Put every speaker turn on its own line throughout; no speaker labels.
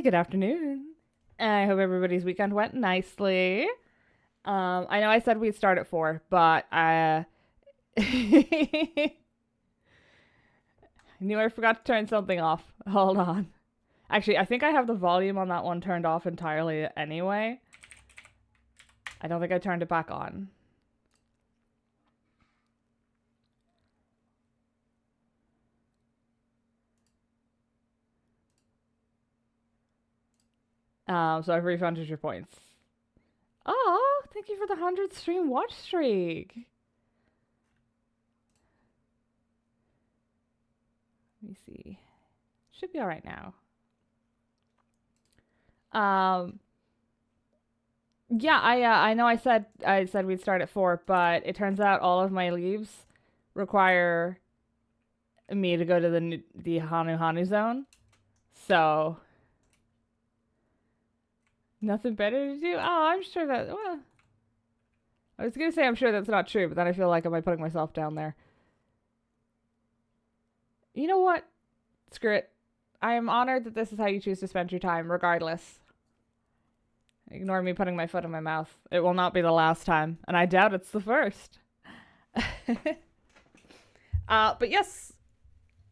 Hey, good afternoon. I hope everybody's weekend went nicely. I know I said we'd start at 4, but I knew I forgot to turn something off. Hold on. Actually, I think I have the volume on that one turned off entirely anyway. I don't think I turned it back on. So I've refunded your points. Oh, thank you for the 100 stream watch streak. Let me see. Should be all right now. Yeah, I know I said we'd start at 4, but it turns out all of my leaves require me to go to the Hanu zone. So nothing better to do? Oh, I'm sure that well, I was gonna say I'm sure that's not true, but then I feel like am I putting myself down there? You know what? Screw it. I am honored that this is how you choose to spend your time, regardless. Ignore me putting my foot in my mouth. It will not be the last time, and I doubt it's the first. But yes,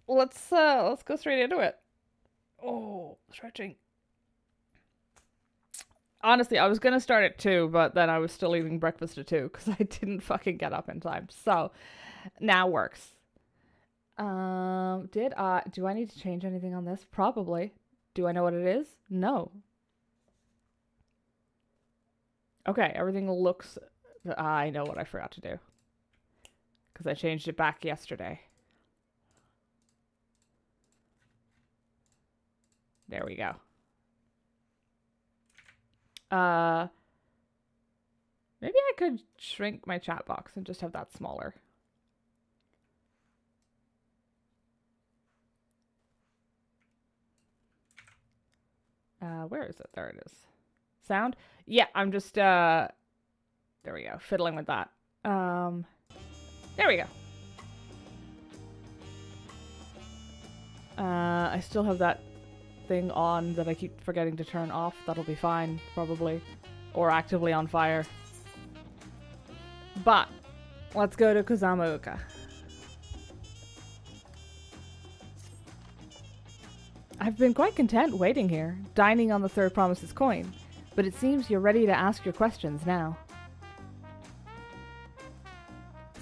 let's go straight into it. Oh, stretching. Honestly, I was gonna start at 2, but then I was still eating breakfast at 2 because I didn't fucking get up in time. So now works. Do I need to change anything on this? Probably. Do I know what it is? No. Okay, everything looks... I know what I forgot to do. Because I changed it back yesterday. There we go. Maybe I could shrink my chat box and just have that smaller. Where is it? There it is. Sound? Yeah, I'm just, there we go. Fiddling with that. There we go. I still have that thing on that I keep forgetting to turn off. That'll be fine, probably. Or actively on fire. But, let's go to Kazamauka. I've been quite content waiting here, dining on the third promise's coin, but it seems you're ready to ask your questions now.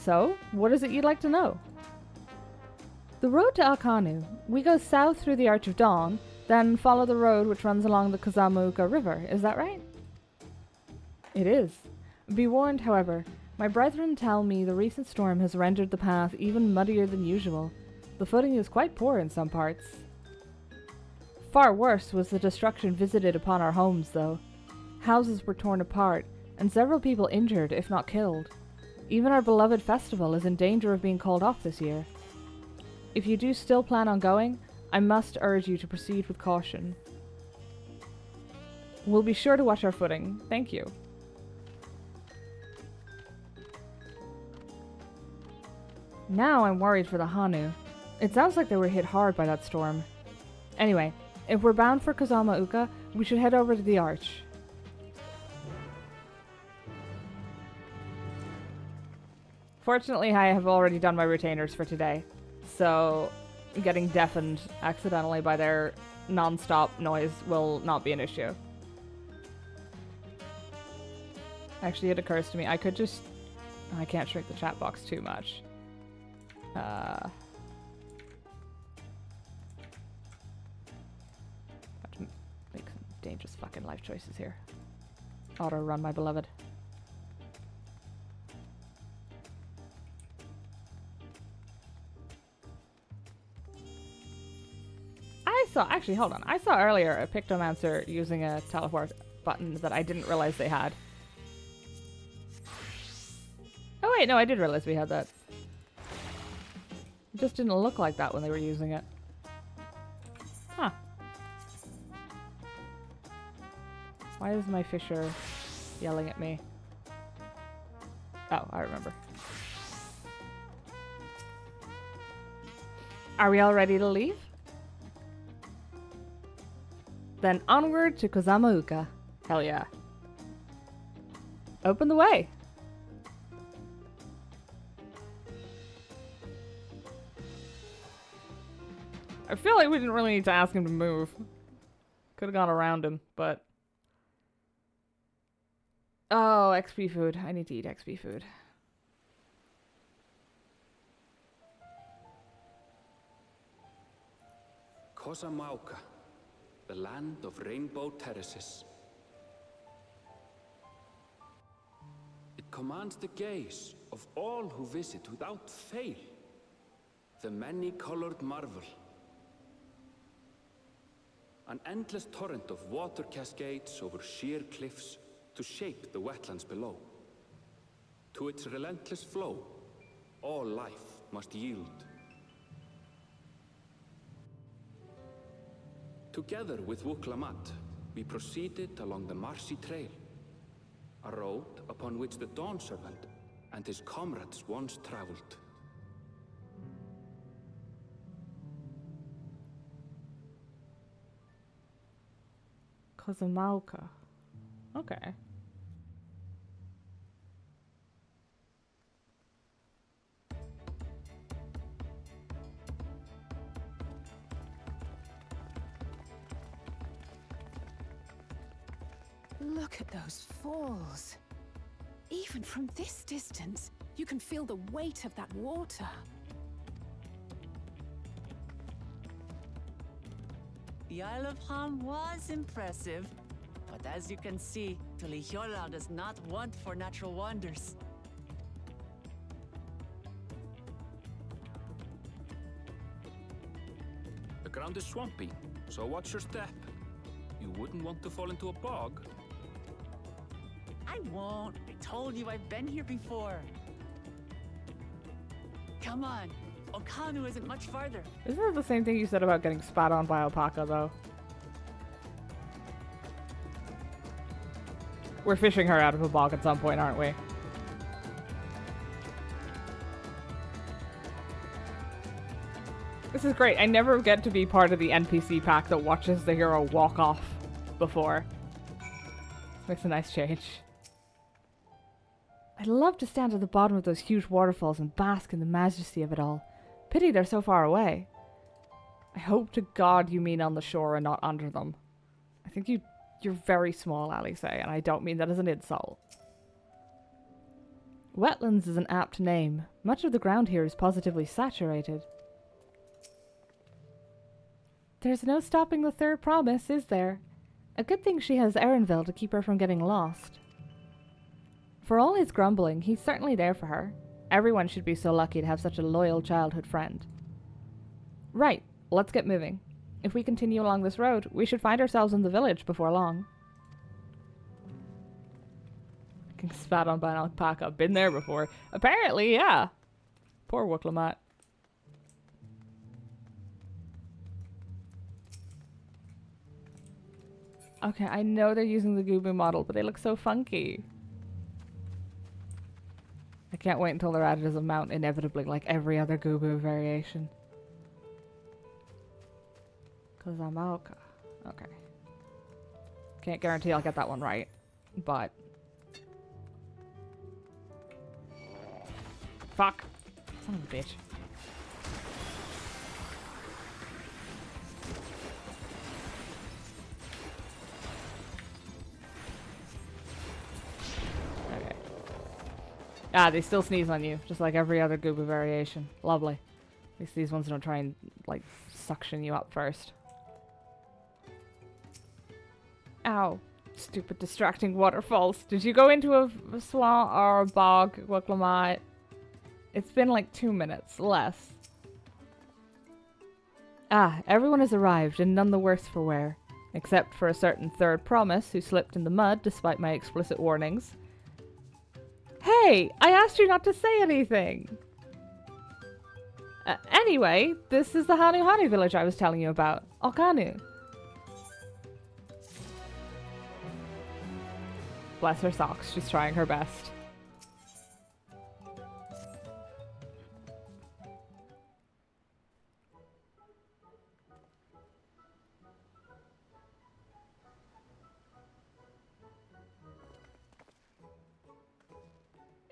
So, what is it you'd like to know? The road to Akanu. We go south through the Arch of Dawn, then follow the road which runs along the Kazamauka River, is that right? It is. Be warned, however, my brethren tell me the recent storm has rendered the path even muddier than usual. The footing is quite poor in some parts. Far worse was the destruction visited upon our homes, though. Houses were torn apart, and several people injured, if not killed. Even our beloved festival is in danger of being called off this year. If you do still plan on going, I must urge you to proceed with caution. We'll be sure to watch our footing. Thank you. Now I'm worried for the Hanu. It sounds like they were hit hard by that storm. Anyway, if we're bound for Kazamauka, we should head over to the Arch. Fortunately, I have already done my retainers for today, so getting deafened accidentally by their non-stop noise will not be an issue. Actually, it occurs to me, I could just... I can't shrink the chat box too much. Make some dangerous fucking life choices here. Auto run, my beloved. Actually, hold on. I saw earlier a Pictomancer using a teleport button that I didn't realize they had. Oh wait, no, I did realize we had that. It just didn't look like that when they were using it. Huh. Why is my fisher yelling at me? Oh, I remember. Are we all ready to leave? Then onward to Kozamauka. Hell yeah. Open the way. I feel like we didn't really need to ask him to move. Could have gone around him, but... Oh, XP food. I need to eat XP food.
Kozamauka, the land of rainbow terraces. It commands the gaze of all who visit without fail. The many-colored marvel. An endless torrent of water cascades over sheer cliffs to shape the wetlands below. To its relentless flow, all life must yield. Together with Wuklamat, we proceeded along the marshy trail, a road upon which the Dawn Servant and his comrades once traveled.
Kozamauka. Okay.
Look at those falls. Even from this distance, you can feel the weight of that water.
The Isle of Ham was impressive, but as you can see, Tulihiola does not want for natural wonders.
The ground is swampy, so watch your step. You wouldn't want to fall into a bog.
I won't. I told you I've been here before. Come on. Okanu isn't much farther.
Isn't that the same thing you said about getting spat on by alpaca, though? We're fishing her out of a bog at some point, aren't we? This is great. I never get to be part of the NPC pack that watches the hero walk off before. Makes a nice change. I'd love to stand at the bottom of those huge waterfalls and bask in the majesty of it all. Pity they're so far away. I hope to God you mean on the shore and not under them. I think you're very small, Alice, and I don't mean that as an insult. Wetlands is an apt name. Much of the ground here is positively saturated. There's no stopping the third promise, is there? A good thing she has Erenville to keep her from getting lost. For all his grumbling, he's certainly there for her. Everyone should be so lucky to have such a loyal childhood friend. Right, let's get moving. If we continue along this road, we should find ourselves in the village before long. Getting spat on by an alpaca. Been there before. Apparently, yeah. Poor Wuklamat. Okay, I know they're using the Gubu model, but they look so funky. I can't wait until they're added as a mount inevitably, like every other Gubu variation. Kozamauka. Okay. Can't guarantee I'll get that one right, but... Fuck. Son of a bitch. Okay. Ah, they still sneeze on you, just like every other Gubu variation. Lovely. At least these ones don't try and, like, suction you up first. Ow. Stupid distracting waterfalls. Did you go into a swamp or a bog, Wuklamat? It's been like 2 minutes, less. Ah, everyone has arrived, and none the worse for wear. Except for a certain third promise who slipped in the mud despite my explicit warnings. Hey! I asked you not to say anything! Anyway, this is the Hanu Hanu village I was telling you about. Okanu. Bless her socks, she's trying her best.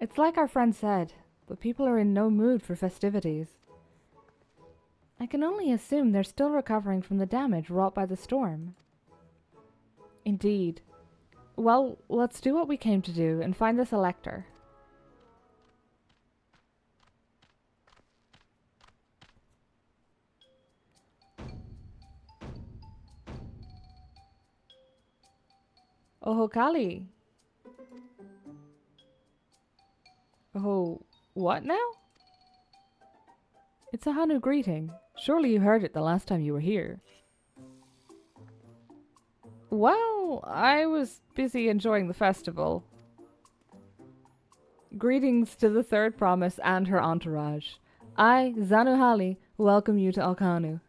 It's like our friend said, the people are in no mood for festivities. I can only assume they're still recovering from the damage wrought by the storm. Indeed. Well, let's do what we came to do and find this elector. Oh, Kali. Oh, what now? It's a Hanu greeting. Surely you heard it the last time you were here. Well, I was busy enjoying the festival. Greetings to the third promise and her entourage. I, Zanuhali, welcome you to Alkanu.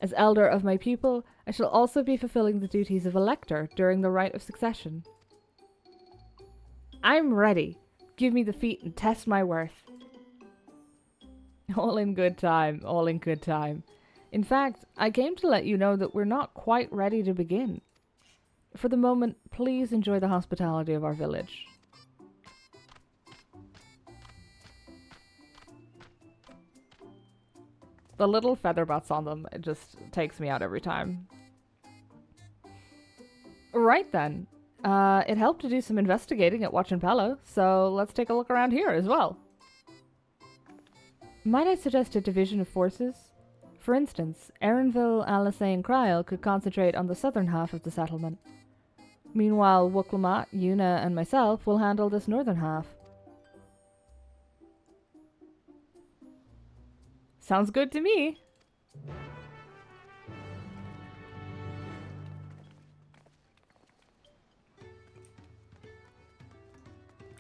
As elder of my people, I shall also be fulfilling the duties of elector during the rite of succession. I'm ready. Give me the feat and test my worth. All in good time, all in good time. In fact, I came to let you know that we're not quite ready to begin. For the moment, please enjoy the hospitality of our village. The little feather butts on them, it just takes me out every time. Right then. It helped to do some investigating at Wachinpelo, so let's take a look around here as well. Might I suggest a division of forces? For instance, Erinville, Alisay, and Cryel could concentrate on the southern half of the settlement. Meanwhile, Wuklamat, Yuna, and myself will handle this northern half. Sounds good to me.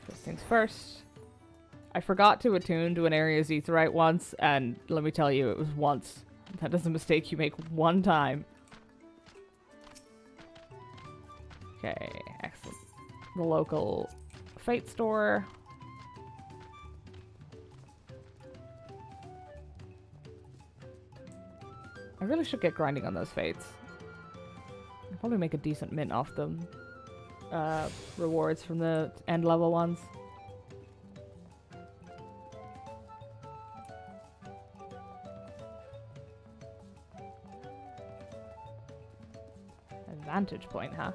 First things first. I forgot to attune to an area's aetherite once, and let me tell you, it was once. That is a mistake you make one time. Okay, excellent. The local fate store. I really should get grinding on those fates. I'll probably make a decent mint off them. Rewards from the end level ones. Vantage point, huh?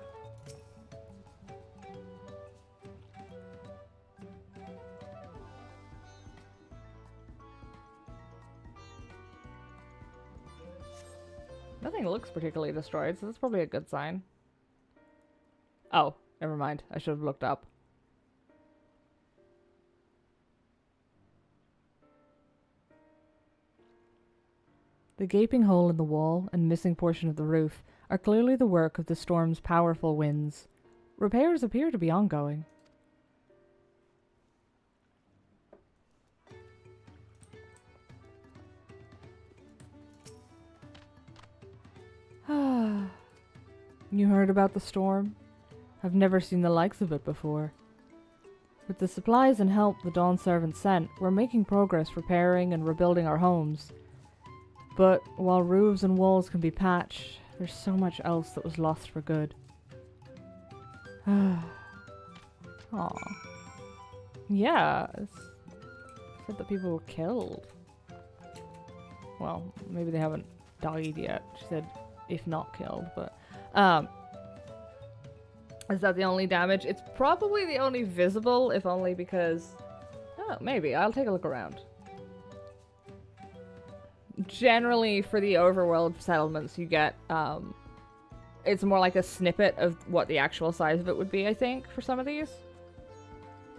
Nothing looks particularly destroyed, so that's probably a good sign. Oh, never mind. I should have looked up. The gaping hole in the wall and missing portion of the roof are clearly the work of the storm's powerful winds. Repairs appear to be ongoing. You heard about the storm? I've never seen the likes of it before. With the supplies and help the Dawn servants sent, we're making progress repairing and rebuilding our homes. But while roofs and walls can be patched, there's so much else that was lost for good. Aw. Yeah, it said that people were killed. Well, maybe they haven't died yet. She said, if not killed, but... is that the only damage? It's probably the only visible, if only because... Oh, maybe. I'll take a look around. Generally, for the overworld settlements, you get, it's more like a snippet of what the actual size of it would be, I think, for some of these.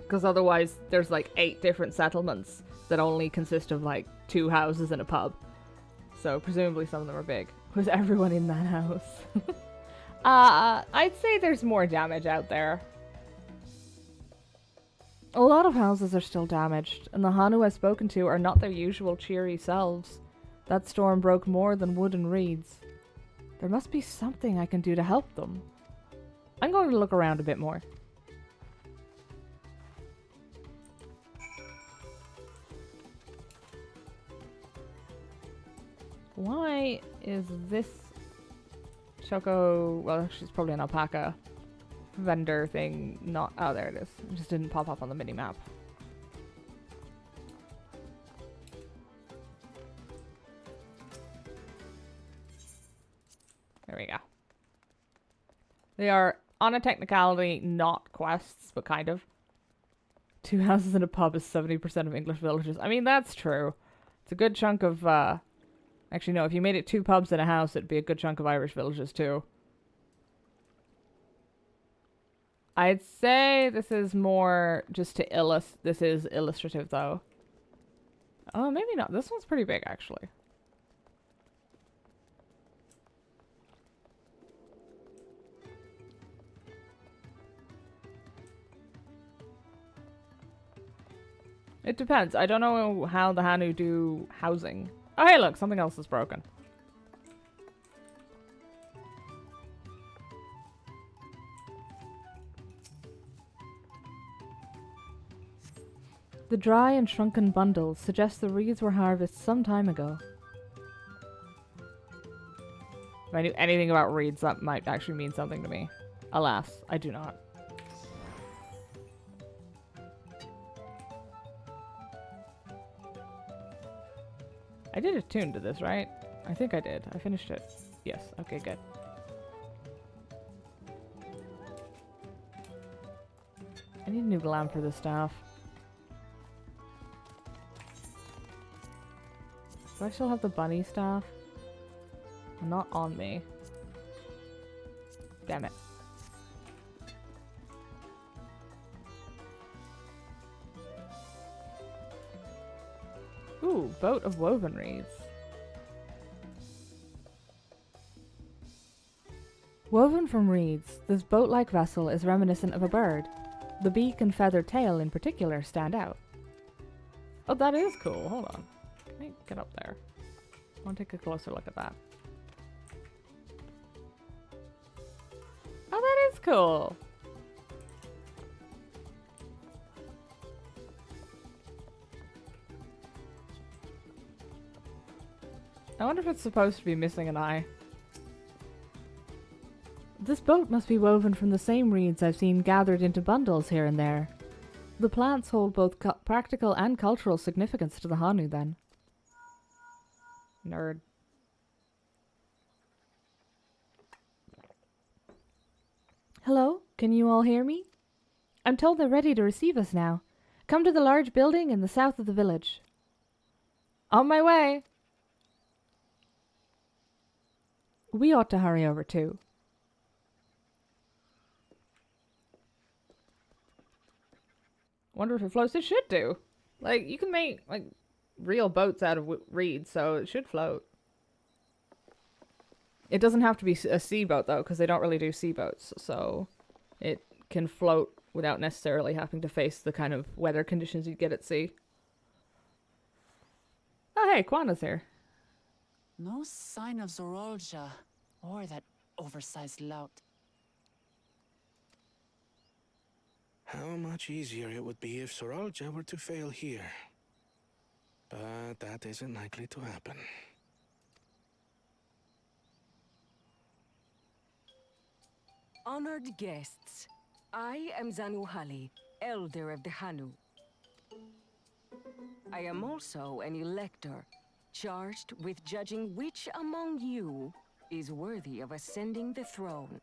Because otherwise, there's like 8 different settlements that only consist of like 2 houses and a pub. So, presumably some of them are big. Was everyone in that house? I'd say there's more damage out there. A lot of houses are still damaged, and the Hanu I've spoken to are not their usual cheery selves. That storm broke more than wood and reeds. There must be something I can do to help them. I'm going to look around a bit more. Why is this Choco... Well, she's probably an alpaca. vendor thing not... Oh, there it is. It just didn't pop up on the mini-map. There we go. They are, on a technicality, not quests, but kind of. 2 houses and a pub is 70% of English villages. I mean, that's true. It's a good chunk of, Actually, no, if you made it 2 pubs and a house, it'd be a good chunk of Irish villages, too. I'd say this is more just to this is illustrative, though. Oh, maybe not. This one's pretty big, actually. It depends. I don't know how the Hanu do housing. Oh, hey, look, something else is broken. The dry and shrunken bundles suggest the reeds were harvested some time ago. If I knew anything about reeds, that might actually mean something to me. Alas, I do not. I did a tune to this, right? I think I did. I finished it. Yes. Okay, good. I need a new lamp for this staff. Do I still have the bunny staff? Not on me. Damn it. Ooh, boat of woven reeds. Woven from reeds, this boat-like vessel is reminiscent of a bird. The beak and feathered tail in particular stand out. Oh, that is cool. Hold on. Can I get up there? I want to take a closer look at that. Oh, that is cool. I wonder if it's supposed to be missing an eye. This boat must be woven from the same reeds I've seen gathered into bundles here and there. The plants hold both practical and cultural significance to the Hanu, then. Nerd. Hello? Can you all hear me? I'm told they're ready to receive us now. Come to the large building in the south of the village. On my way! We ought to hurry over too. Wonder if it floats. It should do. Like, you can make, like, real boats out of reeds, so it should float. It doesn't have to be a sea boat, though, because they don't really do sea boats, so it can float without necessarily having to face the kind of weather conditions you'd get at sea. Oh, hey, Quana's here.
No sign of Zorolja or that oversized lout.
How much easier it would be if Soralja were to fail here. But that isn't likely to happen.
Honored guests, I am Zanuhali, Elder of the Hanu. I am also an elector, charged with judging which among you is worthy of ascending the throne.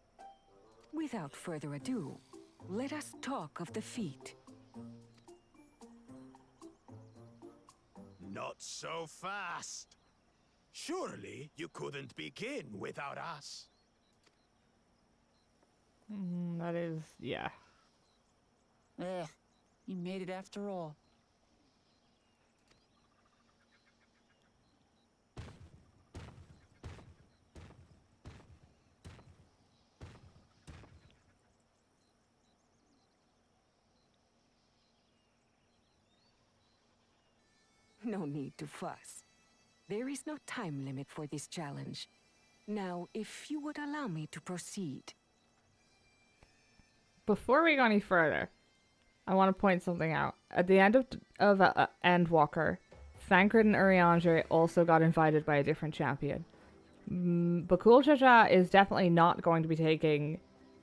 Without further ado, let us talk of the feat.
Not so fast. Surely you couldn't begin without us.
That is, yeah.
You made it after all.
No need to fuss. There is no time limit for this challenge. Now, if you would allow me to proceed.
Before we go any further, I want to point something out. At the end of Endwalker, Thancred and Urianger also got invited by a different champion. Bakul Jaja is definitely not going to be taking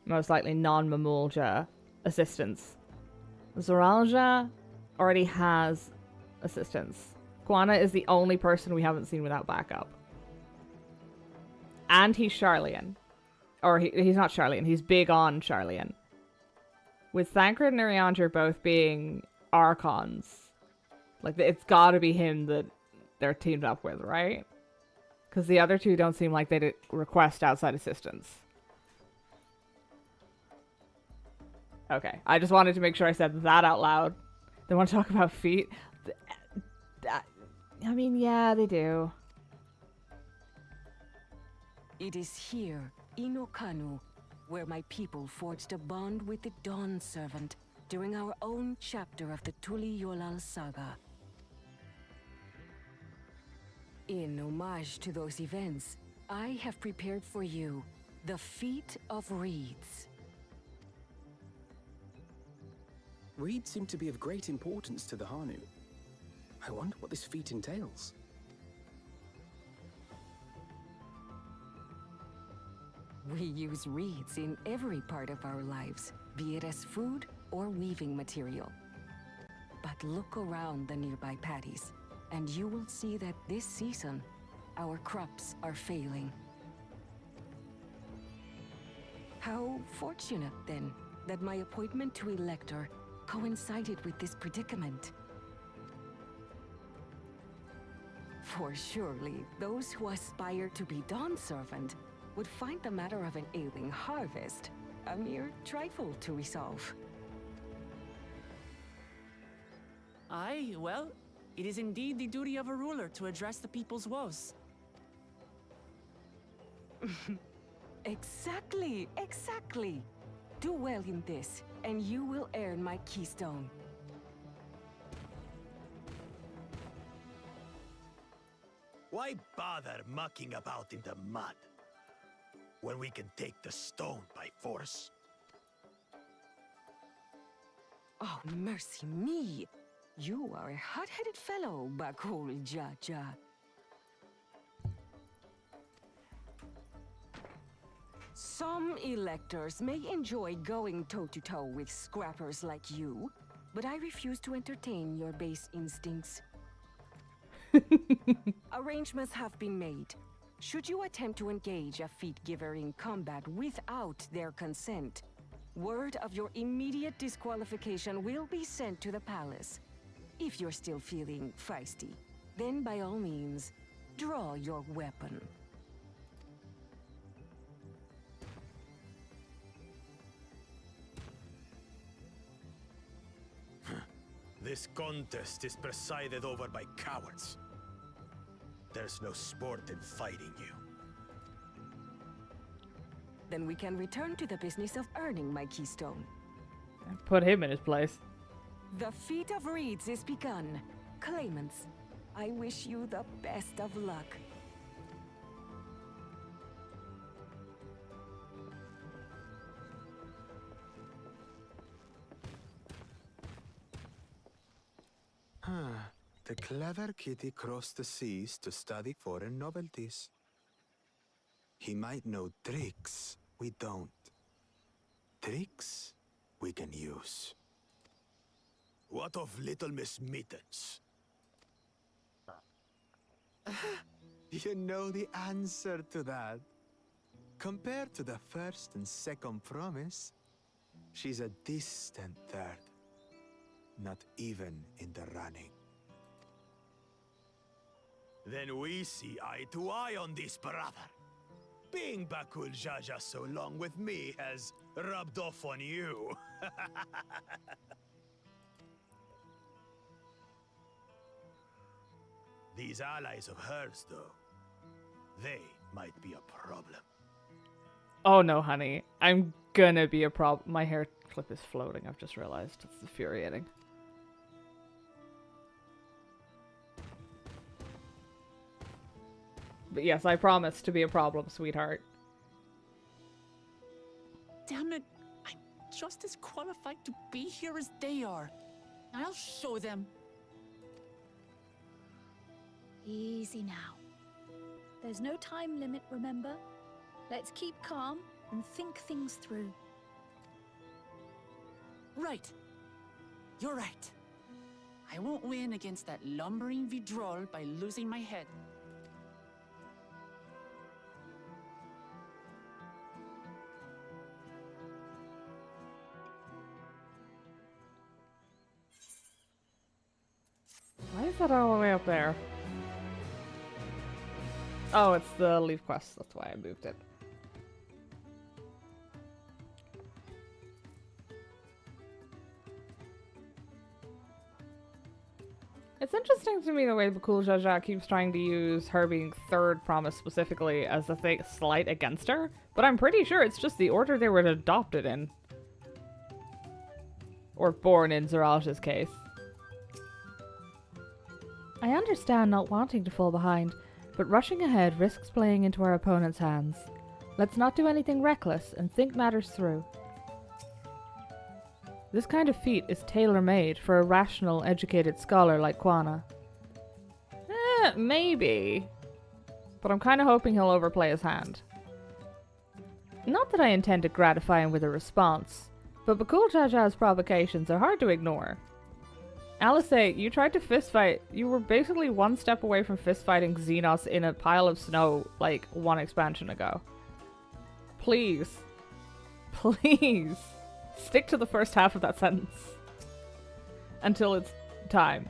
most likely non-Mamulja assistants. Zoralja already has assistants. Quana is the only person we haven't seen without backup. And he's Charlian. Or he's not Charlian, he's big on Charlian. With Thancred and Iriander both being Archons, like, it's gotta be him that they're teamed up with, right? Because the other two don't seem like they'd request outside assistance. Okay, I just wanted to make sure I said that out loud. They want to talk about feet? I mean, yeah, they do.
It is here, in Okanu, where my people forged a bond with the Dawn Servant during our own chapter of the Tuli Yolal saga. In homage to those events, I have prepared for you the Feet of Reeds.
Reeds seem to be of great importance to the Hanu. I wonder what this feat entails.
We use reeds in every part of our lives, be it as food or weaving material. But look around the nearby paddies, and you will see that this season, our crops are failing. How fortunate, then, that my appointment to Elector coincided with this predicament. For surely, those who aspire to be Dawn Servant would find the matter of an ailing harvest a mere trifle to resolve.
Aye, well, it is indeed the duty of a ruler to address the people's woes.
Exactly, exactly. Do well in this, and you will earn my keystone.
Why bother mucking about in the mud when we can take the stone by force?
Oh, mercy me! You are a hot-headed fellow, Bakul Jaja. Some electors may enjoy going toe-to-toe with scrappers like you, but I refuse to entertain your base instincts. Arrangements have been made. Should you attempt to engage a feat giver in combat without their consent, word of your immediate disqualification will be sent to the palace. If you're still feeling feisty, then by all means, draw your weapon.
This contest is presided over by cowards. There's no sport in fighting you.
Then we can return to the business of earning my keystone.
Put him in his place.
The Feat of Reeds is begun. Claimants, I wish you the best of luck.
The clever kitty crossed the seas to study foreign novelties. He might know tricks we don't. Tricks we can use.
What of Little Miss Mittens?
You know the answer to that. Compared to the first and second promise, she's a distant third. Not even in the running.
Then we see eye to eye on this, brother. Being Bakul Jaja so long with me has rubbed off on you. These allies of hers, though, they might be a problem.
Oh no, honey. I'm gonna be a problem. My hair clip is floating, I've just realized. It's infuriating. But yes, I promise to be a problem, sweetheart.
Damn it, I'm just as qualified to be here as they are. I'll show them.
Easy now. There's no time limit, remember? Let's keep calm and think things through.
Right. You're right. I won't win against that lumbering Vidrol by losing my head.
Why is that all the way up there? Oh, it's the leaf quest. That's why I moved it. It's interesting to me the way Bakul Jaja keeps trying to use her being third promise specifically as a slight against her, but I'm pretty sure it's just the order they were adopted in. Or born in Zeralja's case. I understand not wanting to fall behind, but rushing ahead risks playing into our opponent's hands. Let's not do anything reckless and think matters through. This kind of feat is tailor-made for a rational, educated scholar like Quana. Maybe. But I'm kind of hoping he'll overplay his hand. Not that I intend to gratify him with a response, but Bakul Jaja's provocations are hard to ignore. Alice, you tried to fistfight. You were basically one step away from fistfighting Xenos in a pile of snow like one expansion ago. Please. Please. Stick to the first half of that sentence. Until it's time.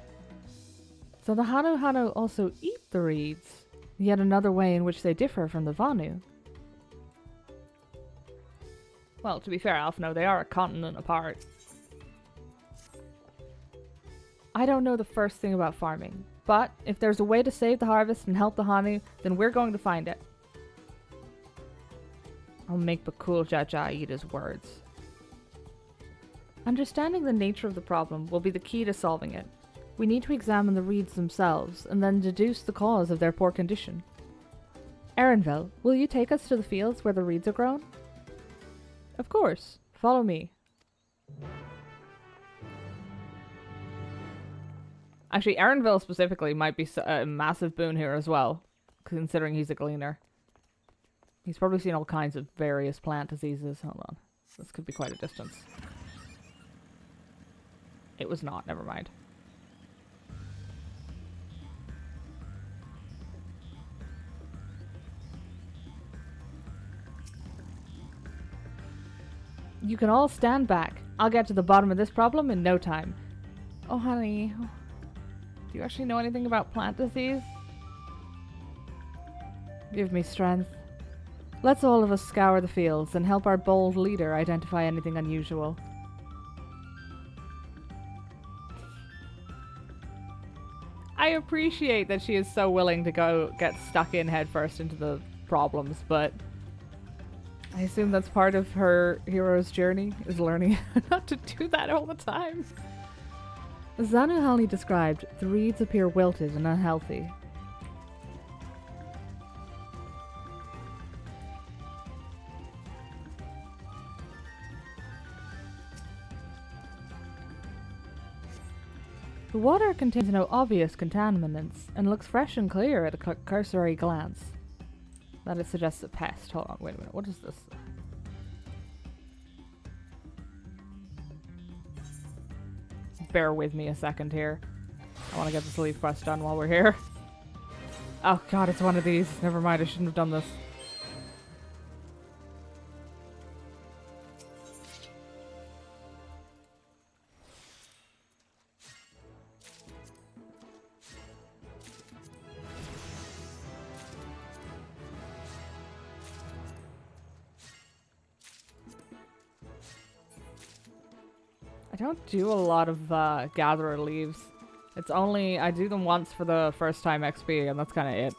So the Hanu also eat the reeds. Yet another way in which they differ from the Vanu. Well, to be fair, Alphino, they are a continent apart. I don't know the first thing about farming, but if there's a way to save the harvest and help the Hanu, then we're going to find it. I'll make Bakul Jaja eat his words. Understanding the nature of the problem will be the key to solving it. We need to examine the reeds themselves and then deduce the cause of their poor condition. Erenville, will you take us to the fields where the reeds are grown? Of course. Follow me. Actually, Erenville specifically might be a massive boon here as well, considering he's a gleaner. He's probably seen all kinds of various plant diseases. Hold on. This could be quite a distance. It was not. Never mind. You can all stand back. I'll get to the bottom of this problem in no time. Oh, honey. Do you actually know anything about plant disease? Give me strength. Let's all of us scour the fields and help our bold leader identify anything unusual. I appreciate that she is so willing to go get stuck in headfirst into the problems, but I assume that's part of her hero's journey, is learning not to do that all the time. As Zanuhali described, the reeds appear wilted and unhealthy. The water contains no obvious contaminants and looks fresh and clear at a cursory glance. That it suggests a pest. Hold on, wait a minute. What is this? Bear with me a second here. I want to get this leaf quest done while we're here. Oh god, it's one of these. Never mind, I shouldn't have done this. I don't do a lot of gatherer leaves. It's only, I do them once for the first time XP and that's kind of it.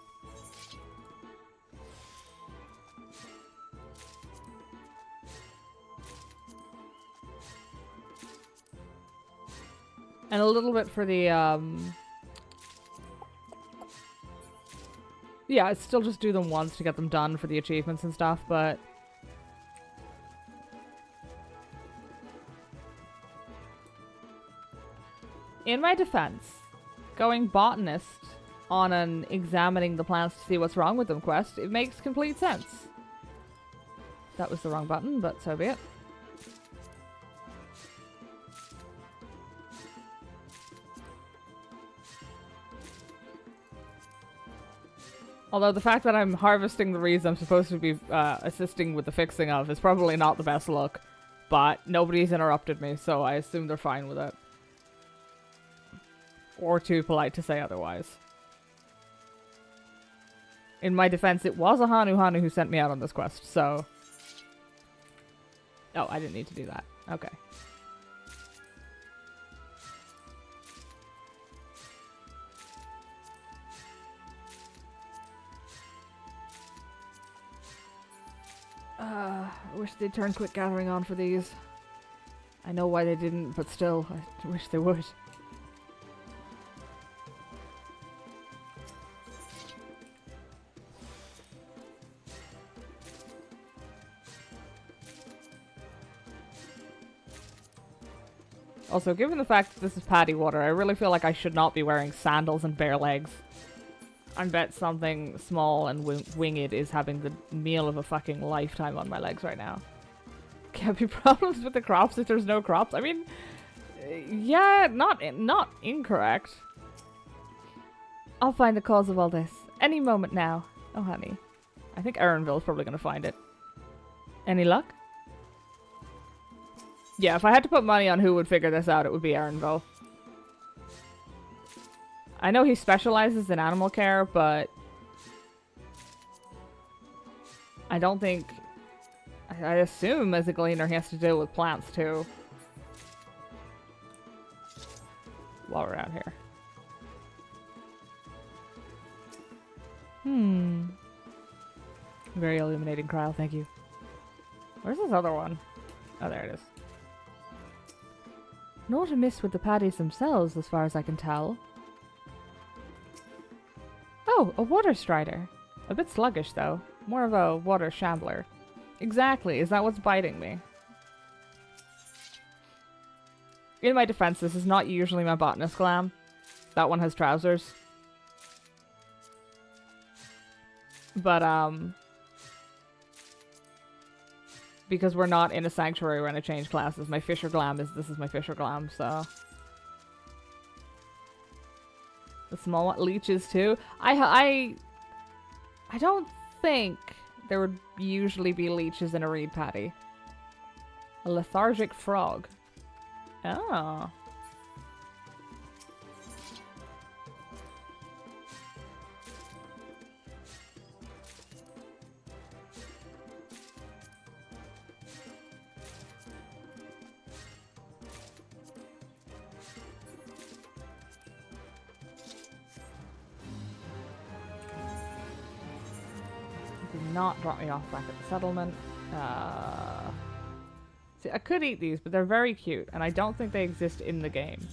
And a little bit for the, yeah, I still just do them once to get them done for the achievements and stuff, but in my defense, going botanist on an examining the plants to see what's wrong with them quest, it makes complete sense. That was the wrong button, but so be it. Although the fact that I'm harvesting the reeds I'm supposed to be assisting with the fixing of is probably not the best look. But nobody's interrupted me, so I assume they're fine with it. Or too polite to say otherwise. In my defense, it was a Hanu who sent me out on this quest, so... Oh, I didn't need to do that. Okay. I wish they'd turn quick gathering on for these. I know why they didn't, but still, I wish they would. Also, given the fact that this is paddy water, I really feel like I should not be wearing sandals and bare legs. I bet something small and winged is having the meal of a fucking lifetime on my legs right now. Can't be problems with the crops if there's no crops. I mean, yeah, not incorrect. I'll find the cause of all this. Any moment now. Oh, honey. I think Erinville's probably going to find it. Any luck? Yeah, if I had to put money on who would figure this out, it would be Erinville. I know he specializes in animal care, but I don't think... I assume as a gleaner he has to deal with plants too. While we're out here. Very illuminating, Krile, thank you. Where's this other one? Oh, there it is. Not amiss with the paddies themselves, as far as I can tell. Oh, a water strider. A bit sluggish, though. More of a water shambler. Exactly, is that what's biting me? In my defense, this is not usually my botanist glam. That one has trousers. But, because we're not in a sanctuary when I change classes, my fisher glam this is my fisher glam, so... The small one, leeches too. I don't think there would usually be leeches in a reed paddy. A lethargic frog. Oh. Not drop me off back at the settlement. See, I could eat these, but they're very cute, and I don't think they exist in the game.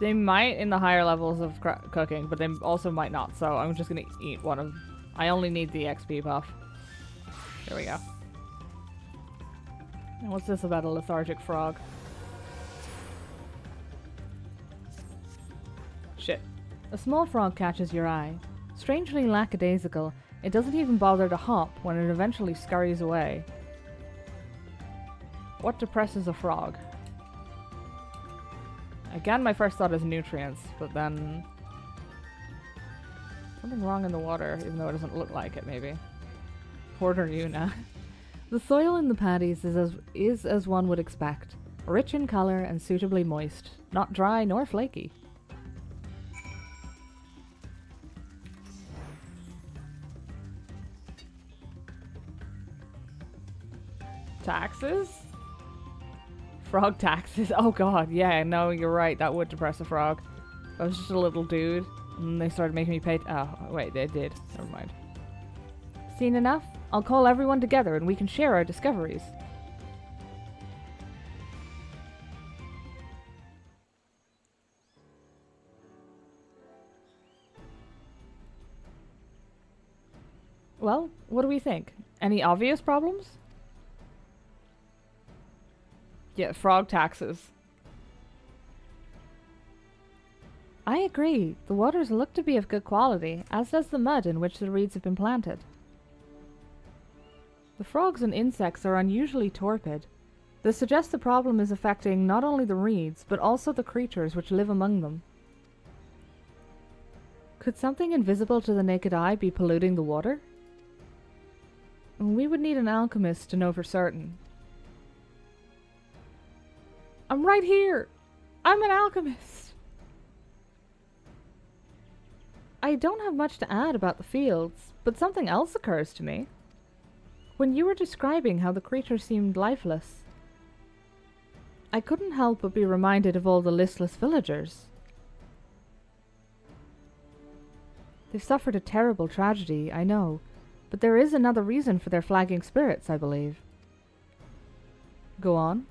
They might in the higher levels of cooking, but they also might not, so I'm just gonna eat one of... I only need the XP buff. There we go. What's this about a lethargic frog? Shit. A small frog catches your eye. Strangely lackadaisical, it doesn't even bother to hop when it eventually scurries away. What depresses a frog? Again, my first thought is nutrients, but then... something wrong in the water, even though it doesn't look like it, maybe. Porter Una. The soil in the paddies is as one would expect, rich in color and suitably moist, not dry nor flaky. Taxes? Frog taxes? Oh god, yeah, no, you're right, that would depress a frog. I was just a little dude, and they started making me pay... oh, wait, they did. Never mind. Seen enough? I'll call everyone together and we can share our discoveries. Well, what do we think? Any obvious problems? Yeah, frog taxes. I agree. The waters look to be of good quality, as does the mud in which the reeds have been planted. The frogs and insects are unusually torpid. This suggests the problem is affecting not only the reeds, but also the creatures which live among them. Could something invisible to the naked eye be polluting the water? We would need an alchemist to know for certain. I'm right here! I'm an alchemist! I don't have much to add about the fields, but something else occurs to me. When you were describing how the creature seemed lifeless, I couldn't help but be reminded of all the listless villagers. They've suffered a terrible tragedy, I know, but there is another reason for their flagging spirits, I believe. Go on.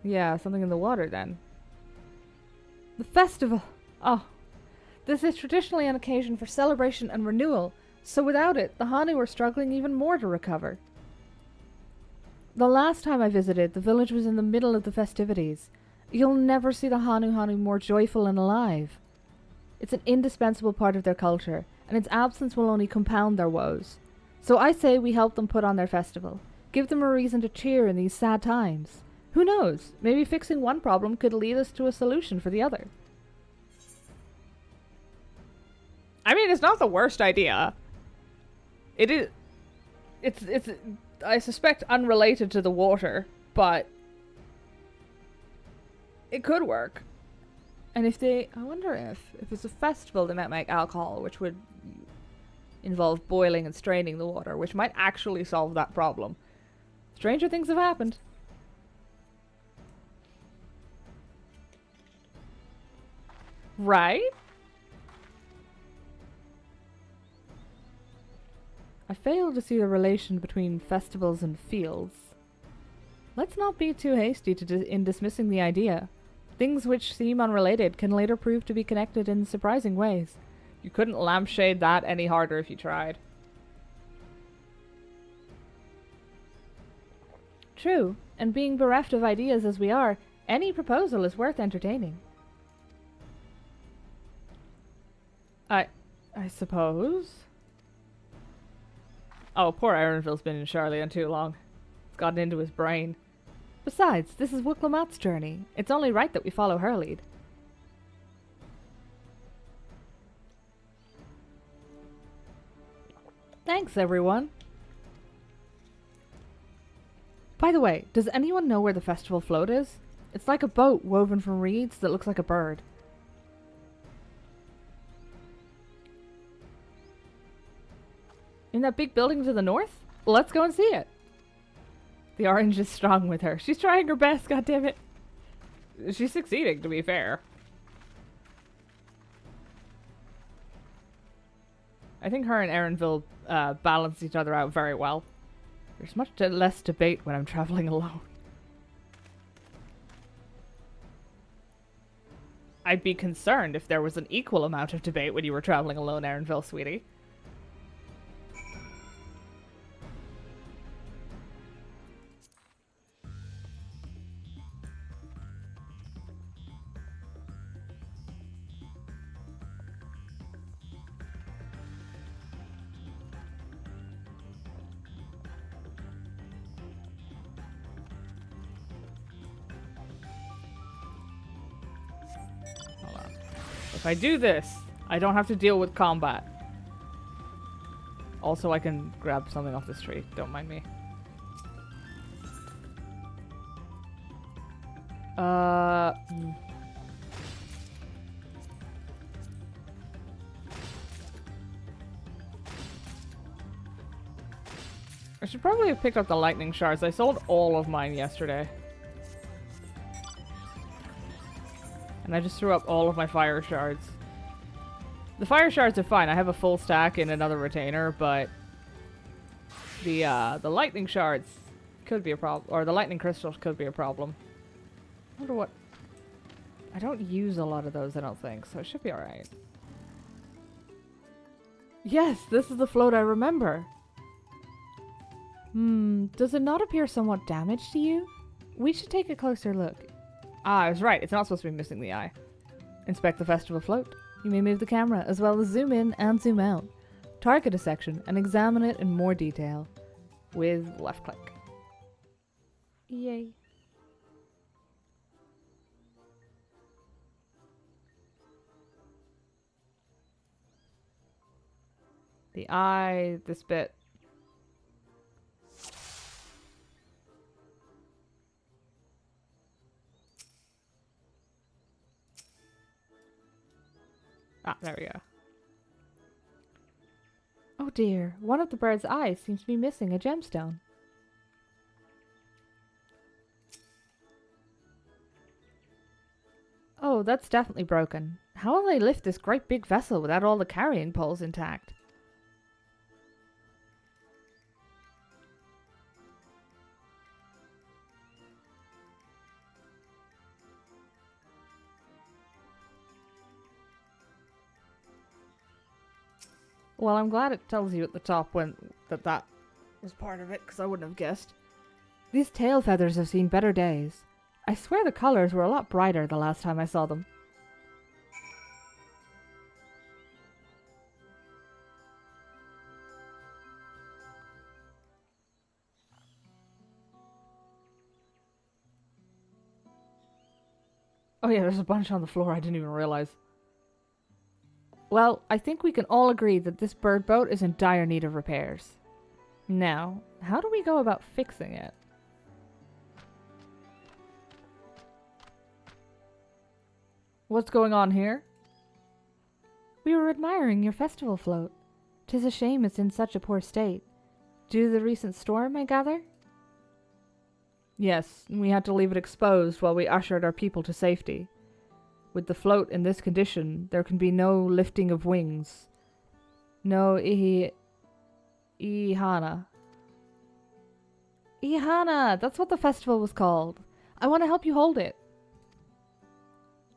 Yeah, something in the water then. The festival! Oh, this is traditionally an occasion for celebration and renewal, so without it, the Hanu are struggling even more to recover. The last time I visited, the village was in the middle of the festivities. You'll never see the Hanu more joyful and alive. It's an indispensable part of their culture, and its absence will only compound their woes. So I say we help them put on their festival. Give them a reason to cheer in these sad times. Who knows? Maybe fixing one problem could lead us to a solution for the other. I mean, it's not the worst idea. It is... It's I suspect unrelated to the water, but it could work. And if they... I wonder if it's a festival, they might make alcohol, which would involve boiling and straining the water, which might actually solve that problem. Stranger things have happened. Right? I fail to see the relation between festivals and fields. Let's not be too hasty in dismissing the idea. Things which seem unrelated can later prove to be connected in surprising ways. You couldn't lampshade that any harder if you tried. True, and being bereft of ideas as we are, any proposal is worth entertaining. I suppose. Oh, poor Erenville's been in Charlian too long. It's gotten into his brain. Besides, this is Wuklammat's journey. It's only right that we follow her lead. Thanks, everyone. By the way, does anyone know where the festival float is? It's like a boat woven from reeds that looks like a bird. In that big building to the north? Well, let's go and see it. The orange is strong with her. She's trying her best, goddammit. She's succeeding, to be fair. I think her and Erenville balance each other out very well. There's much less debate when I'm traveling alone. I'd be concerned if there was an equal amount of debate when you were traveling alone, Erenville, sweetie. If I do this, I don't have to deal with combat. Also, I can grab something off this tree. Don't mind me. I should probably have picked up the lightning shards. I sold all of mine yesterday. And I just threw up all of my fire shards. The fire shards are fine. I have a full stack in another retainer, but the lightning shards could be a problem, or the lightning crystals could be a problem. I wonder what... I don't use a lot of those, I don't think, so it should be alright. Yes, this is the float I remember. Does it not appear somewhat damaged to you? We should take a closer look. Ah, I was right. It's not supposed to be missing the eye. Inspect the festival float. You may move the camera, as well as zoom in and zoom out. Target a section and examine it in more detail with left click. Yay. The eye, this bit. Ah, there we go. Oh dear, one of the bird's eyes seems to be missing a gemstone. Oh, that's definitely broken. How will they lift this great big vessel without all the carrying poles intact? Well, I'm glad it tells you at the top when that was part of it, because I wouldn't have guessed. These tail feathers have seen better days. I swear the colors were a lot brighter the last time I saw them. Oh yeah, there's a bunch on the floor I didn't even realize. Well, I think we can all agree that this bird boat is in dire need of repairs. Now, how do we go about fixing it? What's going on here? We were admiring your festival float. 'Tis a shame it's in such a poor state. Due to the recent storm, I gather? Yes, we had to leave it exposed while we ushered our people to safety. With the float in this condition, there can be no lifting of wings. No Ihana. Ihana! That's what the festival was called. I want to help you hold it.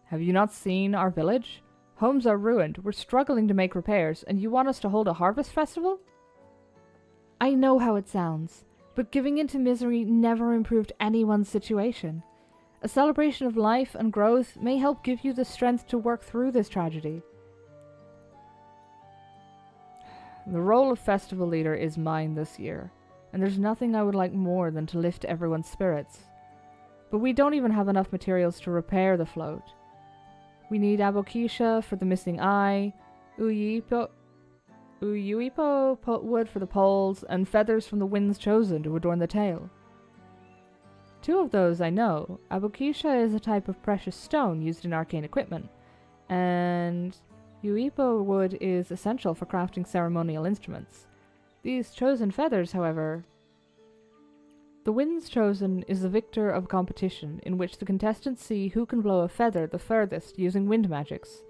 Have you not seen our village? Homes are ruined, we're struggling to make repairs, and you want us to hold a harvest festival? I know how it sounds, but giving in to misery never improved anyone's situation. A celebration of life and growth may help give you the strength to work through this tragedy. The role of festival leader is mine this year, and there's nothing I would like more than to lift everyone's spirits. But we don't even have enough materials to repair the float. We need abokisha for the missing eye, uyuipo wood for the poles, and feathers from the Wind's Chosen to adorn the tail. 2 of those I know. Abokisha is a type of precious stone used in arcane equipment, and Uipo wood is essential for crafting ceremonial instruments. These chosen feathers, however... The Wind's Chosen is the victor of a competition in which the contestants see who can blow a feather the furthest using wind magics,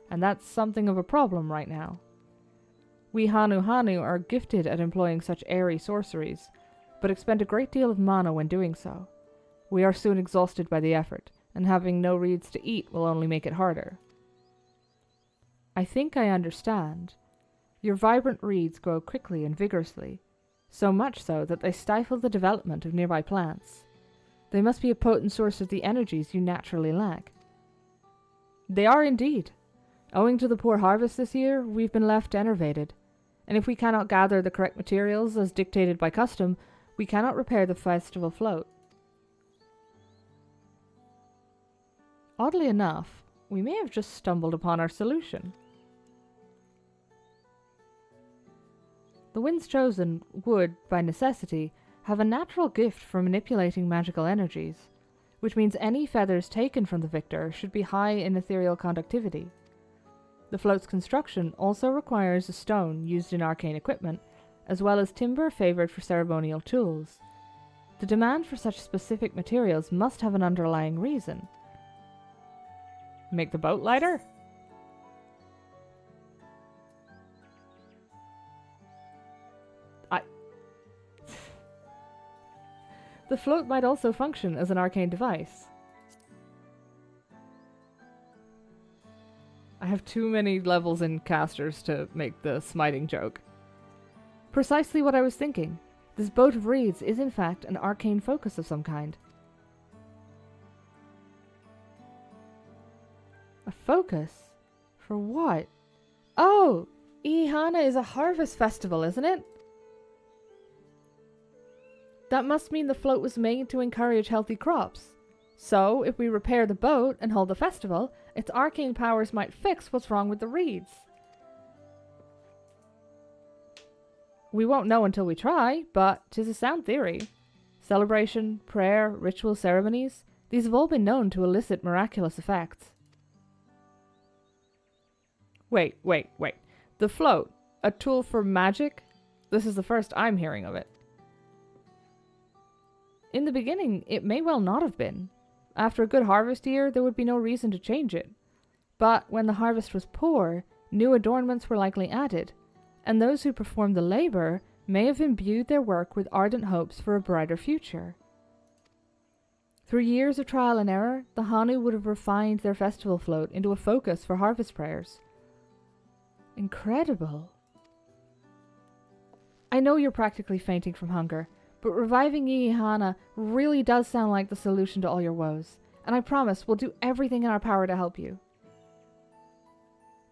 and that's something of a problem right now. We Hanu are gifted at employing such airy sorceries, but expend a great deal of mana when doing so. We are soon exhausted by the effort, and having no reeds to eat will only make it harder. I think I understand. Your vibrant reeds grow quickly and vigorously, so much so that they stifle the development of nearby plants. They must be a potent source of the energies you naturally lack. They are indeed. Owing to the poor harvest this year, we've been left enervated, and if we cannot gather the correct materials as dictated by custom, we cannot repair the festival float. Oddly enough, we may have just stumbled upon our solution. The Wind's Chosen would, by necessity, have a natural gift for manipulating magical energies, which means any feathers taken from the victor should be high in ethereal conductivity. The float's construction also requires a stone used in arcane equipment, as well as timber favored for ceremonial tools. The demand for such specific materials must have an underlying reason. Make the boat lighter? The float might also function as an arcane device. I have too many levels in casters to make the smiting joke. Precisely what I was thinking. This boat of reeds is in fact an arcane focus of some kind. A focus? For what? Oh! Ihana is a harvest festival, isn't it? That must mean the float was made to encourage healthy crops. So, if we repair the boat and hold the festival, its arcane powers might fix what's wrong with the reeds. We won't know until we try, but 'tis a sound theory. Celebration, prayer, ritual ceremonies, these have all been known to elicit miraculous effects. Wait. The float, a tool for magic? This is the first I'm hearing of it. In the beginning, it may well not have been. After a good harvest year, there would be no reason to change it. But when the harvest was poor, new adornments were likely added, and those who performed the labor may have imbued their work with ardent hopes for a brighter future. Through years of trial and error, the Hanu would have refined their festival float into a focus for harvest prayers. Incredible. I know you're practically fainting from hunger, but reviving Ihana really does sound like the solution to all your woes, and I promise we'll do everything in our power to help you.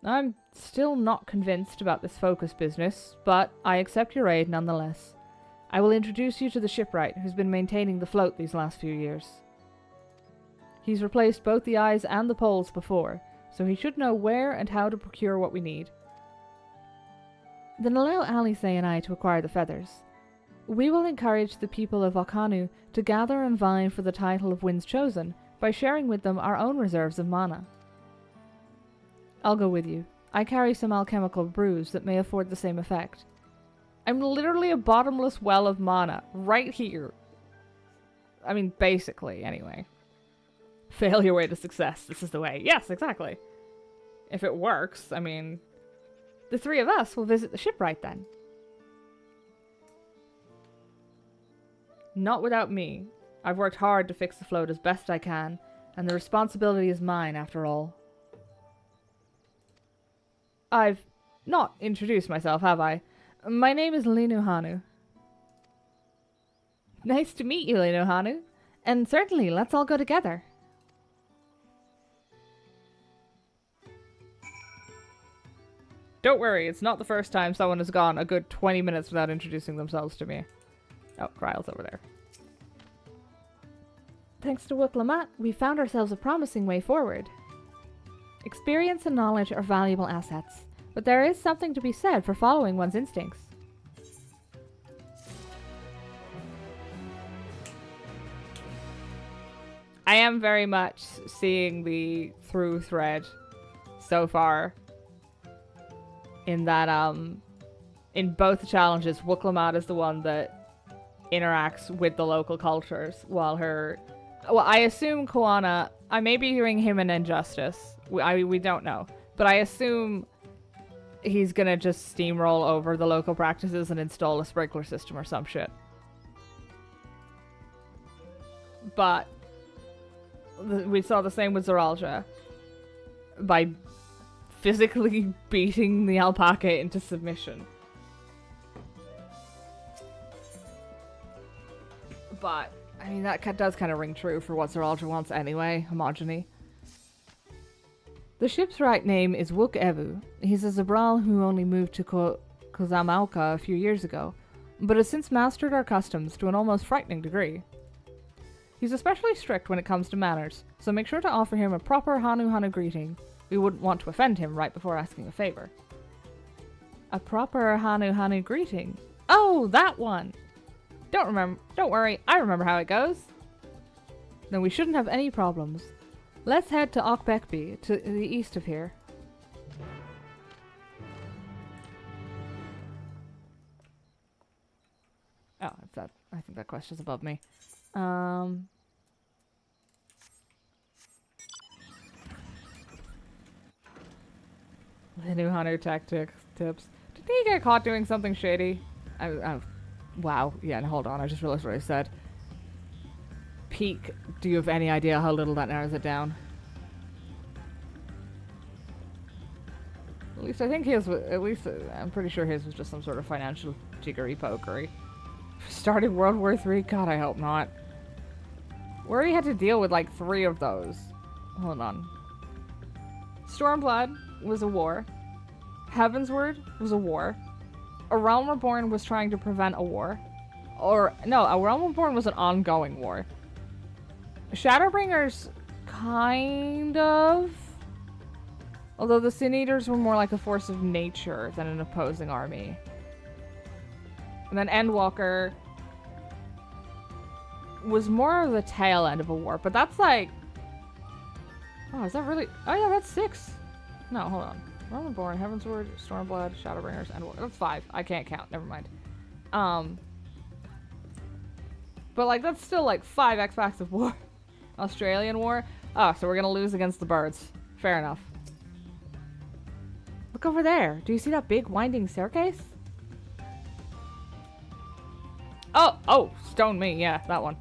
I'm still not convinced about this focus business, but I accept your aid nonetheless. I will introduce you to the shipwright who's been maintaining the float these last few years. He's replaced both the eyes and the poles before, so he should know where and how to procure what we need. Then allow Alice and I to acquire the feathers. We will encourage the people of Okanu to gather and vie for the title of Winds Chosen by sharing with them our own reserves of mana. I'll go with you. I carry some alchemical brews that may afford the same effect. I'm literally a bottomless well of mana, right here. I mean, basically, anyway. Fail your way to success, this is the way. Yes, exactly. If it works, I mean... The three of us will visit the shipwright then. Not without me. I've worked hard to fix the float as best I can, and the responsibility is mine after all. I've not introduced myself, have I? My name is Linu Hanu. Nice to meet you, Linu Hanu. And certainly, let's all go together. Don't worry, it's not the first time someone has gone a good 20 minutes without introducing themselves to me. Oh, Kryle's over there. Thanks to Wuklamat, we found ourselves a promising way forward. Experience and knowledge are valuable assets, but there is something to be said for following one's instincts. I am very much seeing the through thread so far. In that, in both challenges, Wuklamat is the one that interacts with the local cultures, while I assume Koana, I may be doing him an injustice. We don't know. But I assume he's gonna just steamroll over the local practices and install a sprinkler system or some shit. But we saw the same with Zoralja. By physically beating the alpaca into submission. But, I mean, that does kind of ring true for what Zoralja wants anyway, homogeny. The ship's right name is Wuk Evu. He's a Zabral who only moved to Kozamauka a few years ago, but has since mastered our customs to an almost frightening degree. He's especially strict when it comes to manners, so make sure to offer him a proper Hanu greeting. We wouldn't want to offend him right before asking a favor. A proper Hanu greeting? Oh, that one! Don't worry, I remember how it goes. Then we shouldn't have any problems. Let's head to Okbekbi, to the east of here. Oh, I think that question's above me. The new hunter tactics tips. Did he get caught doing something shady? Wow. Yeah, hold on. I just realized what I said. Peak. Do you have any idea how little that narrows it down? At least I think his was, I'm pretty sure his was just some sort of financial jiggery-pokery. Started World War III? God, I hope not. Where he had to deal with like 3 of those. Hold on. Stormblood was a war. Heavensward was a war. A Realm Reborn was trying to prevent a war. Or, no, a Realm Reborn was an ongoing war. Shadowbringers, kind of. Although the Sin Eaters were more like a force of nature than an opposing army. And then Endwalker was more of the tail end of a war, but that's like... Oh, is that really... Oh yeah, that's 6. No, hold on. Realm Reborn, Heavensward, Stormblood, Shadowbringers, Endwalker. That's 5. I can't count, never mind. But like, that's still like 5 X-Packs of war. Australian war. Oh, so we're gonna lose against the birds. Fair enough. Look over there. Do you see that big winding staircase? Oh, stone me. Yeah, that one.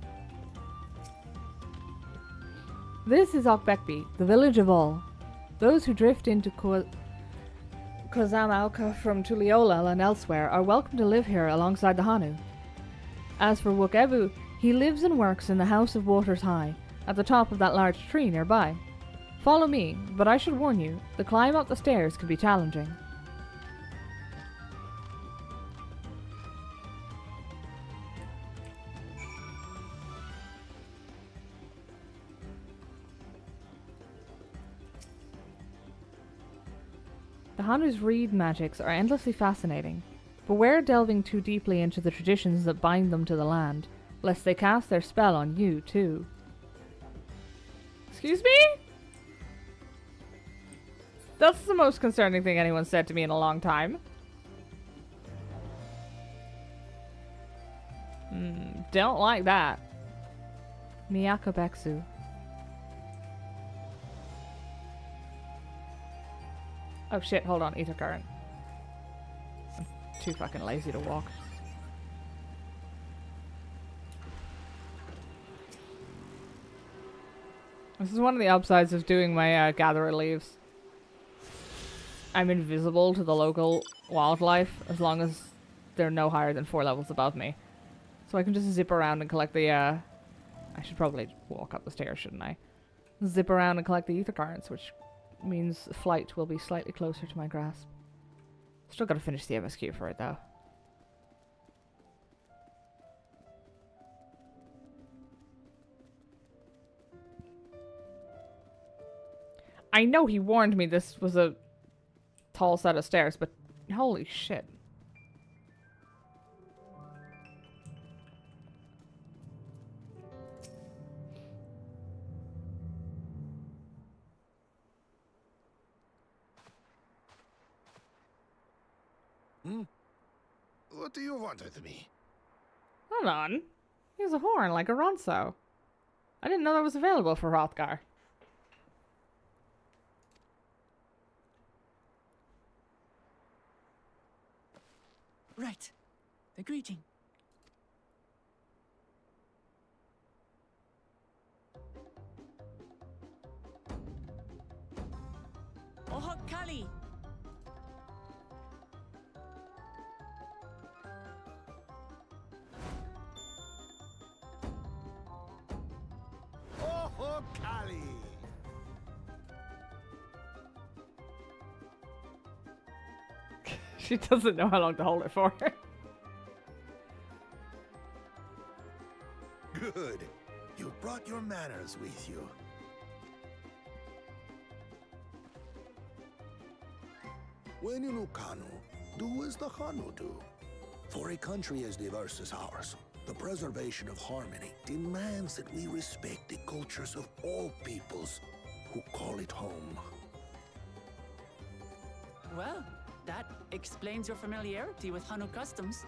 This is Okbekbi, the village of all. Those who drift into Kozamalka from Tuliolal and elsewhere are welcome to live here alongside the Hanu. As for Wokevu, he lives and works in the House of Waters High, at the top of that large tree nearby. Follow me, but I should warn you, the climb up the stairs can be challenging. The Hanu's reed magics are endlessly fascinating. Beware delving too deeply into the traditions that bind them to the land, lest they cast their spell on you, too. Excuse me? That's the most concerning thing anyone said to me in a long time. Don't like that. Miyako Beksu. Oh shit, hold on, ether current. I'm too fucking lazy to walk. This is one of the upsides of doing my gatherer leaves. I'm invisible to the local wildlife as long as they're no higher than 4 levels above me. So I can just zip around and collect the I should probably walk up the stairs, shouldn't I? Zip around and collect the ether currents, which means flight will be slightly closer to my grasp. Still gotta finish the MSQ for it though. I know he warned me this was a tall set of stairs, but holy shit.
What do you want with me?
Hold on. He has a horn like a Ronso. I didn't know that was available for Hrothgar.
Right. The greeting. Oho Kali!
Oh, Kali!
She doesn't know how long to hold it for.
Good. You brought your manners with you. When you know Kanu, do as the Hanu do. For a country as diverse as ours, the preservation of harmony demands that we respect the cultures of all peoples who call it home.
Well, that explains your familiarity with Hanu customs.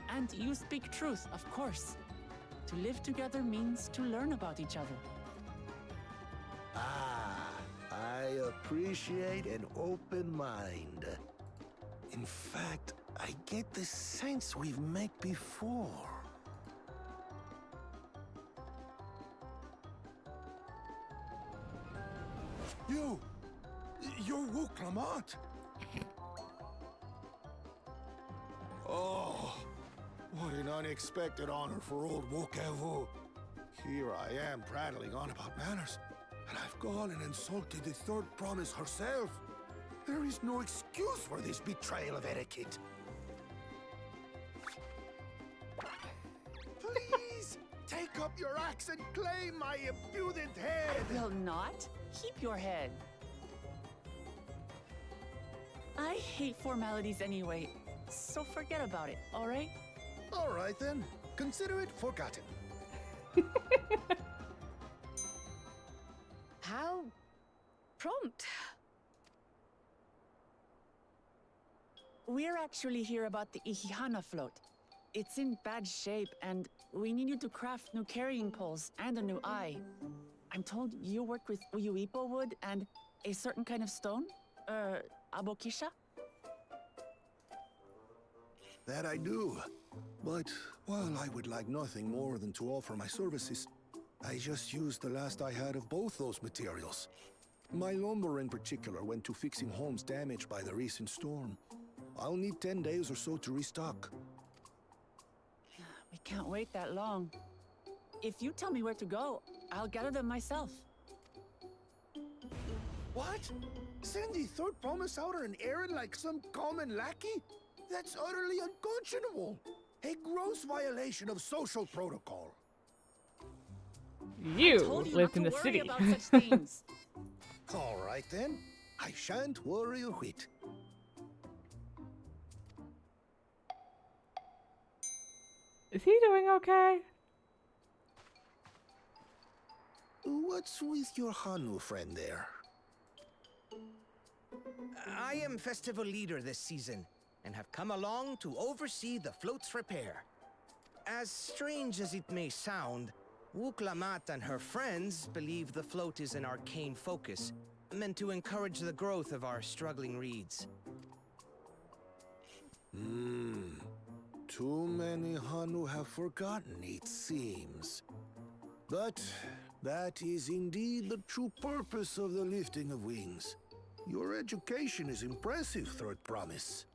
And you speak truth, of course. To live together means to learn about each other.
Ah, I appreciate an open mind. In fact, I get the sense we've met before. You're Wu Clement. Oh, what an unexpected honor for old Wokevu. Here I am prattling on about manners, and I've gone and insulted the third promise herself. There is no excuse for this betrayal of etiquette. Please, take up your axe and claim my impudent head!
Will not? Keep your head. I hate formalities anyway, so forget about it, alright?
All right then, consider it forgotten.
How prompt.
We're actually here about the Ihihana float. It's in bad shape, and we need you to craft new carrying poles and a new eye. I'm told you work with Uyuipo wood and a certain kind of stone? Abokisha?
That I do. But while I would like nothing more than to offer my services, I just used the last I had of both those materials. My lumber in particular went to fixing homes damaged by the recent storm. I'll need 10 days or so to restock.
We can't wait that long. If you tell me where to go, I'll gather them myself.
What? Send the third promise out on an errand like some common lackey? That's utterly unconscionable. A gross violation of social protocol.
You
Told you
lived
not
in
to
the
worry
city.
about such things.
All right then. I shan't worry a whit.
Is he doing okay?
What's with your Hanu friend there?
I am festival leader this season, and have come along to oversee the float's repair. As strange as it may sound, Wuklamat and her friends believe the float is an arcane focus, meant to encourage the growth of our struggling reeds.
Too many Hanu have forgotten, it seems. But that is indeed the true purpose of the lifting of wings. Your education is impressive, Third Promise.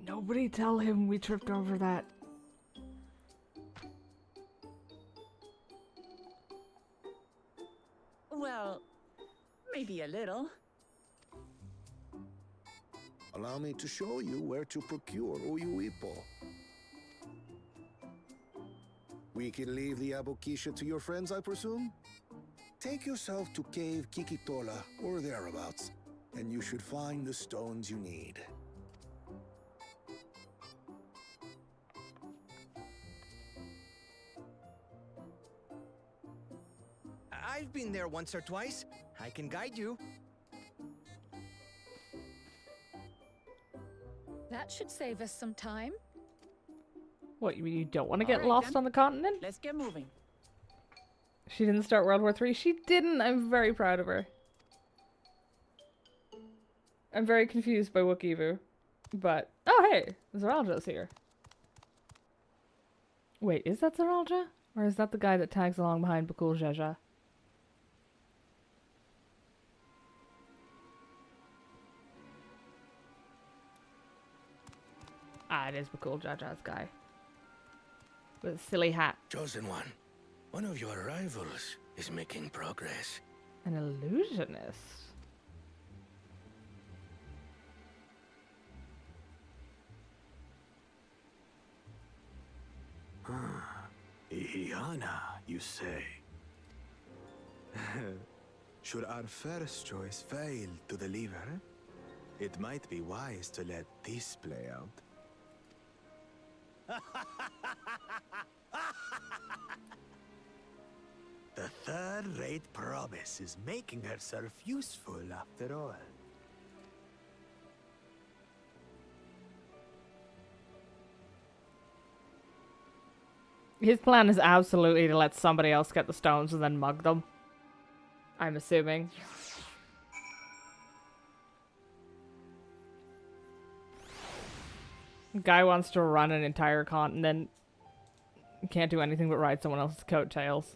Nobody tell him we tripped over that.
Well, maybe a little.
Allow me to show you where to procure Uyuipo. We can leave the Abokisha to your friends, I presume? Take yourself to Cave Kikitola, or thereabouts, and you should find the stones you need.
I've been there once or twice. I can guide you.
That should save us some time.
What, you mean you don't want to get
Alright,
lost
then.
on the continent?
Let's get moving.
She didn't start World War III. She didn't. I'm very proud of her. I'm very confused by Wookievu. But, oh hey, Zeralja's here. Wait, is that Zeralja? Or is that the guy that tags along behind Bakul Jaja? Ah, it is Bakul Jaja's guy. With a silly hat.
Chosen one of your rivals is making progress.
An illusionist.
Ihihana, you say? Should our first choice fail to deliver, it might be wise to let this play out. The third-rate promise is making herself useful after all.
His plan is absolutely to let somebody else get the stones and then mug them. I'm assuming. Guy wants to run an entire continent. Can't do anything but ride someone else's coattails.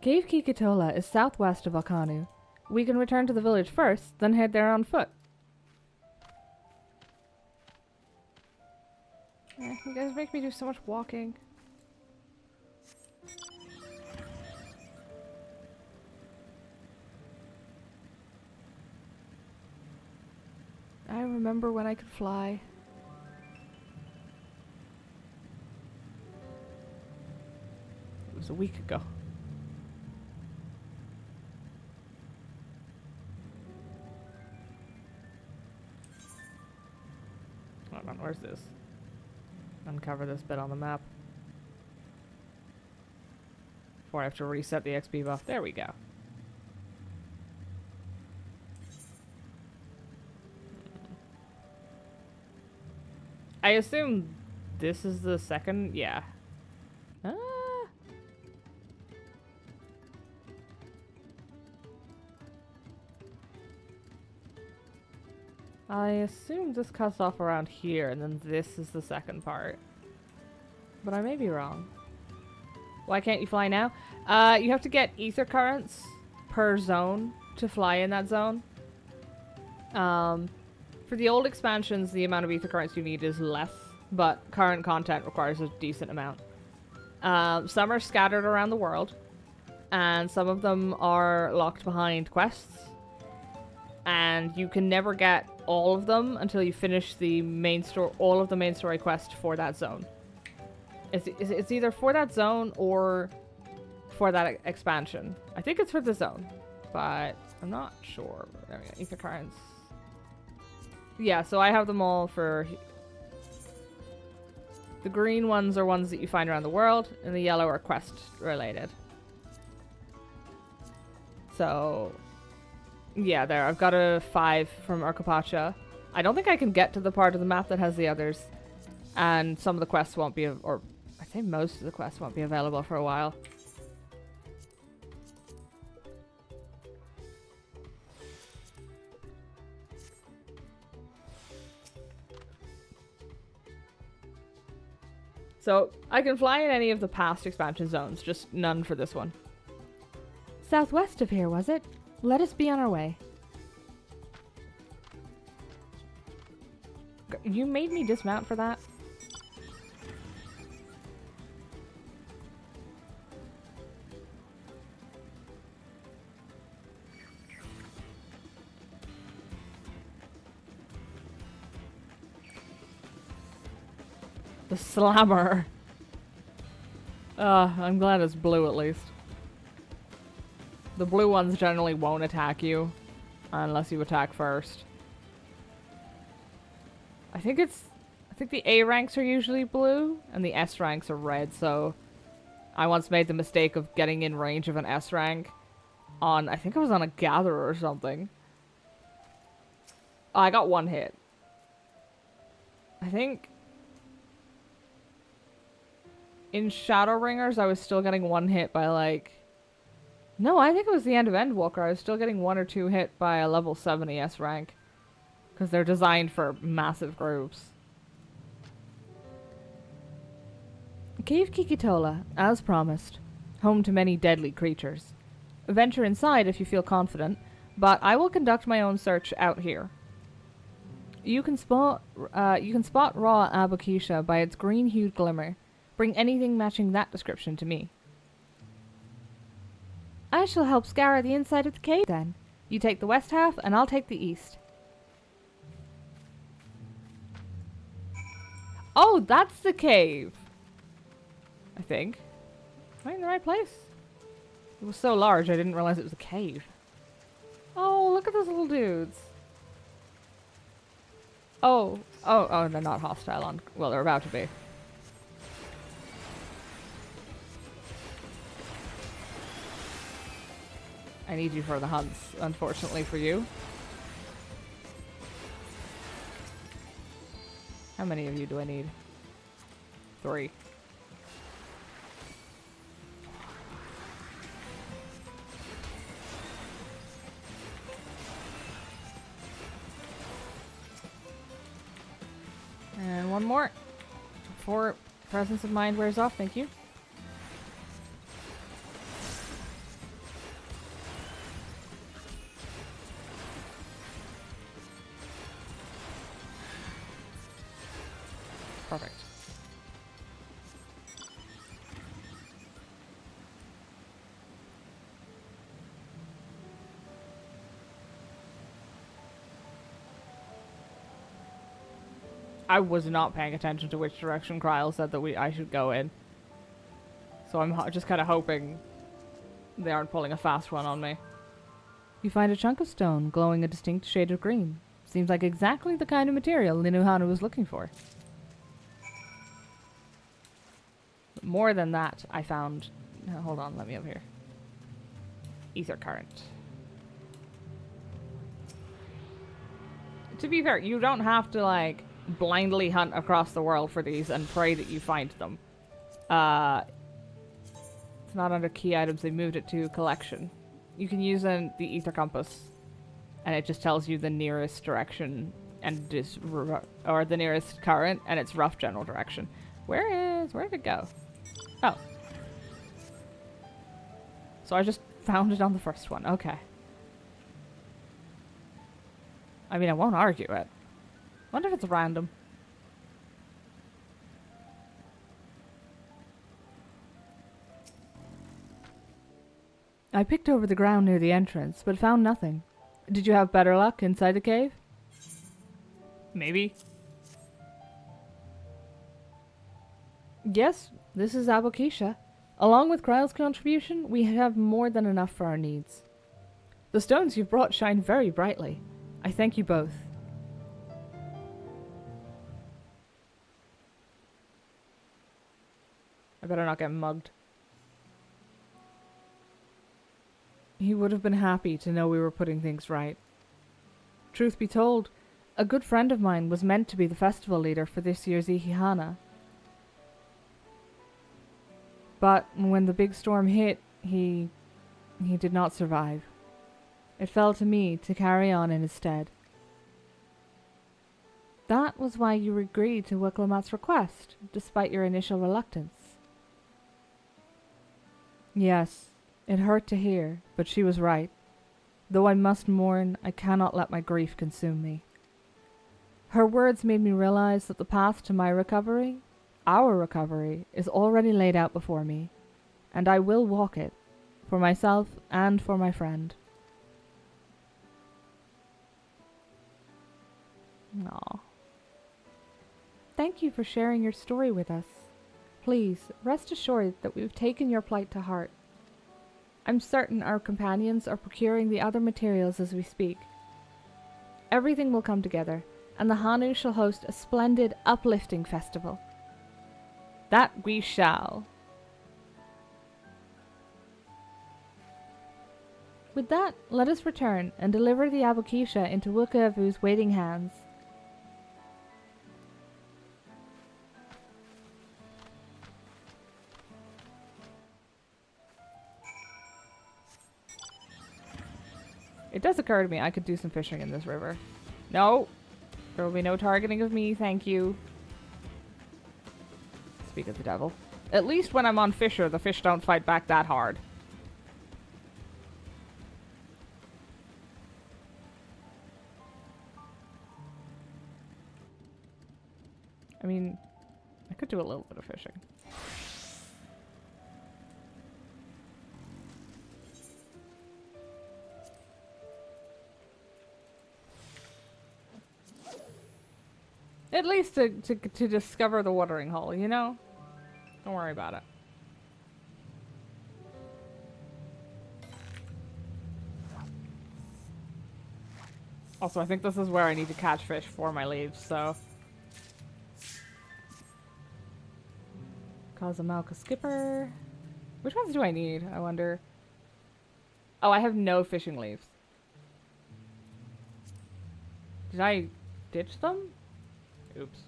Cave Kikitola is southwest of Akanu. We can return to the village first, then head there on foot. You guys make me do so much walking. remember when I could fly. It was a week ago. Hold on, where's this? Uncover this bit on the map. Before I have to reset the XP buff. There we go. I assume this is the second? Yeah. Ah. I assume this cuts off around here, and then this is the second part. But I may be wrong. Why can't you fly now? You have to get ether currents per zone to fly in that zone. For the old expansions, the amount of ether currents you need is less, but current content requires a decent amount. Some are scattered around the world, and some of them are locked behind quests. And you can never get all of them until you finish the main story, all of the main story quest for that zone. It's either for that zone or for that expansion. I think it's for the zone, but I'm not sure. There we go. Ether currents. Yeah, so I have them all for... The green ones are ones that you find around the world, and the yellow are quest related. So... Yeah, there. I've got a 5 from Urkapacha. I don't think I can get to the part of the map that has the others. And some of the quests won't be... Or I think most of the quests won't be available for a while. So, I can fly in any of the past expansion zones, just none for this one. Southwest of here, was it? Let us be on our way. You made me dismount for that? The slammer. I'm glad it's blue at least. The blue ones generally won't attack you unless you attack first. I think the A ranks are usually blue and the S ranks are red, so I once made the mistake of getting in range of an S rank on, I think I was on a gatherer or something. I got one hit. I think in Shadowbringers I was still getting one hit by like... No, I think it was the end of Endwalker. I was still getting 1 or 2 hit by a level 70 S rank. Because they're designed for massive groups. Cave Kikitola, as promised. Home to many deadly creatures. Venture inside if you feel confident, but I will conduct my own search out here. You can spot raw Abukisha by its green-hued glimmer. Bring anything matching that description to me. I shall help scour the inside of the cave then. You take the west half, and I'll take the east. Oh, that's the cave! I think. Am I in the right place? It was so large I didn't realize it was a cave. Oh, look at those little dudes. Oh, they're not hostile on... Well, they're about to be. I need you for the hunts, unfortunately for you. How many of you do I need? 3. And one more. Before presence of mind wears off, thank you. Perfect. I was not paying attention to which direction Kryl said that I should go in. So I'm just kind of hoping they aren't pulling a fast one on me. You find a chunk of stone glowing a distinct shade of green. Seems like exactly the kind of material Linuhana was looking for. But more than that, I found... hold on, let me up here. Ether current. To be fair, you don't have to, like, blindly hunt across the world for these and pray that you find them. It's not under key items, they moved it to collection. You can use the ether compass, and it just tells you the nearest direction and or the nearest current and its rough general direction. Where did it go? Oh. So I just found it on the first one. Okay. I mean, I won't argue it. Wonder if it's random. I picked over the ground near the entrance, but found nothing. Did you have better luck inside the cave? Maybe. Yes, this is Abokisha. Along with Kryl's contribution, we have more than enough for our needs. The stones you've brought shine very brightly. I thank you both. I better not get mugged. He would have been happy to know we were putting things right. Truth be told, a good friend of mine was meant to be the festival leader for this year's Ihihana. But when the big storm hit, he did not survive. It fell to me to carry on in his stead. That was why you agreed to Wiklamat's request, despite your initial reluctance. Yes, it hurt to hear, but she was right. Though I must mourn, I cannot let my grief consume me. Her words made me realize that the path to my recovery, our recovery, is already laid out before me, and I will walk it, for myself and for my friend. Aw. Thank you for sharing your story with us. Please, rest assured that we've taken your plight to heart. I'm certain our companions are procuring the other materials as we speak. Everything will come together, and the Hanu shall host a splendid, uplifting festival. That we shall. With that, let us return and deliver the Abokisha into Wukavu's waiting hands. It does occur to me I could do some fishing in this river. No! There will be no targeting of me, thank you. Speak of the devil. At least when I'm on Fisher, the fish don't fight back that hard. I mean, I could do a little bit of fishing. At least to discover the watering hole, you know? Don't worry about it. Also, I think this is where I need to catch fish for my leaves, so... Kazamalka skipper. Which ones do I need, I wonder? Oh, I have no fishing leaves. Did I ditch them? Oops.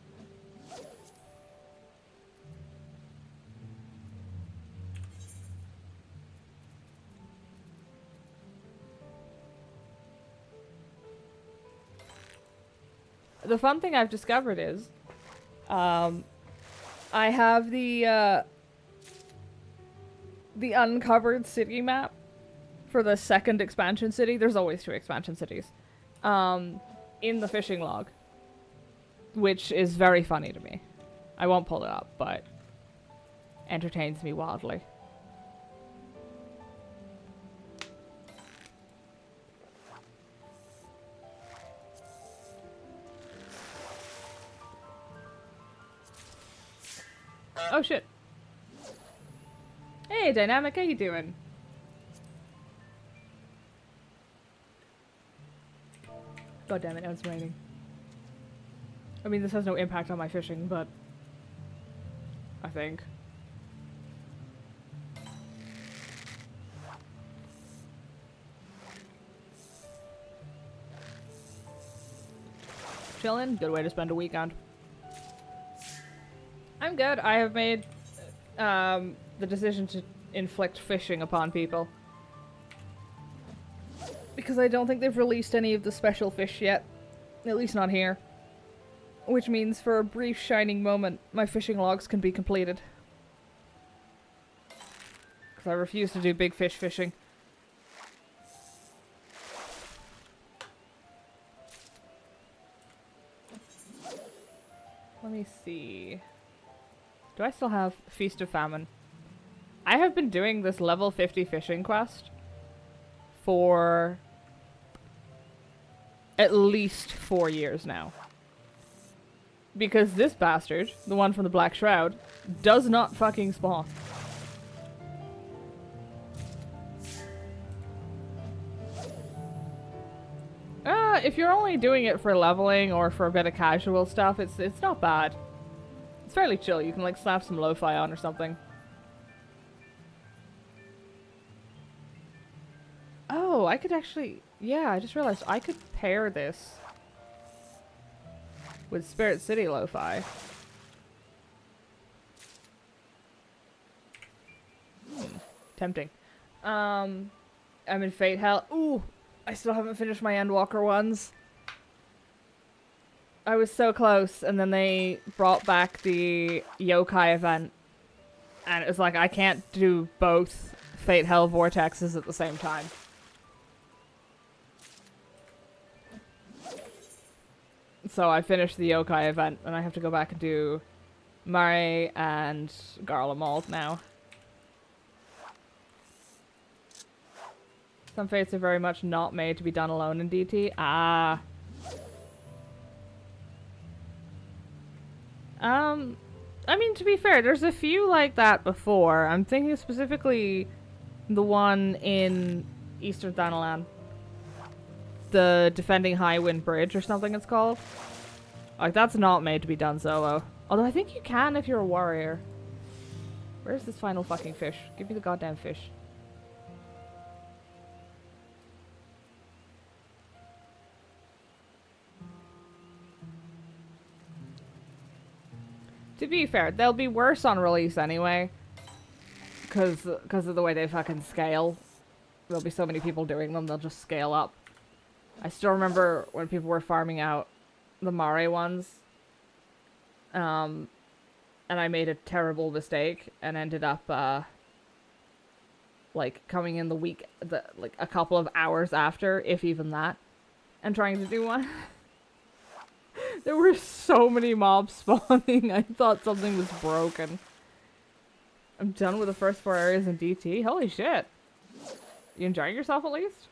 The fun thing I've discovered is, I have the uncovered city map for the second expansion city. There's always 2 expansion cities. In the fishing log. Which is very funny to me. I won't pull it up, but entertains me wildly. Oh shit. Hey, Dynamic, how you doing? God damn it, now it's raining. I mean, this has no impact on my fishing, but... I think. Chillin', good way to spend a weekend. I'm good. I have made the decision to inflict fishing upon people. Because I don't think they've released any of the special fish yet. At least not here. Which means for a brief shining moment, my fishing logs can be completed. Because I refuse to do big fish fishing. Let me see. Do I still have Feast of Famine? I have been doing this level 50 fishing quest for at least 4 years now. Because this bastard, the one from the Black Shroud, does not fucking spawn. If you're only doing it for leveling or for a bit of casual stuff, it's not bad. It's fairly chill. You can like slap some lo-fi on or something. Oh, I could actually... Yeah, I just realized I could pair this with Spirit City lo-fi. Tempting. I'm in Fate Hell. Ooh! I still haven't finished my Endwalker ones. I was so close, and then they brought back the Yokai event. And it was like, I can't do both Fate Hell Vortexes at the same time. So I finished the Yokai event, and I have to go back and do Mare and Garlemald now. Some fates are very much not made to be done alone in DT. Ah. I mean, to be fair, there's a few like that before. I'm thinking specifically the one in Eastern Thanalan. The Defending Highwind Bridge or something it's called. Like, that's not made to be done solo. Although I think you can if you're a warrior. Where's this final fucking fish? Give me the goddamn fish. To be fair, they'll be worse on release anyway. Because of the way they fucking scale. There'll be so many people doing them, they'll just scale up. I still remember when people were farming out the Mare ones. And I made a terrible mistake and ended up, like, coming in the week, like, a couple of hours after, if even that, and trying to do one. There were so many mobs spawning, I thought something was broken. I'm done with the first 4 areas in DT? Holy shit. You enjoying yourself at least?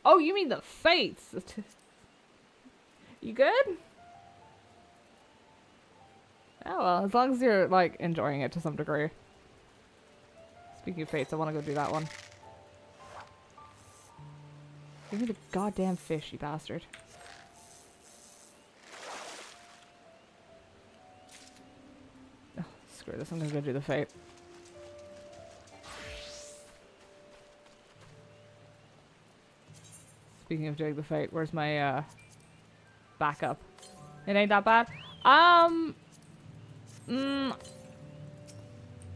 Oh, you mean the fates! You good? Oh well, as long as you're, like, enjoying it to some degree. Speaking of fates, I want to go do that one. Give me the goddamn fish, you bastard. Oh, screw this, I'm gonna go do the fate. Speaking of doing the fate, where's my, backup? It ain't that bad?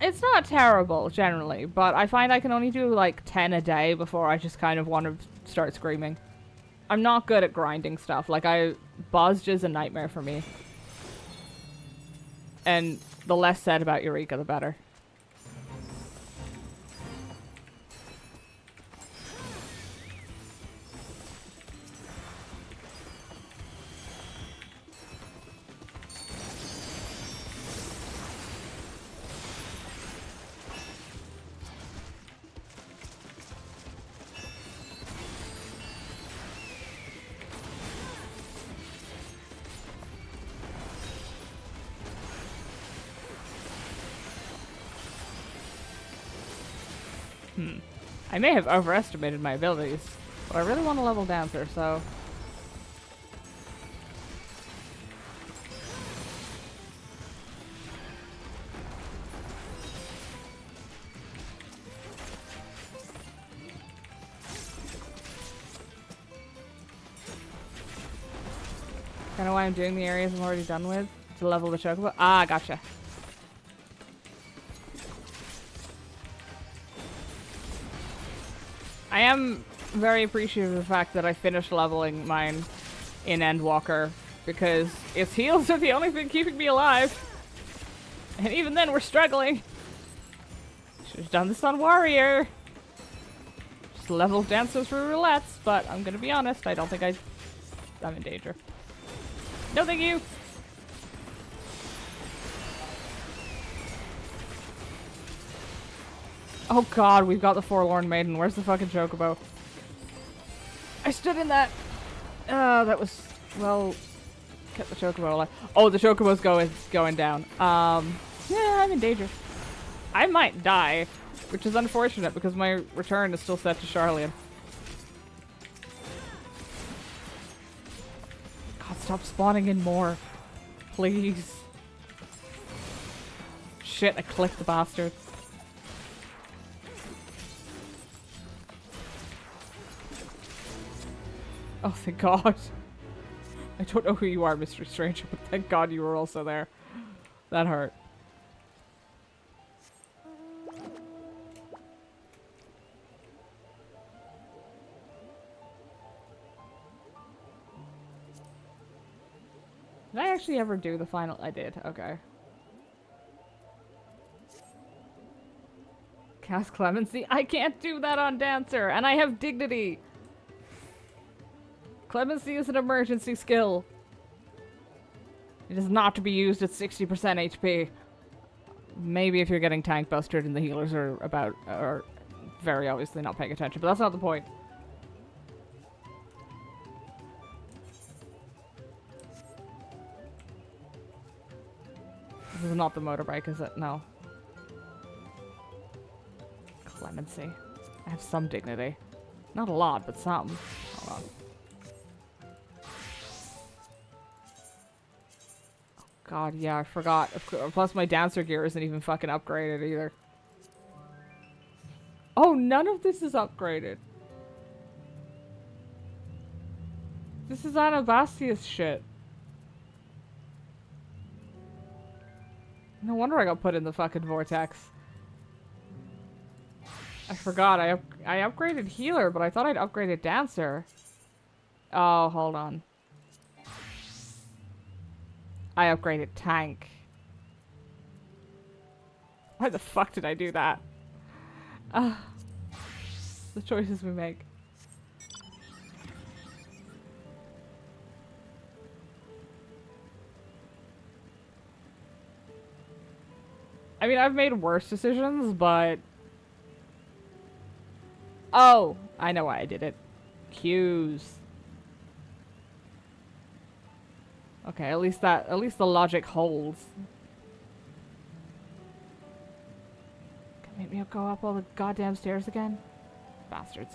It's not terrible, generally, but I find I can only do, like, 10 a day before I just kind of want to start screaming. I'm not good at grinding stuff. Like, Bozj is a nightmare for me. And the less said about Eureka, the better. I may have overestimated my abilities, but I really want to level Dancer, so... Kind of why I'm doing the areas I'm already done with, to level the chocobo. Ah, gotcha. I am very appreciative of the fact that I finished leveling mine in Endwalker, because its heals are the only thing keeping me alive. And even then, we're struggling. Should have done this on Warrior. Just leveled Dancer through roulettes, but I'm gonna be honest, I don't think I'm in danger. No, thank you! Oh god, we've got the Forlorn Maiden. Where's the fucking chocobo? I stood in that! That was... well... kept the chocobo alive. Oh, the chocobo's going down. Yeah, I'm in danger. I might die, which is unfortunate because my return is still set to Charlian. God, stop spawning in more. Please. Shit, I clicked the bastard. Oh, thank God. I don't know who you are, Mystery Stranger, but thank God you were also there. That hurt. Did I actually ever do the final? I did, okay. Cast Clemency? I can't do that on Dancer, and I have Dignity! Clemency is an emergency skill. It is not to be used at 60% HP. Maybe if you're getting tank busted and the healers are very obviously not paying attention, but that's not the point. This is not the motorbike, is it? No. Clemency. I have some dignity. Not a lot, but some. Hold on. Oh god, yeah, I forgot. Plus my Dancer gear isn't even fucking upgraded either. Oh, none of this is upgraded. This is Anabastia's shit. No wonder I got put in the fucking vortex. I forgot. I upgraded healer, but I thought I'd upgraded Dancer. Oh, hold on. I upgraded tank. Why the fuck did I do that? The choices we make. I mean, I've made worse decisions, but... Oh! I know why I did it. Cues. Okay, at least the logic holds. Can make me go up all the goddamn stairs again? Bastards.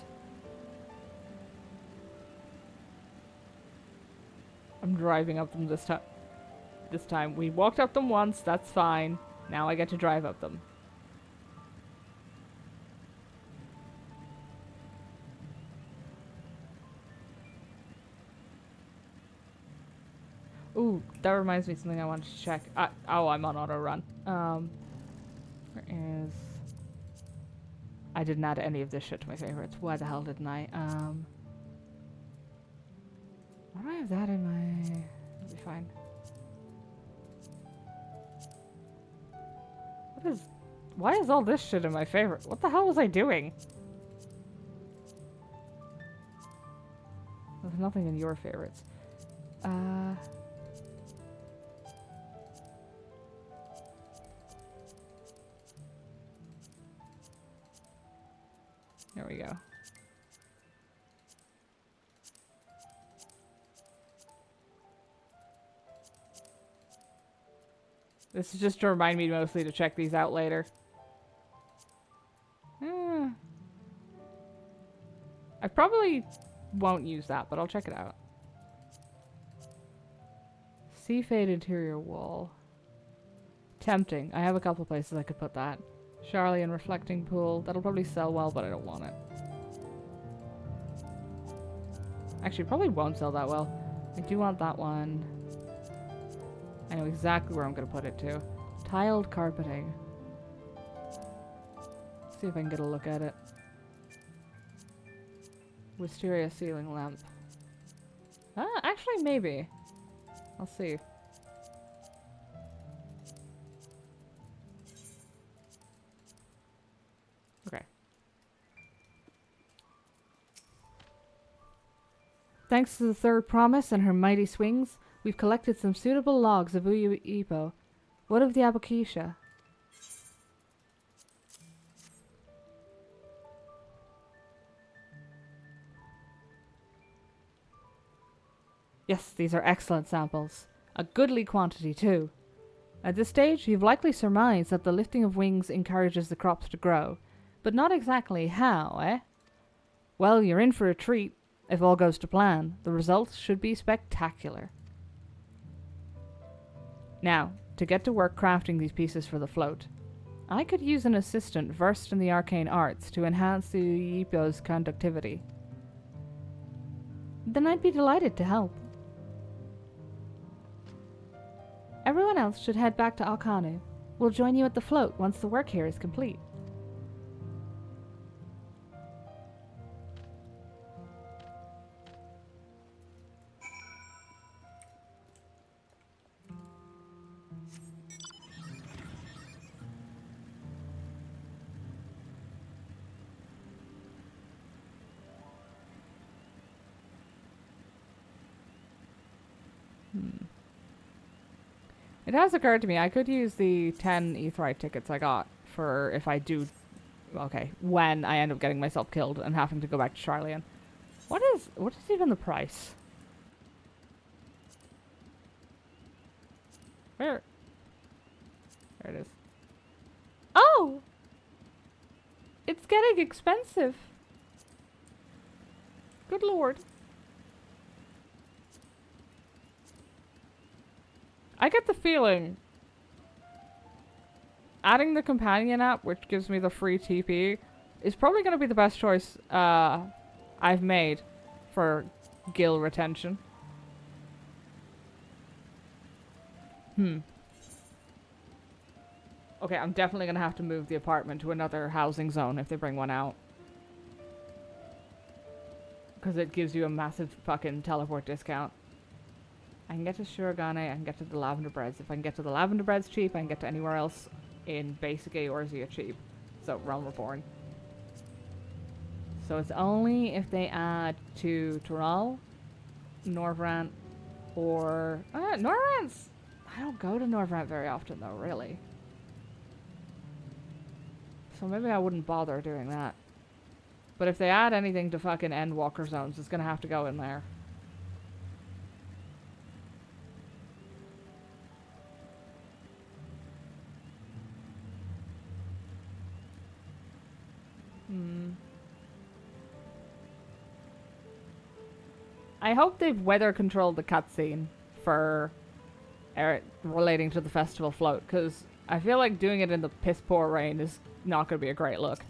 I'm driving up them this time. This time. We walked up them once, that's fine. Now I get to drive up them. Ooh, that reminds me of something I wanted to check. Oh, I'm on auto run. Where is... I didn't add any of this shit to my favorites. Why the hell didn't I? Why do I have that in my... It'll be fine. What is... Why is all this shit in my favorite? What the hell was I doing? There's nothing in your favorites. There we go. This is just to remind me mostly to check these out later. I probably won't use that, but I'll check it out. Sea Fade interior wall. Tempting. I have a couple places I could put that. Charlian reflecting pool. That'll probably sell well, but I don't want it. Actually, it probably won't sell that well. I do want that one. I know exactly where I'm going to put it too. Tiled carpeting. See if I can get a look at it. Wisteria ceiling lamp. Actually, maybe. I'll see. Okay. Thanks to the third promise and her mighty swings, we've collected some suitable logs of Uyu Ipo. What of the Abokisha? Yes, these are excellent samples. A goodly quantity, too. At this stage, you've likely surmised that the lifting of wings encourages the crops to grow. But not exactly how, eh? Well, you're in for a treat. If all goes to plan, the results should be spectacular. Now, to get to work crafting these pieces for the float. I could use an assistant versed in the arcane arts to enhance the Yipo's conductivity. Then I'd be delighted to help. Everyone else should head back to Alkanu. We'll join you at the float once the work here is complete. It has occurred to me I could use the 10 Aetheryte tickets I got for if I do... Okay, when I end up getting myself killed and having to go back to Charlian. What is even the price? Where? There it is. Oh! It's getting expensive. Good lord. I get the feeling adding the companion app, which gives me the free TP, is probably going to be the best choice I've made for gil retention. Okay, I'm definitely going to have to move the apartment to another housing zone if they bring one out. Because it gives you a massive fucking teleport discount. I can get to Shurigane, I can get to the Lavender Breads. If I can get to the Lavender Breads cheap, I can get to anywhere else in basic Eorzea cheap. So, Realm Reborn. So it's only if they add to Tural, Norvrant, or... Norvrant's... I don't go to Norvrant very often though, really. So maybe I wouldn't bother doing that. But if they add anything to fucking Endwalker zones, it's gonna have to go in there. I hope they've weather controlled the cutscene for relating to the festival float, because I feel like doing it in the piss poor rain is not going to be a great look.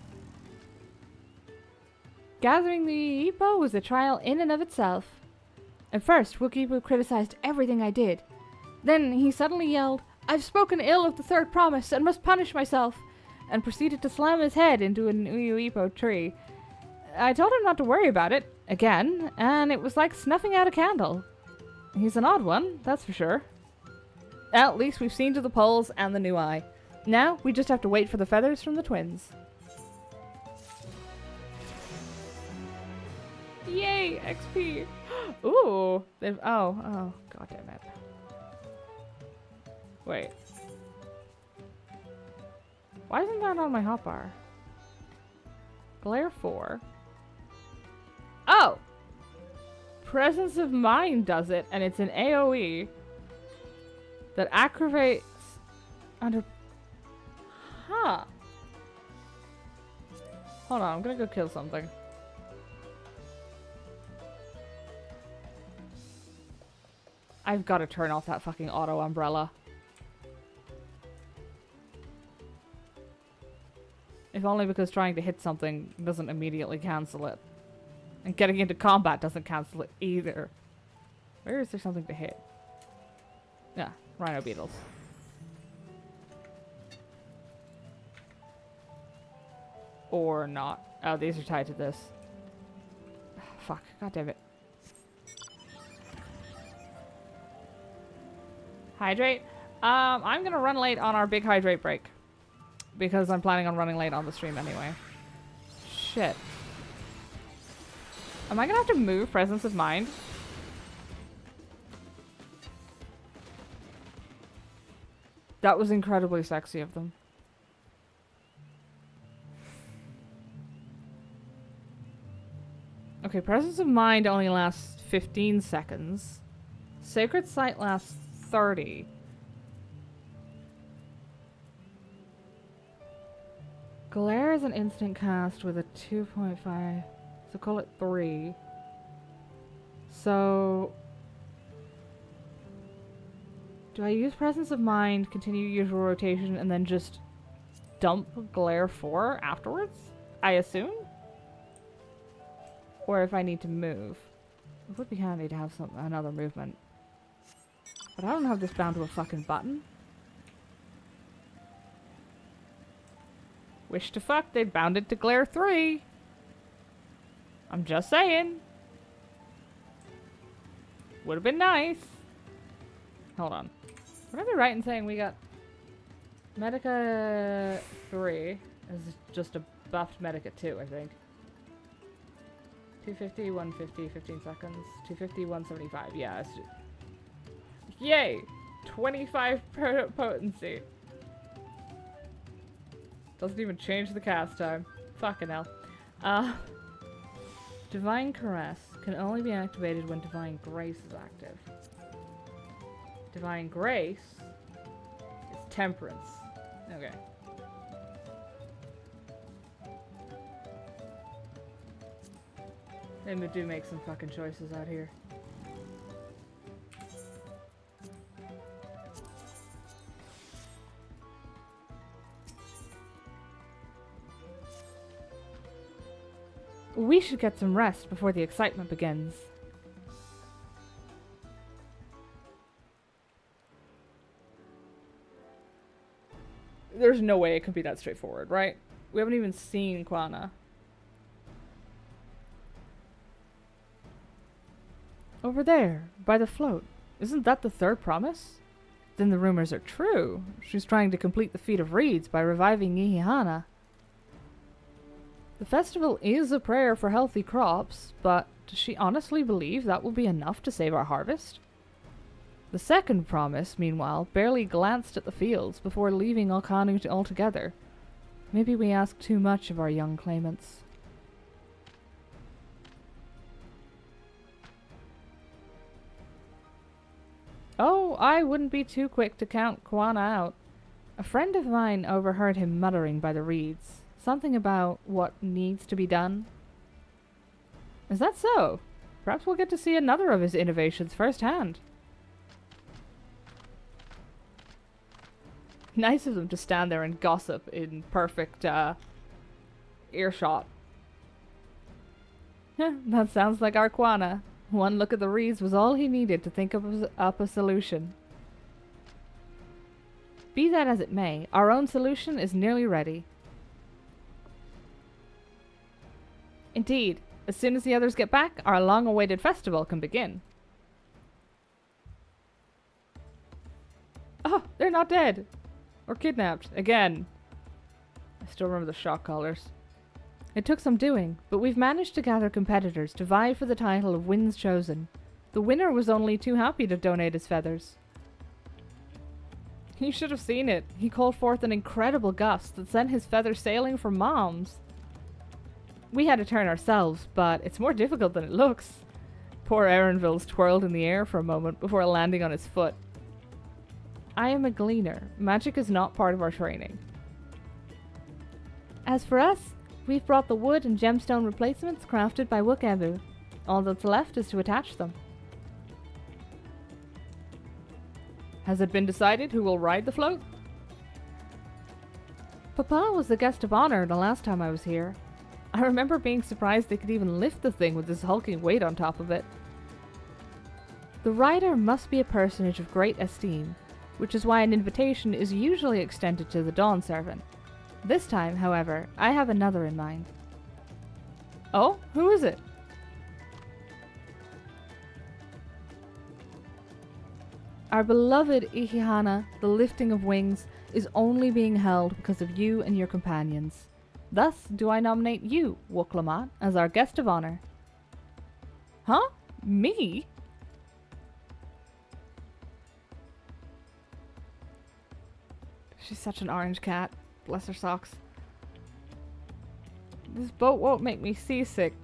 Gathering the Ipo was a trial in and of itself. At first, Wukibu criticized everything I did. Then he suddenly yelled, "I've spoken ill of the third promise and must punish myself," and proceeded to slam his head into an Uyu Ipo tree. I told him not to worry about it, again, and it was like snuffing out a candle. He's an odd one, that's for sure. At least we've seen to the poles and the new eye. Now, we just have to wait for the feathers from the twins. Yay, XP! Ooh, they've... Oh, god damn it. Wait. Why isn't that on my hotbar? Glare 4. Oh! Presence of Mind does it, and it's an AoE that aggravates under... Huh. Hold on, I'm gonna go kill something. I've got to turn off that fucking auto umbrella. If only because trying to hit something doesn't immediately cancel it. And getting into combat doesn't cancel it either. Where is there something to hit? Yeah, rhino beetles. Or not. Oh, these are tied to this. Fuck, god damn it. Hydrate? I'm gonna run late on our big hydrate break. Because I'm planning on running late on the stream anyway. Shit. Am I gonna have to move Presence of Mind? That was incredibly sexy of them. Okay, Presence of Mind only lasts 15 seconds. Sacred Sight lasts 30. Glare is an instant cast with a 2.5. So call it 3. So... do I use Presence of Mind, continue usual rotation, and then just dump Glare 4 afterwards? I assume? Or if I need to move. It would be handy to have another movement. But I don't have this bound to a fucking button. Wish to fuck, they bound it to Glare 3. I'm just saying. Would have been nice. Hold on. Would I be right in saying we got Medica 3 is just a buffed Medica 2, I think. 250, 150, 15 seconds. 250, 175. Yeah. Yay! 25 potency. Doesn't even change the cast time. Fucking hell. Divine Caress can only be activated when Divine Grace is active. Divine Grace is Temperance. Okay. They do make some fucking choices out here. We should get some rest before the excitement begins. There's no way it could be that straightforward, right? We haven't even seen Quana. Over there, by the float. Isn't that the third promise? Then the rumors are true. She's trying to complete the feat of reeds by reviving Ihihana. The festival is a prayer for healthy crops, but does she honestly believe that will be enough to save our harvest? The second promise, meanwhile, barely glanced at the fields before leaving Alkanu altogether. Maybe we ask too much of our young claimants. Oh, I wouldn't be too quick to count Quana out. A friend of mine overheard him muttering by the reeds. Something about what needs to be done. Is that so? Perhaps we'll get to see another of his innovations firsthand. Nice of them to stand there and gossip in perfect earshot. That sounds like our Quana. One look at the reeds was all he needed to think up a solution. Be that as it may, our own solution is nearly ready. Indeed, as soon as the others get back, our long-awaited festival can begin. Oh, they're not dead! Or kidnapped, again. I still remember the shock collars. It took some doing, but we've managed to gather competitors to vie for the title of Winds Chosen. The winner was only too happy to donate his feathers. You should have seen it. He called forth an incredible gust that sent his feathers sailing for Moms. We had to turn ourselves, but it's more difficult than it looks. Poor Erenville's twirled in the air for a moment before landing on his foot. I am a gleaner. Magic is not part of our training. As for us, we've brought the wood and gemstone replacements crafted by Wukebu. All that's left is to attach them. Has it been decided who will ride the float? Papa was the guest of honor the last time I was here. I remember being surprised they could even lift the thing with this hulking weight on top of it. The rider must be a personage of great esteem, which is why an invitation is usually extended to the Dawn servant. This time, however, I have another in mind. Oh, who is it? Our beloved Ihihana, the lifting of wings, is only being held because of you and your companions. Thus do I nominate you, Wooklamat, as our guest of honor. Huh? Me? She's such an orange cat. Bless her socks. This boat won't make me seasick,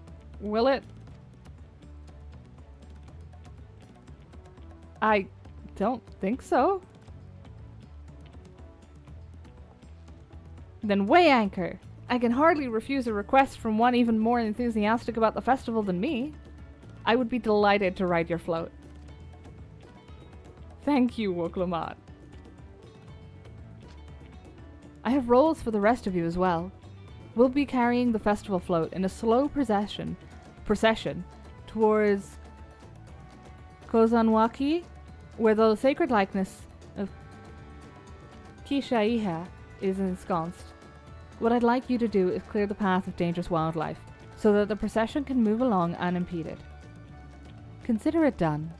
will it? I don't think so. Then weigh anchor. I can hardly refuse a request from one even more enthusiastic about the festival than me. I would be delighted to ride your float. Thank you, Wooklamat. I have roles for the rest of you as well. We'll be carrying the festival float in a slow procession towards Kozanwaki, where the sacred likeness of Kishaiha is ensconced. What I'd like you to do is clear the path of dangerous wildlife, so that the procession can move along unimpeded. Consider it done.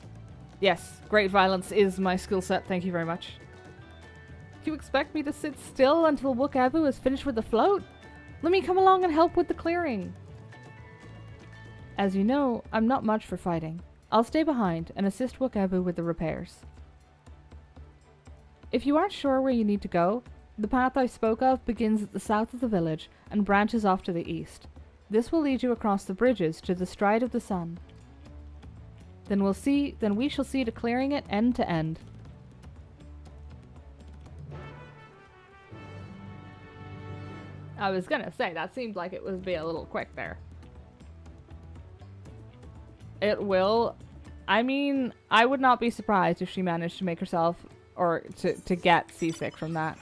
Yes, great violence is my skill set, thank you very much. Do you expect me to sit still until Wookabu is finished with the float? Let me come along and help with the clearing. As you know, I'm not much for fighting. I'll stay behind and assist Wookabu with the repairs. If you aren't sure where you need to go, the path I spoke of begins at the south of the village and branches off to the east. This will lead you across the bridges to the Stride of the Sun. Then we shall see to clearing it end to end. I was gonna say, that seemed like it would be a little quick there. It will. I mean, I would not be surprised if she managed to make herself, or to get seasick from that.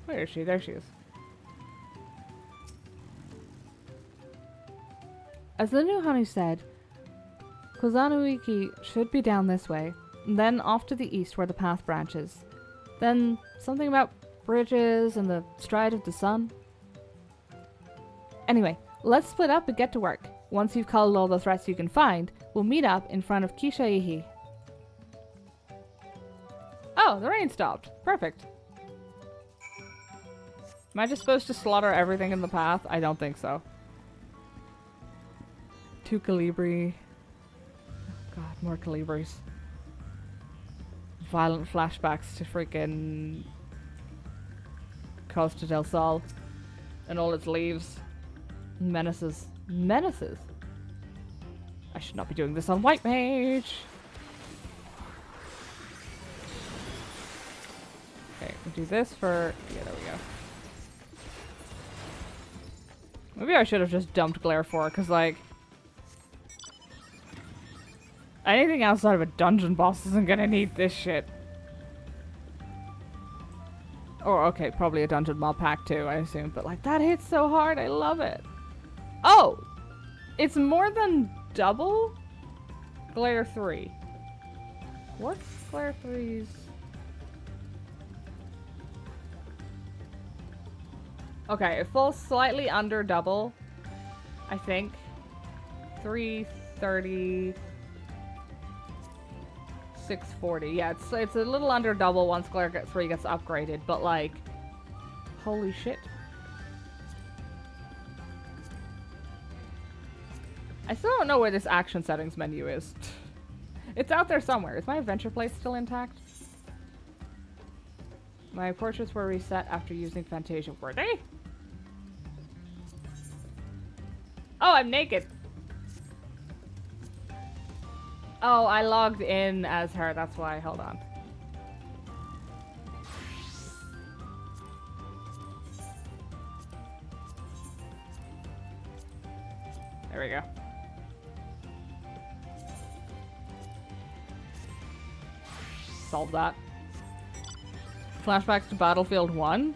Where is she? There she is. As the new Hanu said, Kozanuiki should be down this way, and then off to the east where the path branches. Then something about bridges and the Stride of the Sun. Anyway, let's split up and get to work. Once you've culled all the threats you can find, we'll meet up in front of Kishaihi. Oh, the rain stopped. Perfect. Am I just supposed to slaughter everything in the path? I don't think so. 2 Calibri. Oh god, more Calibris. Violent flashbacks to freaking Costa del Sol and all its leaves. Menaces. Menaces? I should not be doing this on White Mage. Okay, we'll do this for... yeah, there we go. Maybe I should have just dumped Glare 4, because, like... anything outside of a dungeon boss isn't gonna need this shit. Or, okay, probably a dungeon mob pack too, I assume. But, like, that hits so hard, I love it. Oh! It's more than double? Glare 3. What's Glare 3's? Okay, it falls slightly under double, I think. 330... 640. Yeah, it's a little under double once Glare 3 gets upgraded, but like, holy shit. I still don't know where this action settings menu is. It's out there somewhere. Is my adventure place still intact? My portraits were reset after using Fantasia. Were they? Oh, I'm naked. Oh, I logged in as her. That's why. Hold on. There we go. Solve that. Flashbacks to Battlefield 1?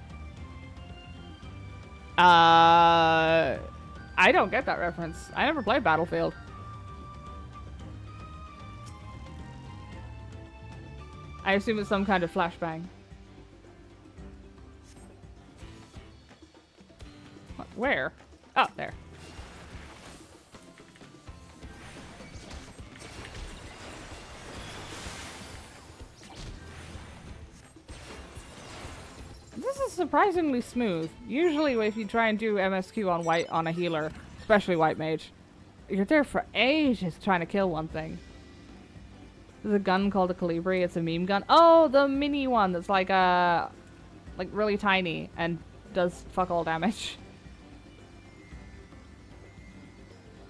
I don't get that reference. I never played Battlefield. I assume it's some kind of flashbang. Where? Oh, there. This is surprisingly smooth. Usually if you try and do MSQ on a healer, especially white mage, you're there for ages trying to kill one thing. There's a gun called a Calibri. It's a meme gun. Oh, the mini one that's like really tiny and does fuck all damage.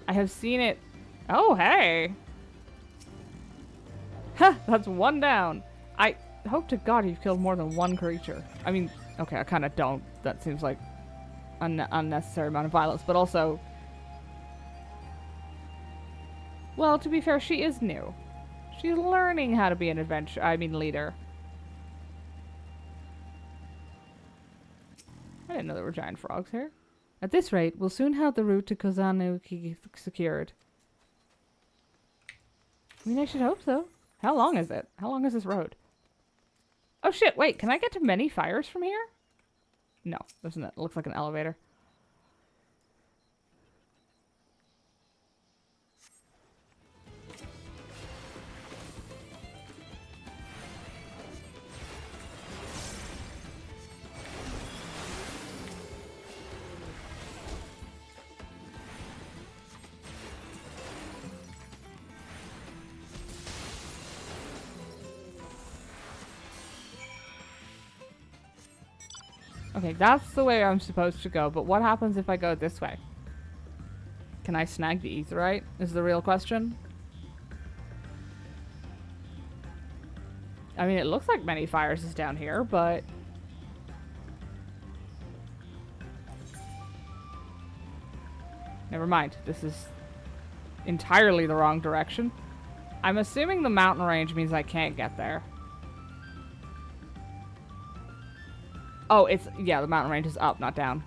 I have seen it. Oh, hey. Ha, that's one down. I hope to God you've killed more than one creature. I mean, okay, I kind of don't. That seems like unnecessary amount of violence, but also, well, to be fair, she is new. She's learning how to be an leader. I didn't know there were giant frogs here. At this rate, we'll soon have the route to Kozanuki secured. I mean, I should hope so. How long is it? How long is this road? Oh shit, wait, can I get to many fires from here? No, doesn't it? It looks like an elevator. Okay, that's the way I'm supposed to go, but what happens if I go this way? Can I snag the aetheryte? Is the real question. I mean, it looks like many fires is down here, but never mind. This is entirely the wrong direction. I'm assuming the mountain range means I can't get there. Oh, yeah, the mountain range is up, not down.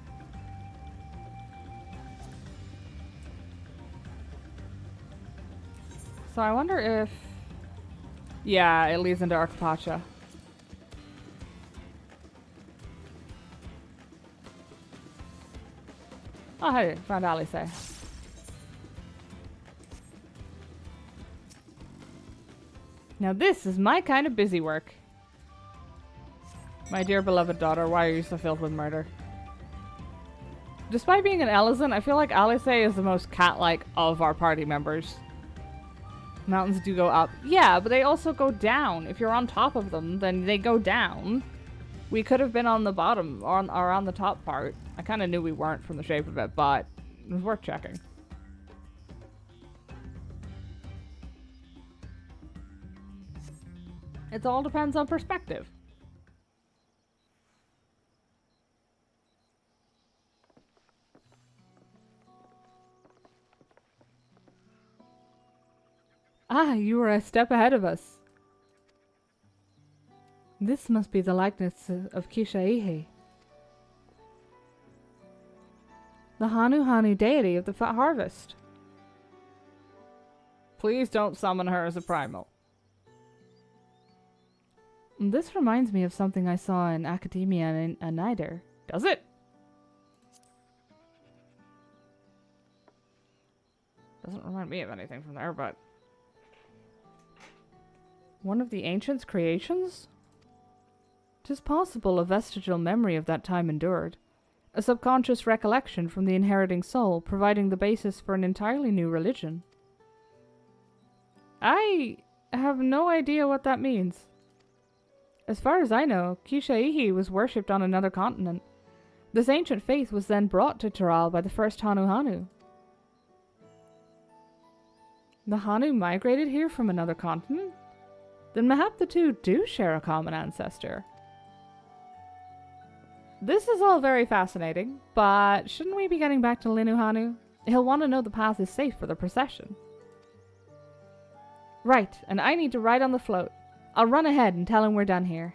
So I wonder if... Yeah, it leads into Arcapacha. Oh, hey, found Alice. Now this is my kind of busy work. My dear beloved daughter, why are you so filled with murder? Despite being an Ellison, I feel like Alice is the most cat-like of our party members. Mountains do go up. Yeah, but they also go down. If you're on top of them, then they go down. We could have been on the bottom, or on the top part. I kind of knew we weren't from the shape of it, but it was worth checking. It all depends on perspective. Ah, you were a step ahead of us. This must be the likeness of Kishaihe, the Hanu deity of the harvest. Please don't summon her as a primal. This reminds me of something I saw in Academia and Nider. Does it? Doesn't remind me of anything from there, but... One of the ancients' creations? 'Tis possible a vestigial memory of that time endured. A subconscious recollection from the inheriting soul, providing the basis for an entirely new religion. I have no idea what that means. As far as I know, Kishaihe was worshipped on another continent. This ancient faith was then brought to Taral by the first Hanu. The Hanu migrated here from another continent? Then mayhap the two do share a common ancestor. This is all very fascinating, but shouldn't we be getting back to Linuhanu? He'll want to know the path is safe for the procession. Right, and I need to ride on the float. I'll run ahead and tell him we're done here.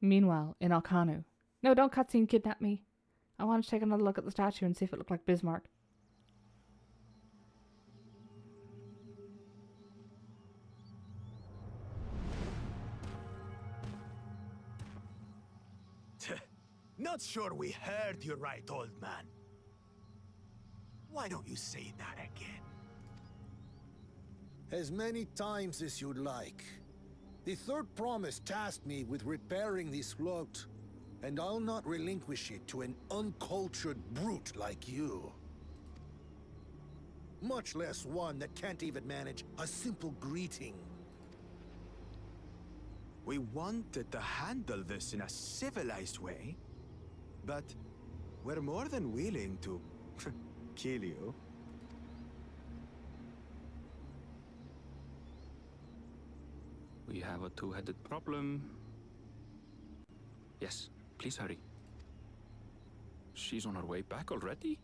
Meanwhile, in Alkanu. No, don't cutscene kidnap me. I want to take another look at the statue and see if it looked like Bismarck.
Not sure we heard you right, old man. Why don't you say that again?
As many times as you'd like. The third promise tasked me with repairing this float, and I'll not relinquish it to an uncultured brute like you. Much less one that can't even manage a simple greeting.
We wanted to handle this in a civilized way, but we're more than willing to kill you.
We have a two-headed problem. Yes, please hurry. She's on her way back already?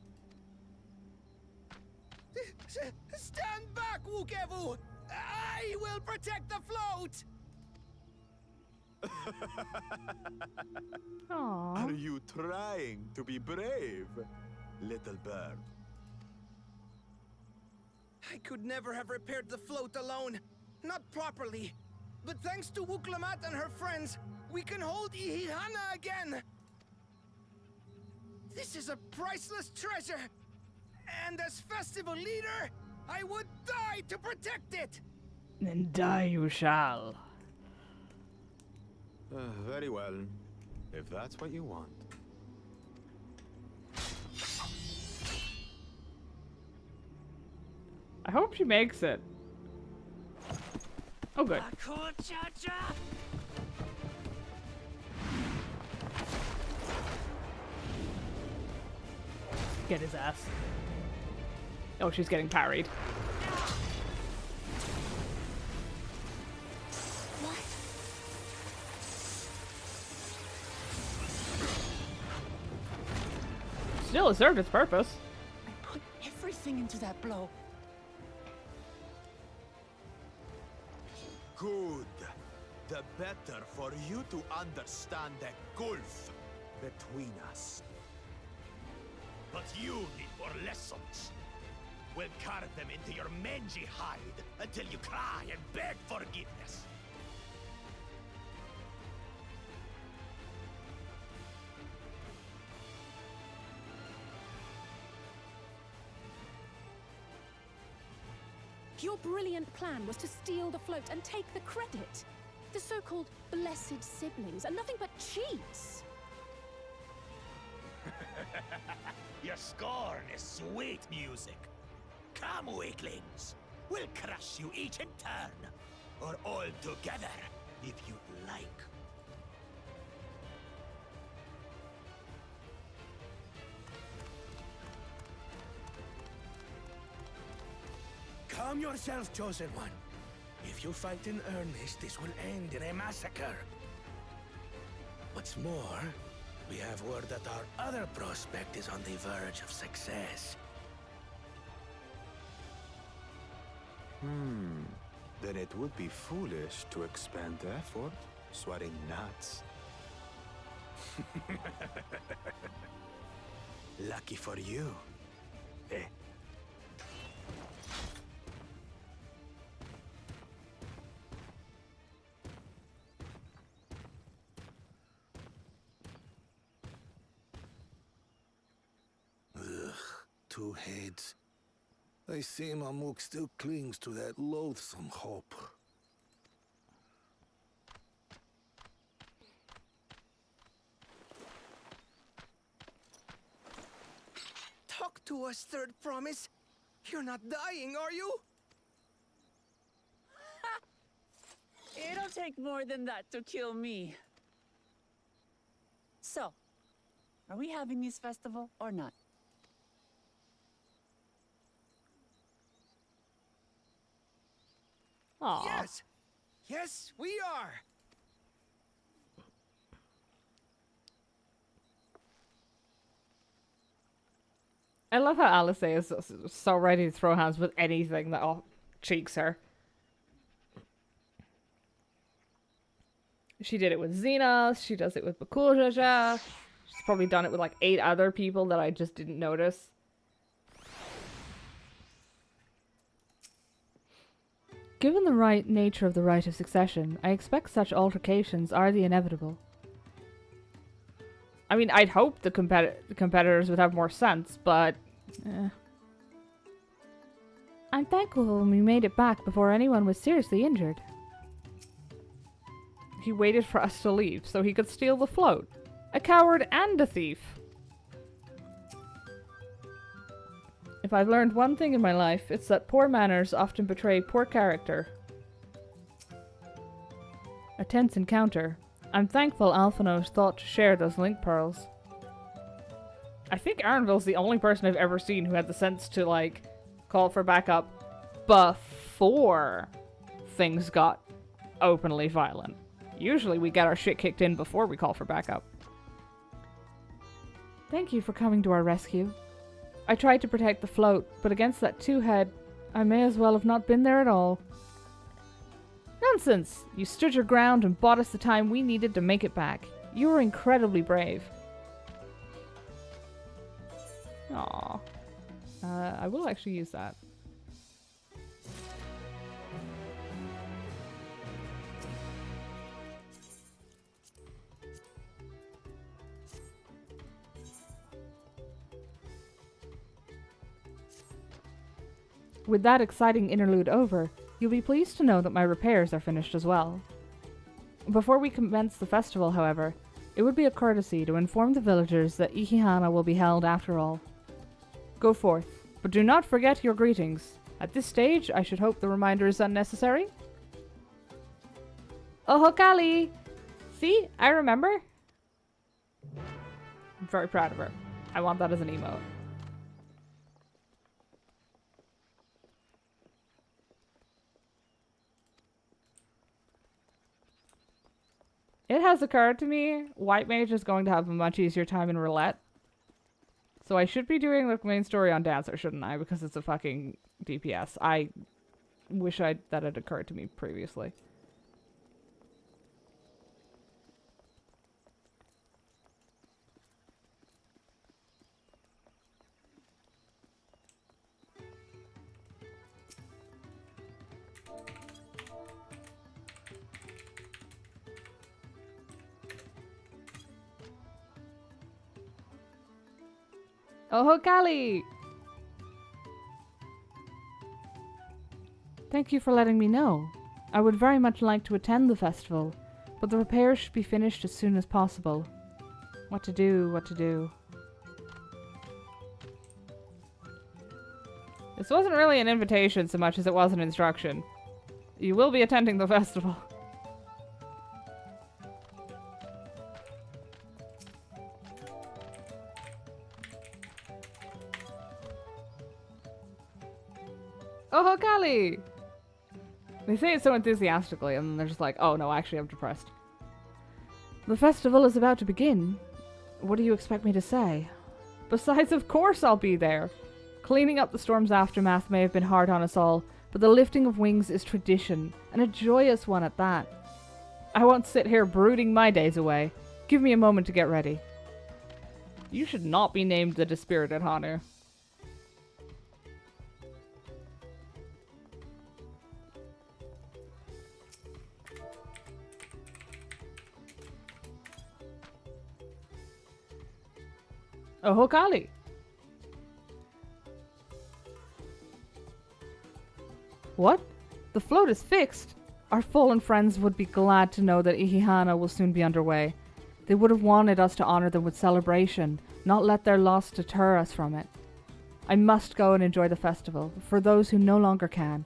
Stand back, Wukevu! I will protect the float!
Aww.
Are you trying to be brave, little bird?
I could never have repaired the float alone. Not properly. But thanks to Wuklamat and her friends, we can hold Ihihana again! This is a priceless treasure! And as festival leader, I would die to protect it!
Then die you shall.
Very well, if that's what you want.
I hope she makes it. Oh, good. Get his ass. Oh, she's getting parried. Still, it served its purpose.
I put everything into that blow.
Good. The better for you to understand the gulf between us.
But you need more lessons. We'll carve them into your mangy hide until you cry and beg forgiveness.
Your brilliant plan was to steal the float and take the credit. The so-called blessed siblings are nothing but cheats.
Your scorn is sweet music. Come, weaklings. We'll crush you each in turn. Or all together, if you'd like.
Calm yourself, Chosen One. If you fight in earnest, this will end in a massacre. What's more, we have word that our other prospect is on the verge of success.
Then it would be foolish to expend effort sweating nuts. Lucky for you. Eh?
Two heads. I see Mamuk still clings to that loathsome hope.
Talk to us, Third Promise. You're not dying, are you?
It'll take more than that to kill me. So, are we having this festival or not?
Aw.
Yes! Yes, we are!
I love how Alice is so ready to throw hands with anything that cheeks her. She did it with Xena, she does it with Bakurjaja. She's probably done it with like 8 other people that I just didn't notice. Given the nature of the right of succession, I expect such altercations are the inevitable. I mean, I'd hope the competitors would have more sense, but... I'm thankful when we made it back before anyone was seriously injured. He waited for us to leave so he could steal the float. A coward and a thief. If I've learned one thing in my life, it's that poor manners often betray poor character. A tense encounter. I'm thankful Alphinaud thought to share those link pearls. I think Arenville's the only person I've ever seen who had the sense to, like, call for backup before things got openly violent. Usually we get our shit kicked in before we call for backup. Thank you for coming to our rescue. I tried to protect the float, but against that two-head, I may as well have not been there at all. Nonsense! You stood your ground and bought us the time we needed to make it back. You were incredibly brave. Aww. I will actually use that. With that exciting interlude over, you'll be pleased to know that my repairs are finished as well. Before we commence the festival, however, it would be a courtesy to inform the villagers that Ihihana will be held after all. Go forth, but do not forget your greetings. At this stage, I should hope the reminder is unnecessary. Oh, Kali! See? I remember. I'm very proud of her. I want that as an emote. It has occurred to me, White Mage is going to have a much easier time in Roulette. So I should be doing the main story on Dancer, shouldn't I? Because it's a fucking DPS. I wish that had occurred to me previously. Oh, Kali! Thank you for letting me know. I would very much like to attend the festival, but the repairs should be finished as soon as possible. What to do, what to do. This wasn't really an invitation so much as it was an instruction. You will be attending the festival. Oh, Kali! They say it so enthusiastically, and then they're just like, oh no, actually I'm depressed. The festival is about to begin. What do you expect me to say? Besides, of course I'll be there. Cleaning up the storm's aftermath may have been hard on us all, but the lifting of wings is tradition, and a joyous one at that. I won't sit here brooding my days away. Give me a moment to get ready. You should not be named the Dispirited Hanu. Oh, Kali! What? The float is fixed? Our fallen friends would be glad to know that Ihihana will soon be underway. They would have wanted us to honor them with celebration, not let their loss deter us from it. I must go and enjoy the festival, for those who no longer can.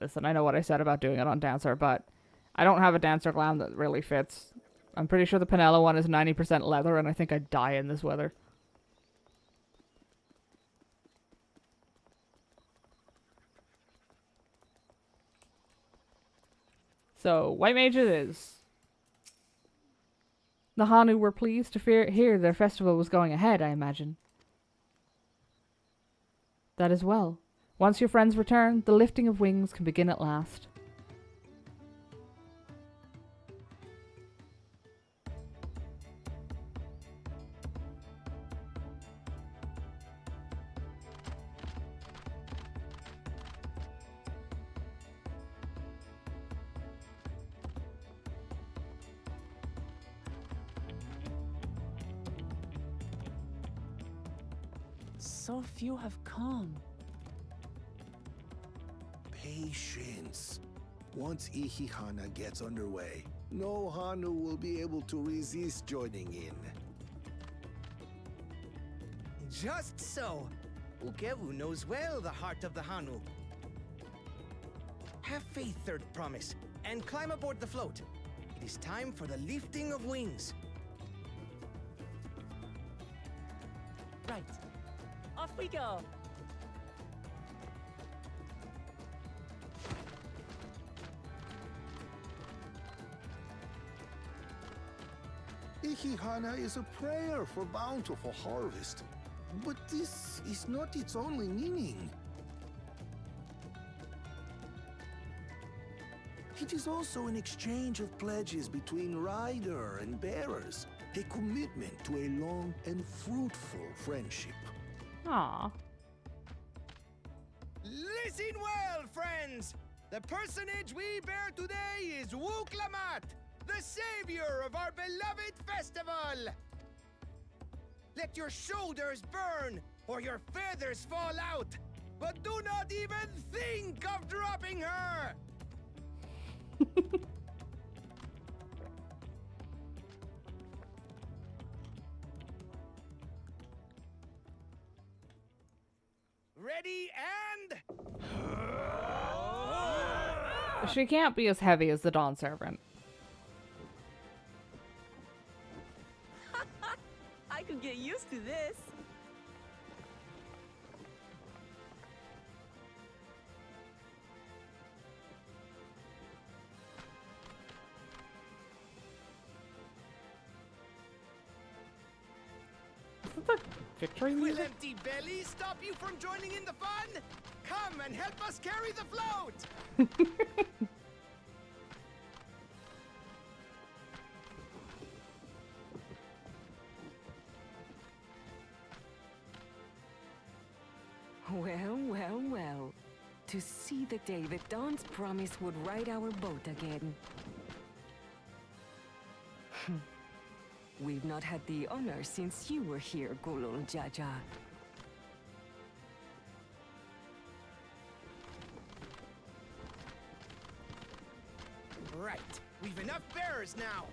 Listen, I know what I said about doing it on Dancer, but I don't have a Dancer glam that really fits. I'm pretty sure the Penella one is 90% leather, and I think I'd die in this weather. So, White Mage it is. The Hanu were pleased to hear their festival was going ahead, I imagine. That is well. Once your friends return, the lifting of wings can begin at last.
So few have come.
Patience. Once Ihihana gets underway, no Hanu will be able to resist joining in.
Just so. Ukewu knows well the heart of the Hanu. Have faith, Third Promise, and climb aboard the float. It is time for the lifting of wings.
Right. Off we go.
Ihihana is a prayer for bountiful harvest. But this is not its only meaning. It is also an exchange of pledges between rider and bearers, a commitment to a long and fruitful friendship.
Aww.
Listen well, friends! The personage we bear today is Wuklamat, the savior of our beloved festival! Let your shoulders burn, or your feathers fall out, but do not even think of dropping her! Ready and...
She can't be as heavy as the Dawn Servant.
I could get used to this.
Is that the victory
Will
music?
empty bellies stop you from joining in the fun? Come and help us carry the float!
Well, well, well. To see the day that Dawn's promise would ride our boat again. We've not had the honor since you were here, Gulul Jaja.
Right, we've enough bearers now.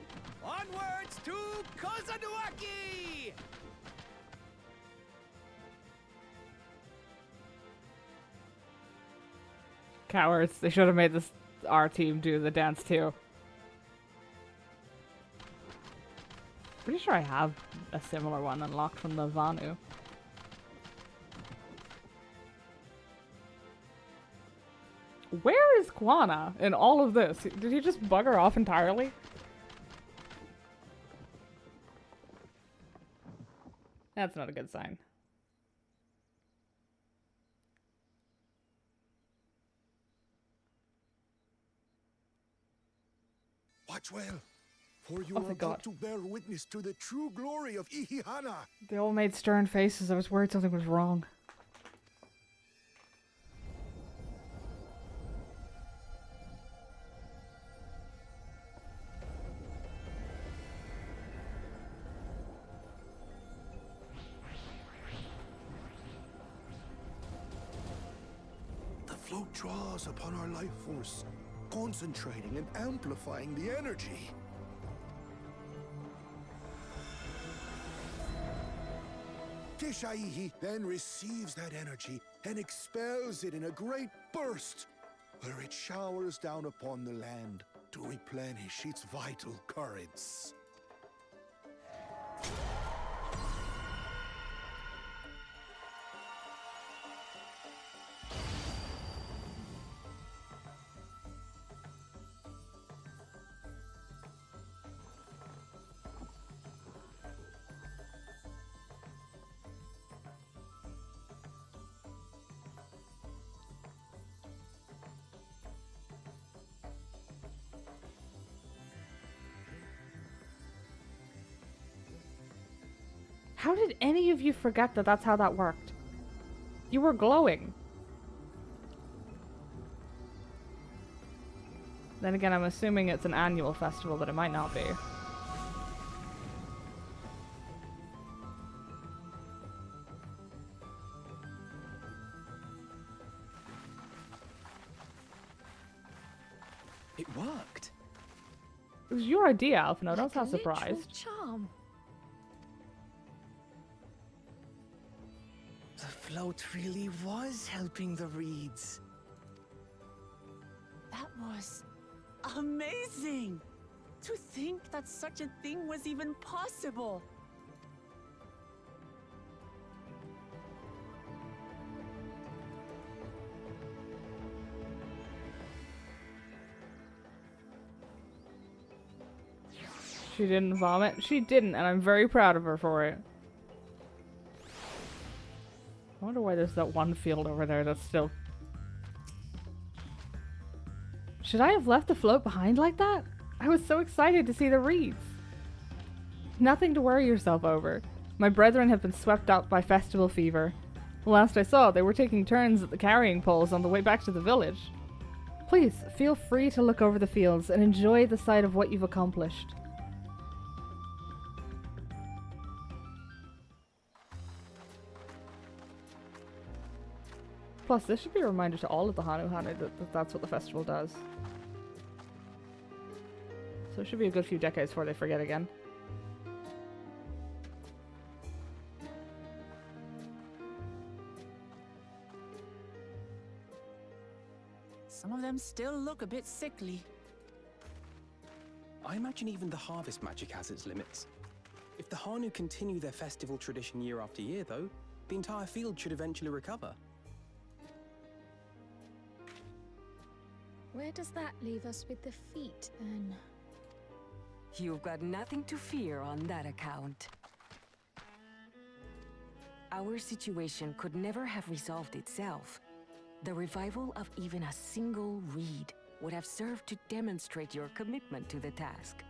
Onwards to Kozanuaki!
Cowards. They should have made this our team do the dance too. Pretty sure I have a similar one unlocked from the Vanu. Where is Kwana in all of this? Did he just bugger off entirely? That's not a good sign.
Watch well, for you
Oh,
are
thank
about
God.
to bear witness to the true glory of Ihihana.
They all made stern faces. I was worried something was wrong.
The float draws upon our life force, concentrating and amplifying the energy. Keshaihi then receives that energy and expels it in a great burst, where it showers down upon the land to replenish its vital currents.
How did any of you forget that that's how that worked? You were glowing. Then again, I'm assuming it's an annual festival, but it might not be.
It worked.
It was your idea, Alphino. Don't
Like a
sound
literal
surprised.
charm.
The float really was helping the reeds.
That was amazing! To think that such a thing was even possible!
She didn't vomit. She didn't, and I'm very proud of her for it. I wonder why there's that one field over there that's still... Should I have left the float behind like that? I was so excited to see the reeds. Nothing to worry yourself over. My brethren have been swept up by festival fever. Last I saw, they were taking turns at the carrying poles on the way back to the village. Please, feel free to look over the fields and enjoy the sight of what you've accomplished. Plus, this should be a reminder to all of the Hanu that that's what the festival does. So it should be a good few decades before they forget again.
Some of them still look a bit sickly.
I imagine even the harvest magic has its limits. If the Hanu continue their festival tradition year after year, though, the entire field should eventually recover.
Where does that leave us with the feet, then?
You've got nothing to fear on that account. Our situation could never have resolved itself. The revival of even a single reed would have served to demonstrate your commitment to the task.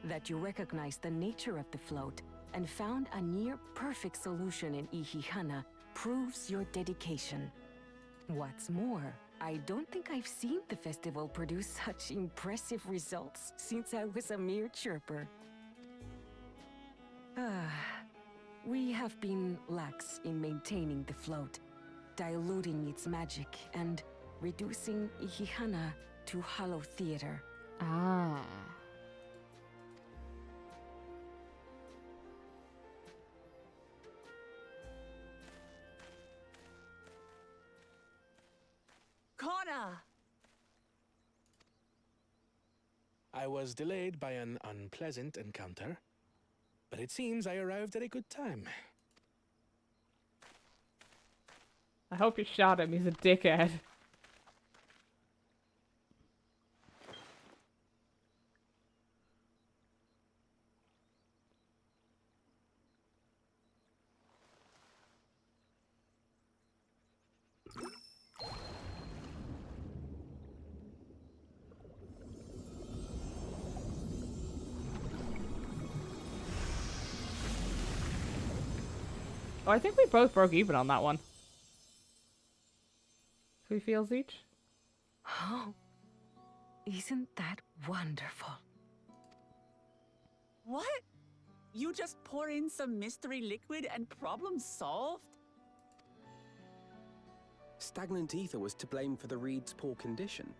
That you recognize the nature of the float and found a near-perfect solution in Ihihana proves your dedication. What's more, I don't think I've seen the festival produce such impressive results since I was a mere chirper. We have been lax in maintaining the float, diluting its magic and reducing Ihihana to hollow theater.
Ah.
Connor!
I was delayed by an unpleasant encounter, but it seems I arrived at a good time.
I hope you shot him. He's a dickhead. Oh, I think we both broke even on that one. 3 feels each?
Oh, isn't that wonderful?
What? You just pour in some mystery liquid and problem solved?
Stagnant ether was to blame for the reed's poor condition.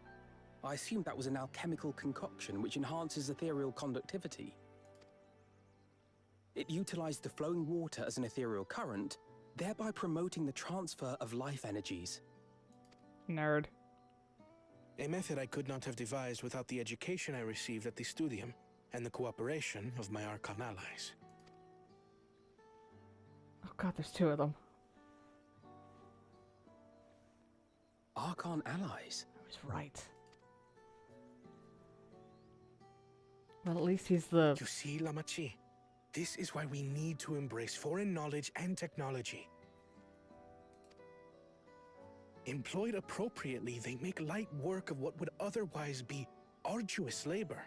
I assumed that was an alchemical concoction which enhances ethereal conductivity. It utilized the flowing water as an ethereal current, thereby promoting the transfer of life energies.
Nerd.
A method I could not have devised without the education I received at the studium and the cooperation of my Archon allies.
Oh god, there's 2 of them.
Archon allies?
I was right. Well, at least he's the...
You see, Lamachi? This is why we need to embrace foreign knowledge and technology. Employed appropriately, they make light work of what would otherwise be arduous labor.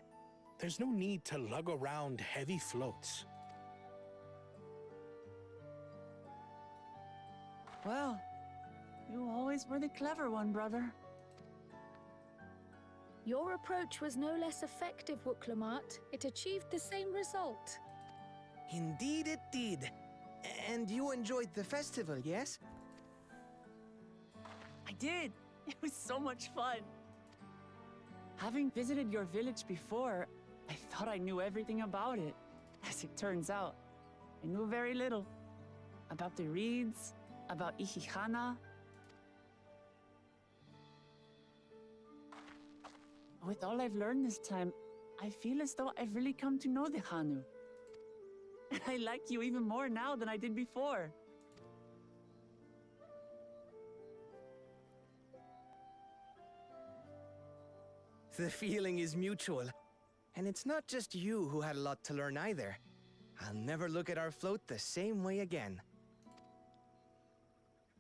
There's no need to lug around heavy floats.
Well, you always were the clever one, brother.
Your approach was no less effective, Wooklamat. It achieved the same result.
Indeed it did. And you enjoyed the festival, yes?
I did. It was so much fun. Having visited your village before, I thought I knew everything about it. As it turns out, I knew very little. About the reeds, about Ihihana. With all I've learned this time, I feel as though I've really come to know the Hanu. And I like you even more now than I did before.
The feeling is mutual. And it's not just you who had a lot to learn either. I'll never look at our float the same way again.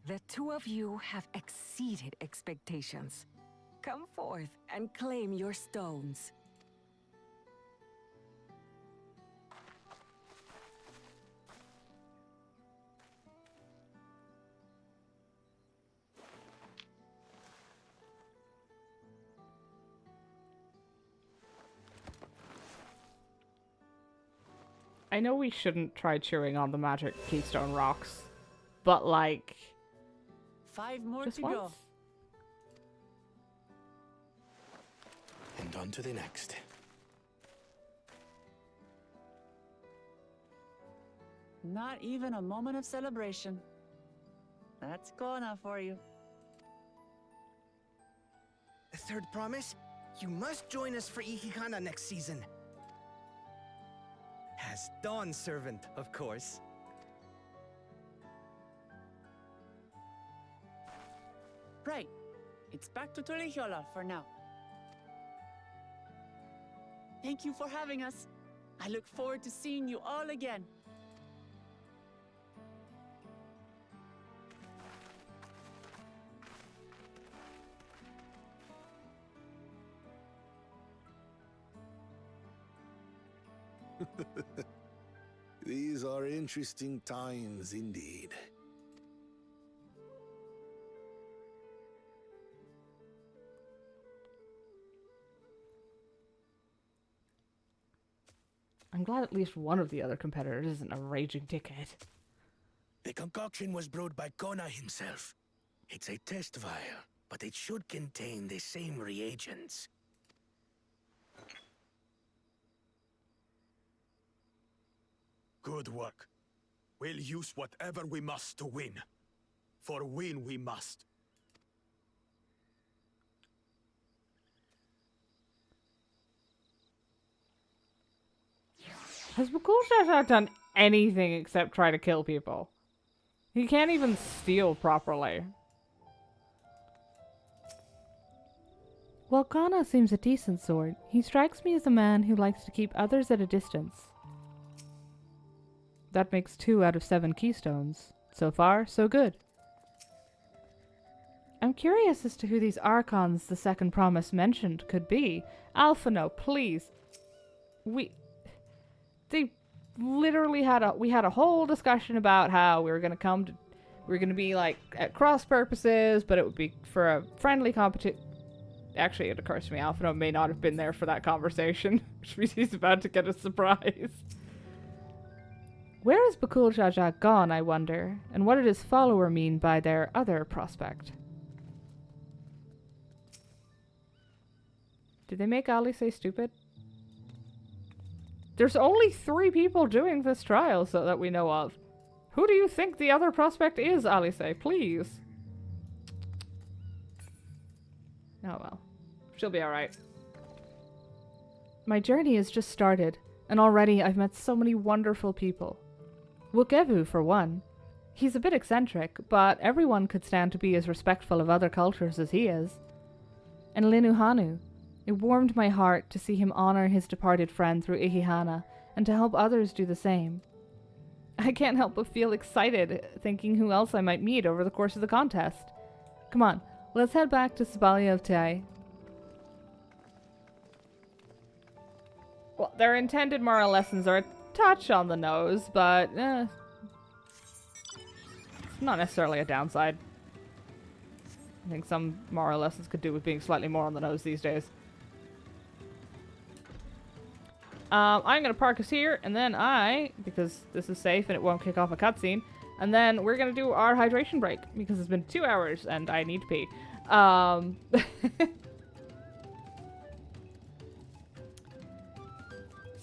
The two of you have exceeded expectations. Come forth and claim your stones.
I know we shouldn't try chewing on the magic keystone rocks, but like...
5 more
just
to
once?
go.
And on to the next.
Not even a moment of celebration. That's Kona for you.
The third promise? You must join us for Ihihana next season. As Dawn servant, of course.
Right. It's back to Torihiola for now. Thank you for having us. I look forward to seeing you all again.
These are interesting times indeed.
I'm glad at least one of the other competitors isn't a raging dickhead.
The concoction was brewed by Kona himself. It's a test vial, but it should contain the same reagents.
Good work. We'll use whatever we must to win. For win we must.
Has Bakul done anything except try to kill people? He can't even steal properly. While Kana seems a decent sort, he strikes me as a man who likes to keep others at a distance. That makes 2 out of 7 keystones. So far, so good. I'm curious as to who these archons the second promise mentioned could be. Alphino, please. They literally we had a whole discussion about how we were going to be like at cross purposes, but it would be for a friendly competition. Actually, it occurs to me Alphino may not have been there for that conversation, which means he's about to get a surprise. Where is Bakul Jajak gone, I wonder, and what did his follower mean by their other prospect? Did they make Ali say stupid? There's only 3 people doing this trial, so that we know of. Who do you think the other prospect is, Alice? Please. Oh well. She'll be alright. My journey has just started, and already I've met so many wonderful people. Wukevu, for one. He's a bit eccentric, but everyone could stand to be as respectful of other cultures as he is. And Linuhanu. It warmed my heart to see him honor his departed friend through Ihihana, and to help others do the same. I can't help but feel excited, thinking who else I might meet over the course of the contest. Come on, let's head back to Sabalia of Tai. Well, their intended moral lessons are a touch on the nose, but it's not necessarily a downside. I think some moral lessons could do with being slightly more on the nose these days. I'm gonna park us here, and then because this is safe and it won't kick off a cutscene, and then we're gonna do our hydration break, because it's been 2 hours and I need to pee.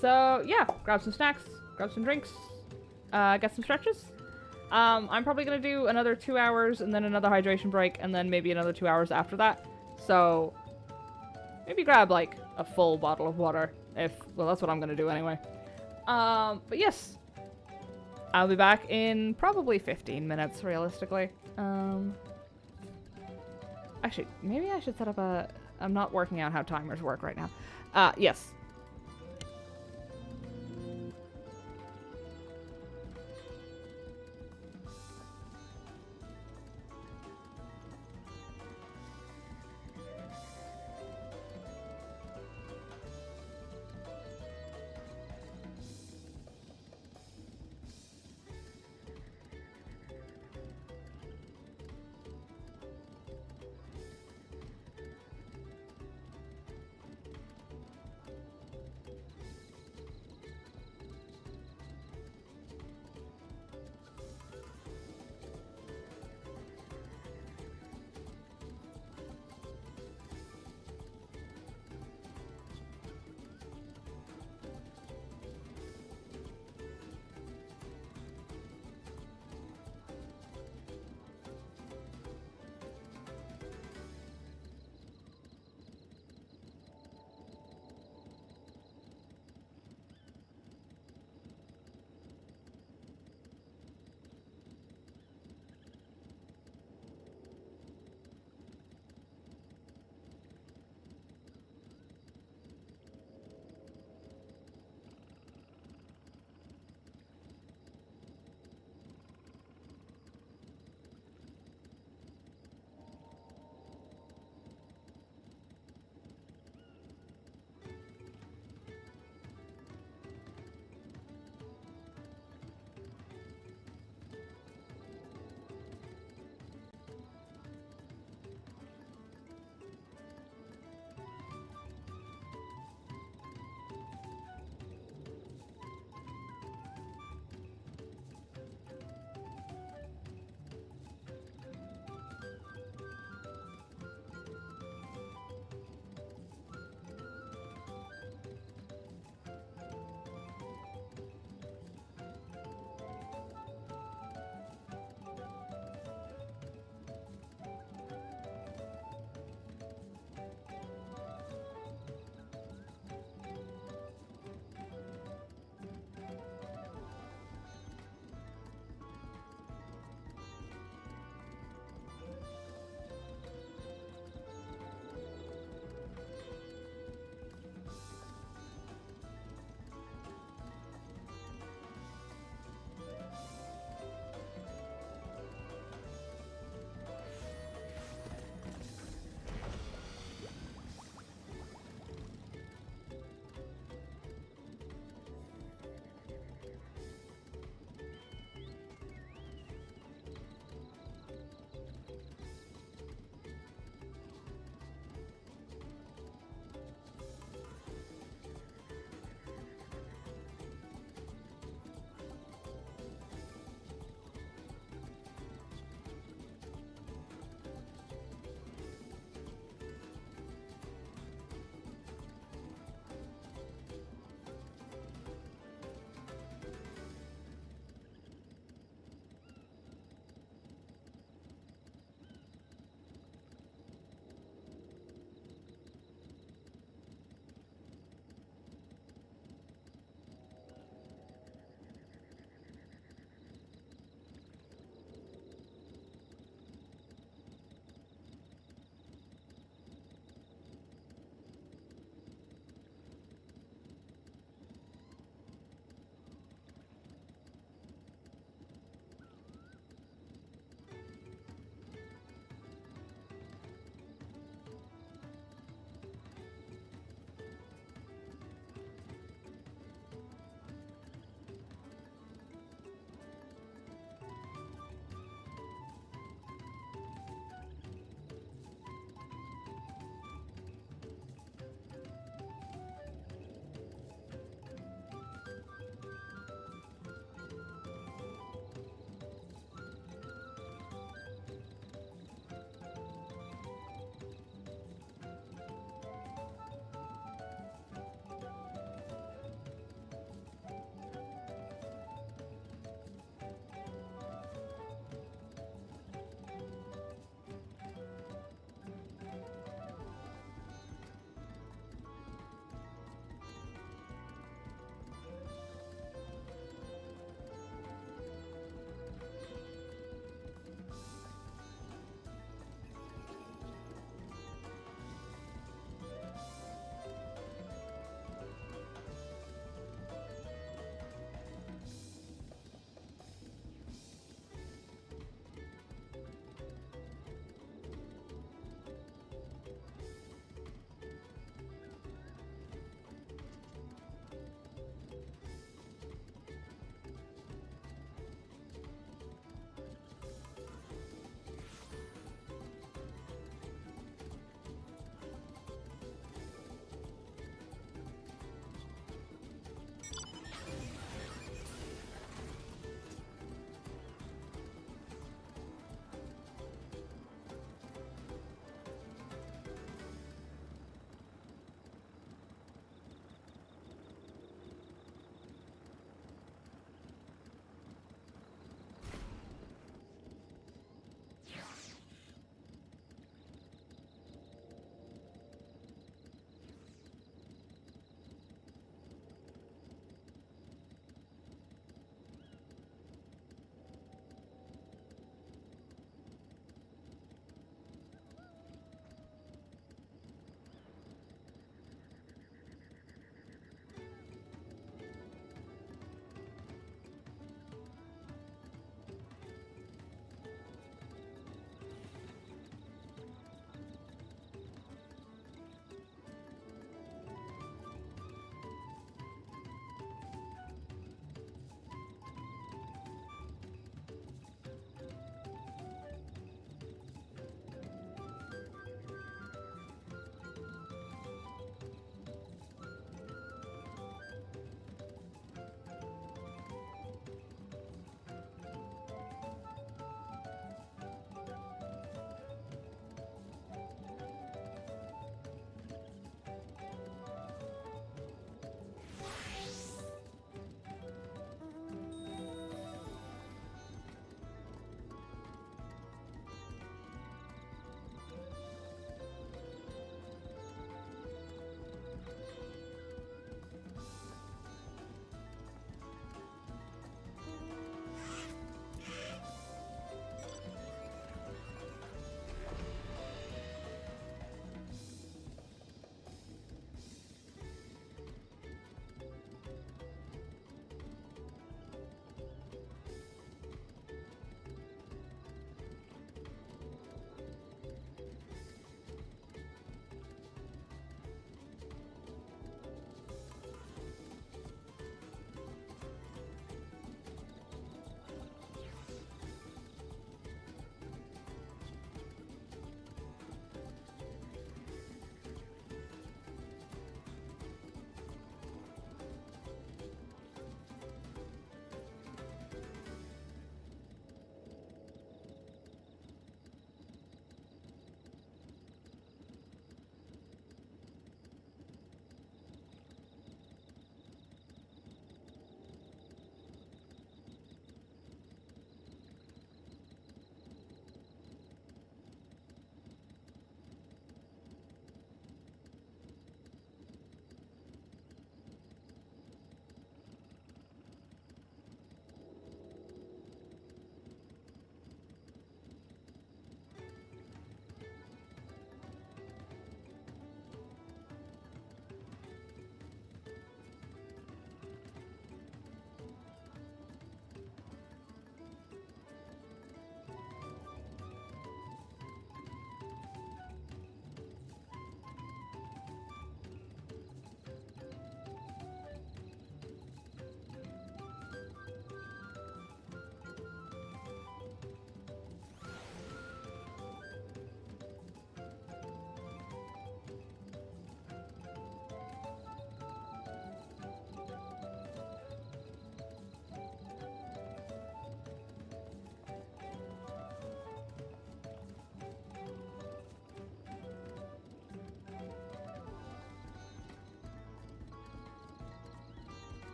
So, yeah, grab some snacks, grab some drinks, get some stretches. I'm probably gonna do another 2 hours, and then another hydration break, and then maybe another 2 hours after that. So, maybe grab, like, a full bottle of water. Well, that's what I'm gonna do anyway. But yes. I'll be back in probably 15 minutes, realistically. Actually, maybe I should set up I'm not working out how timers work right now. Yes.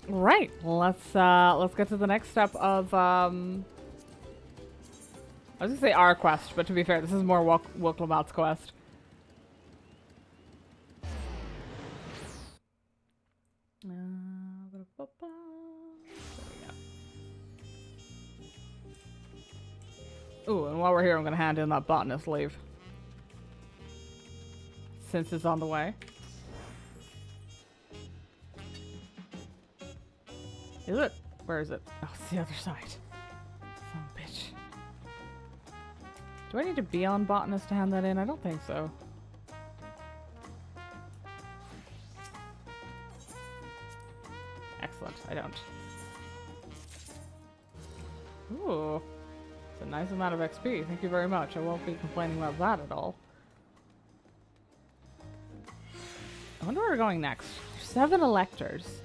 Right. Let's get to the next step of I was gonna say our quest, but to be fair, this is more Woklamat's quest. There we go. Ooh, and while we're here, I'm gonna hand in that botanist leave. Since it's on the way. Is it? Where is it? Oh, it's the other side. Son of a bitch. Do I need to be on botanist to hand that in? I don't think so. Excellent. I don't. Ooh. It's a nice amount of XP. Thank you very much. I won't be complaining about that at all. I wonder where we're going next. 7 electors.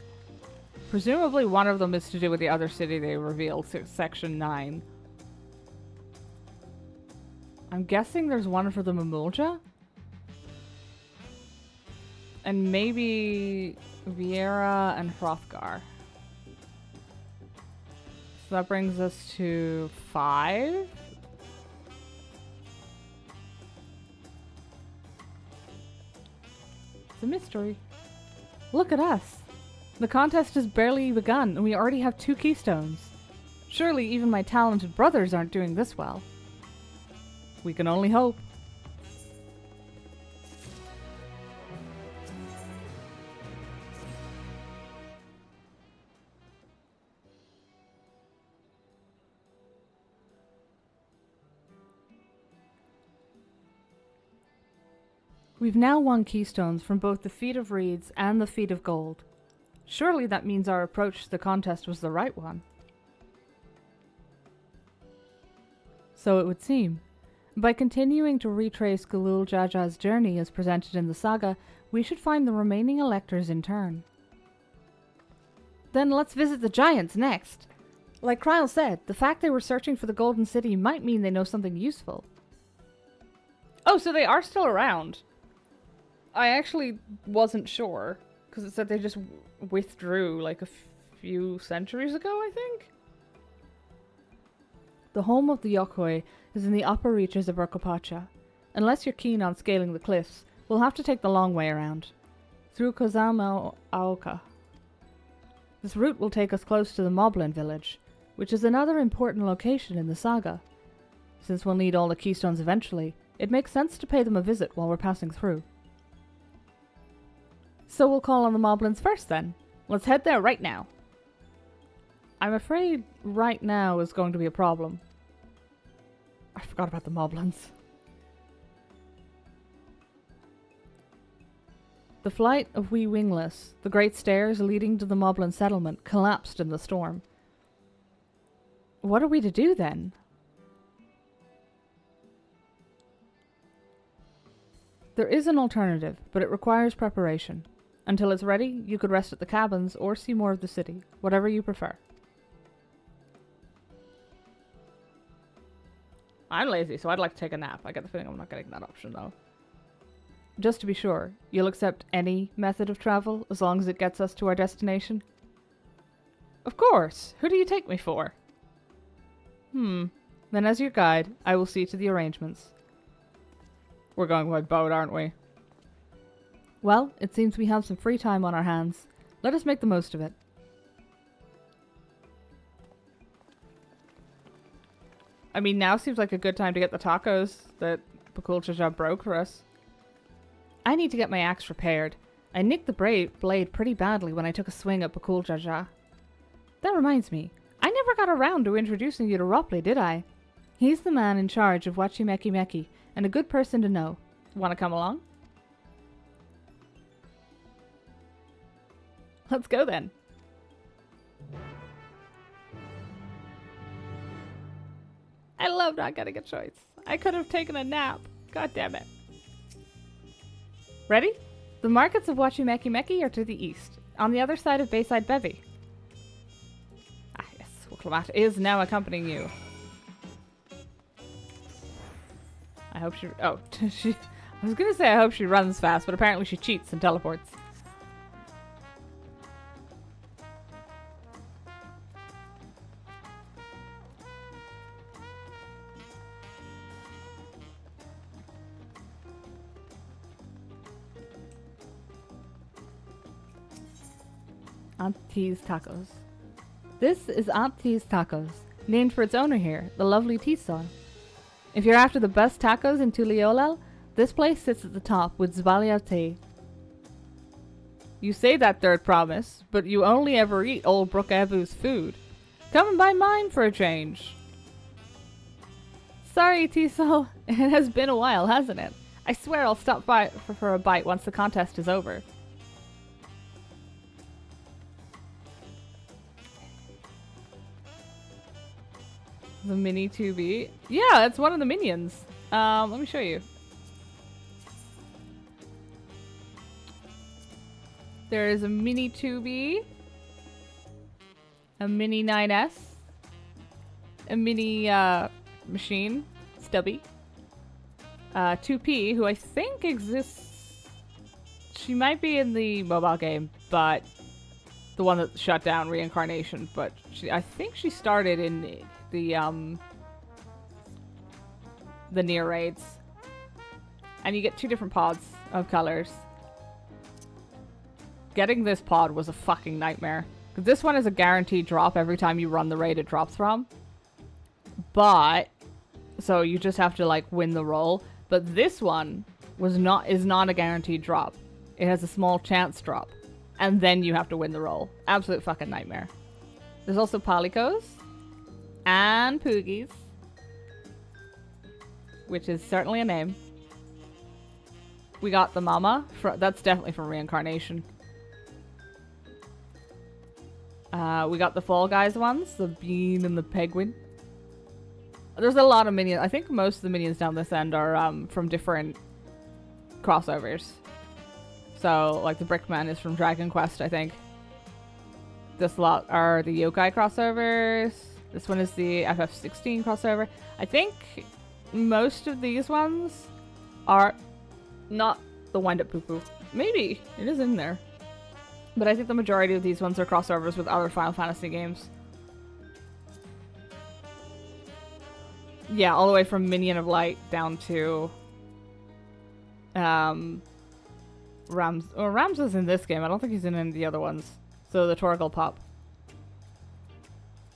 Presumably one of them is to do with the other city they revealed, section 9. I'm guessing there's one for the Mamulja? And maybe Vieira and Hrothgar. So that brings us to 5? It's a mystery. Look at us. The contest has barely begun, and we already have 2 keystones. Surely even my talented brothers aren't doing this well. We can only hope. We've now won keystones from both the Feat of Reeds and the Feat of Gold. Surely that means our approach to the contest was the right one. So it would seem. By continuing to retrace Galul Jaja's journey as presented in the saga, we should find the remaining electors in turn. Then let's visit the giants next. Like Kryl said, the fact they were searching for the Golden City might mean they know something useful. Oh, so they are still around. I actually wasn't sure, because it said they just withdrew like a few centuries ago, I think? The home of the Yokoi is in the upper reaches of Urkopacha. Unless you're keen on scaling the cliffs, we'll have to take the long way around, through Kozama Aoka. This route will take us close to the Moblin village, which is another important location in the saga. Since we'll need all the keystones eventually, it makes sense to pay them a visit while we're passing through. So we'll call on the Moblins first then. Let's head there right now. I'm afraid right now is going to be a problem. I forgot about the Moblins. The flight of Wee Wingless, the great stairs leading to the Moblin settlement, collapsed in the storm. What are we to do then? There is an alternative, but it requires preparation. Until it's ready, you could rest at the cabins or see more of the city, whatever you prefer. I'm lazy, so I'd like to take a nap. I get the feeling I'm not getting that option, though. Just to be sure, you'll accept any method of travel as long as it gets us to our destination? Of course! Who do you take me for? Then as your guide, I will see to the arrangements. We're going by boat, aren't we? Well, it seems we have some free time on our hands. Let us make the most of it. I mean, now seems like a good time to get the tacos that Bakul Jaja broke for us. I need to get my axe repaired. I nicked the blade pretty badly when I took a swing at Bakul Jaja. That reminds me, I never got around to introducing you to Ropley, did I? He's the man in charge of Wachimeki Meki, and a good person to know. Want to come along? Let's go then. I love not getting a choice. I could have taken a nap. God damn it. Ready? The markets of Wachimeki Meki are to the east, on the other side of Bayside Bevy. Ah yes, Woklamat is now accompanying you. I hope she... Oh, she... I was gonna say I hope she runs fast, but apparently she cheats and teleports. Auntie's Tacos. This is Auntie's Tacos, named for its owner here, the lovely Tiso. If you're after the best tacos in Tuliolel, this place sits at the top with Zvaliate. You say that third promise, but you only ever eat old Brook Ebu's food. Come and buy mine for a change. Sorry, Tiso. It has been a while, hasn't it? I swear I'll stop by for a bite once the contest is over. The mini 2B. Yeah, it's one of the minions. Let me show you. There is a mini 2B, a mini 9S, a mini machine, Stubby, 2P, who I think exists. She might be in the mobile game, but the one that shut down, Reincarnation. But I think she started in the near raids, and you get 2 different pods of colors. Getting this pod was a fucking nightmare. This one is a guaranteed drop every time you run the raid it drops from. But so you just have to like win the roll. But this one is not a guaranteed drop. It has a small chance drop. And then you have to win the roll. Absolute fucking nightmare. There's also Palicos and Poogies, which is certainly a name. We got the Mama. That's definitely from Reincarnation. We got the Fall Guys ones, the Bean and the Penguin. There's a lot of minions. I think most of the minions down this end are from different crossovers. So, like the Brickman is from Dragon Quest, I think. This lot are the Yokai crossovers. This one is the FF16 crossover. I think most of these ones are not the Wind Up Poo Poo. Maybe it is in there. But I think the majority of these ones are crossovers with other Final Fantasy games. Yeah, all the way from Minion of Light down to Rams. Oh, Rams is in this game. I don't think he's in any of the other ones. So the Torgal Pop.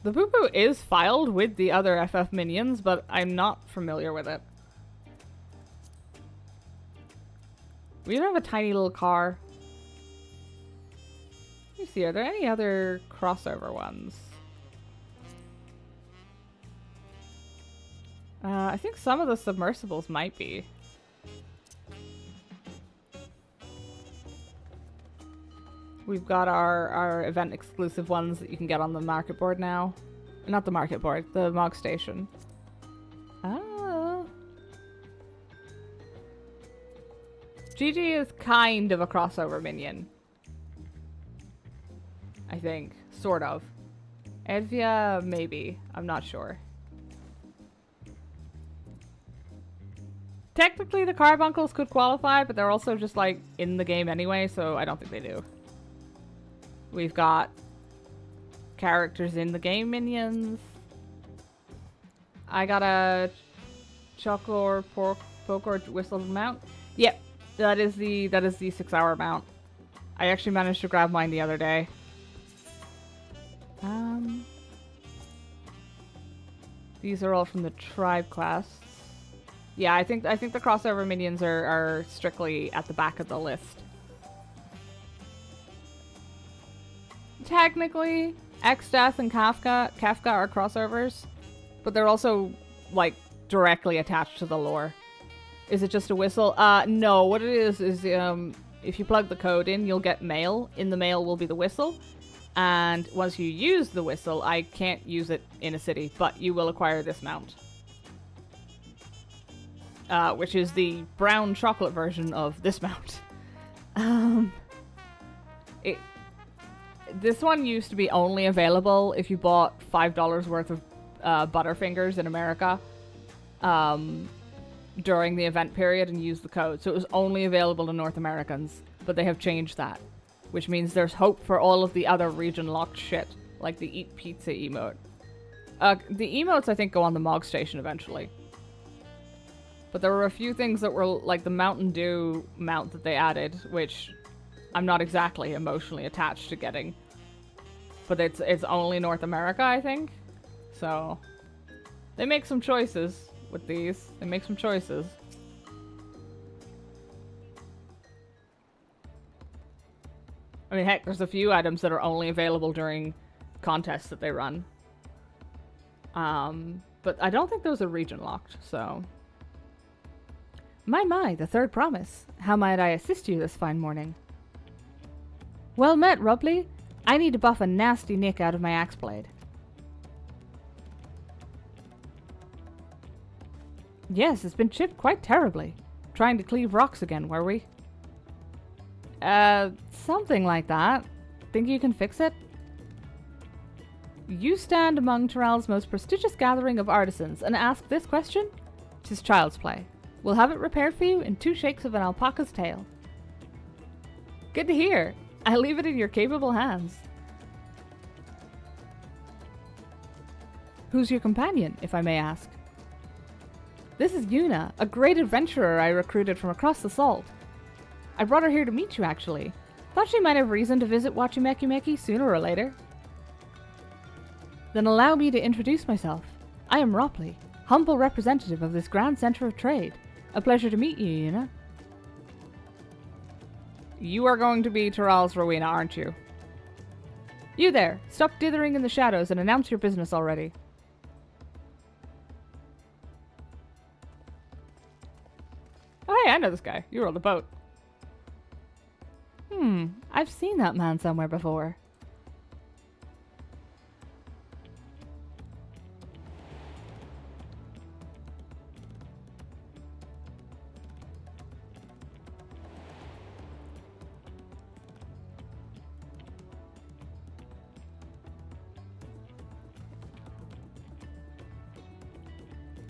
The Poo Poo is filed with the other FF minions, but I'm not familiar with it. We even have a tiny little car. Let me see, are there any other crossover ones? I think some of the submersibles might be. We've got our event exclusive ones that you can get on the market board now. Not the market board, the Mog Station. Oh. Gigi is kind of a crossover minion. I think. Sort of. Edvia, maybe. I'm not sure. Technically, the Carbuncles could qualify, but they're also just, like, in the game anyway, so I don't think they do. We've got characters in the game minions. I got a Choco or Poke or Whistled mount. Yep, that is the 6-hour mount. I actually managed to grab mine the other day. These are all from the tribe class. Yeah, I think the crossover minions are strictly at the back of the list. Technically, X-Death and Kafka are crossovers, but they're also like directly attached to the lore. Is it just a whistle? No, what it is if you plug the code in, you'll get mail. In the mail will be the whistle. And once you use the whistle, I can't use it in a city, but you will acquire this mount. Which is the brown chocolate version of this mount. This one used to be only available if you bought $5 worth of Butterfingers in America during the event period and used the code. So it was only available to North Americans, but they have changed that. Which means there's hope for all of the other region-locked shit, like the Eat Pizza emote. The emotes, I think, go on the Mog Station eventually. But there were a few things that were, like the Mountain Dew mount that they added, which I'm not exactly emotionally attached to getting. but it's only North America, I think. So they make some choices with these. They make some choices. I mean, heck, there's a few items that are only available during contests that they run. But I don't think those are region locked, so. My, the third promise. How might I assist you this fine morning? Well met, Rubley. I need to buff a nasty nick out of my axe blade. Yes, it's been chipped quite terribly. Trying to cleave rocks again, were we? Something like that. Think you can fix it? You stand among Tyrell's most prestigious gathering of artisans and ask this question? 'Tis child's play. We'll have it repaired for you in 2 shakes of an alpaca's tail. Good to hear. I leave it in your capable hands. Who's your companion, if I may ask? This is Yuna, a great adventurer I recruited from across the salt. I brought her here to meet you, actually. Thought she might have reason to visit Wachimeki sooner or later. Then allow me to introduce myself. I am Ropley, humble representative of this grand center of trade. A pleasure to meet you, Yuna. You are going to be Tyrell's Rowena, aren't you? You there! Stop dithering in the shadows and announce your business already. Oh hey, I know this guy. You were on the boat. I've seen that man somewhere before.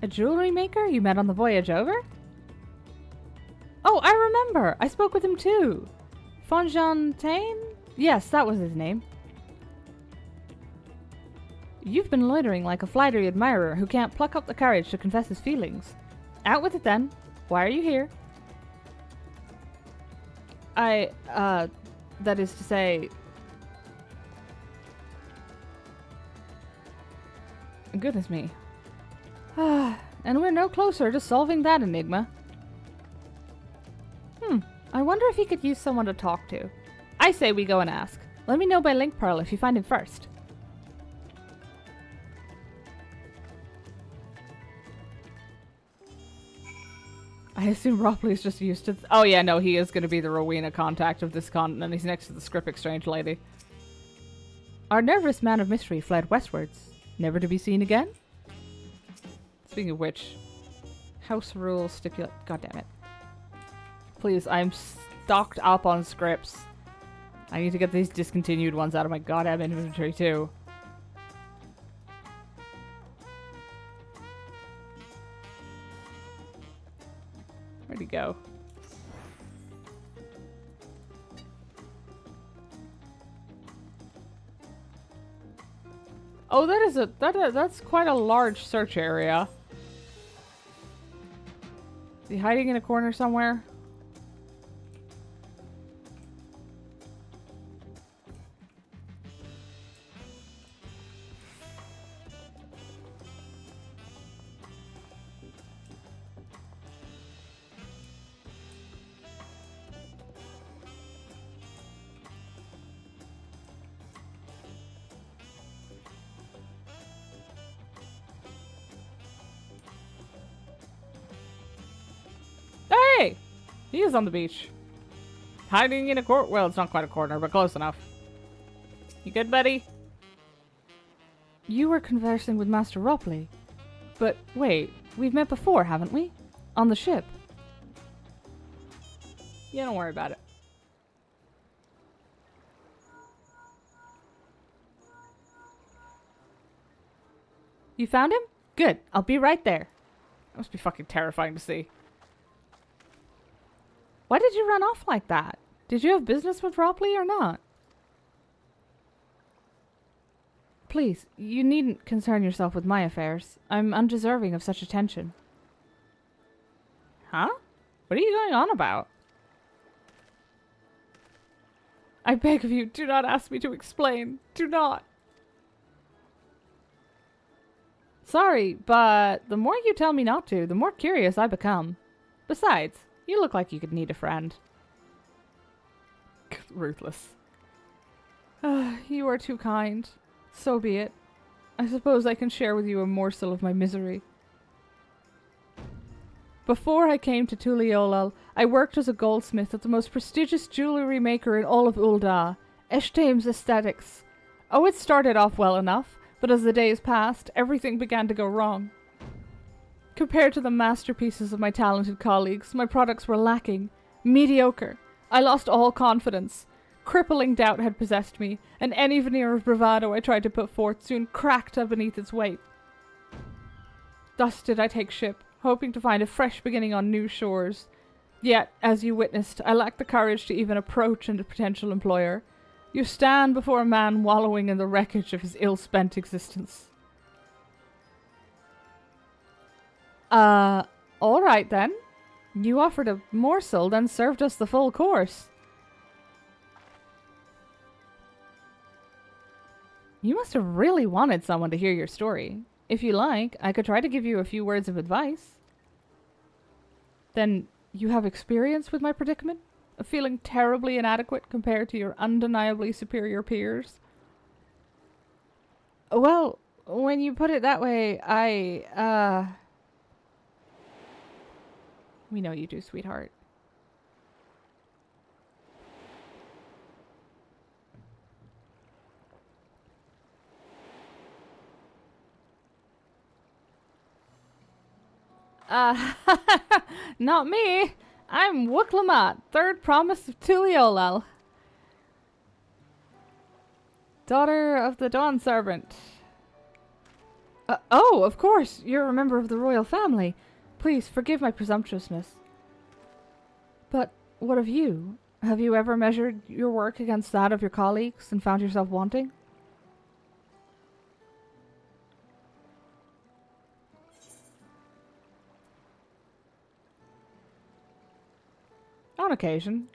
A jewelry maker you met on the voyage over? Oh, I remember! I spoke with him too! Fontaine? Yes, that was his name. You've been loitering like a flattery admirer who can't pluck up the courage to confess his feelings. Out with it then. Why are you here? That is to say... Goodness me. And we're no closer to solving that enigma. I wonder if he could use someone to talk to. I say we go and ask. Let me know by link pearl if you find him first. I assume Ropley's just used to... Oh yeah, no, he is going to be the Rowena contact of this continent. He's next to the script exchange lady. Our nervous man of mystery fled westwards, never to be seen again? Speaking of which, house rules stipulate... God damn it. Please, I'm stocked up on scripts. I need to get these discontinued ones out of my goddamn inventory too. Where'd he go? Oh, that's quite a large search area. Is he hiding in a corner somewhere? Hey! He is on the beach. Hiding in a corner. Well, it's not quite a corner, but close enough. You good, buddy? You were conversing with Master Ropley. But wait, we've met before, haven't we? On the ship. Yeah, don't worry about it. You found him? Good. I'll be right there. That must be fucking terrifying to see. Why did you run off like that? Did you have business with Ropley or not? Please, you needn't concern yourself with my affairs. I'm undeserving of such attention. Huh? What are you going on about? I beg of you, do not ask me to explain. Do not. Sorry, but the more you tell me not to, the more curious I become. Besides, you look like you could need a friend. Ruthless. You are too kind. So be it. I suppose I can share with you a morsel of my misery. Before I came to Tuliolal, I worked as a goldsmith at the most prestigious jewellery maker in all of Ul'dah, Eshtaim's Aesthetics. Oh, it started off well enough, but as the days passed, everything began to go wrong. Compared to the masterpieces of my talented colleagues, my products were lacking, mediocre. I lost all confidence. Crippling doubt had possessed me, and any veneer of bravado I tried to put forth soon cracked beneath its weight. Thus did I take ship, hoping to find a fresh beginning on new shores. Yet, as you witnessed, I lacked the courage to even approach a potential employer. You stand before a man wallowing in the wreckage of his ill-spent existence. Alright then. You offered a morsel, then served us the full course. You must have really wanted someone to hear your story. If you like, I could try to give you a few words of advice. Then you have experience with my predicament? Of feeling terribly inadequate compared to your undeniably superior peers? Well, when you put it that way, We know you do, sweetheart. Not me. I'm Wooklamat, third promise of Tuliolal. Daughter of the Dawn Servant. Oh, of course, you're a member of the royal family. Please, forgive my presumptuousness. But what of you? Have you ever measured your work against that of your colleagues and found yourself wanting? On occasion.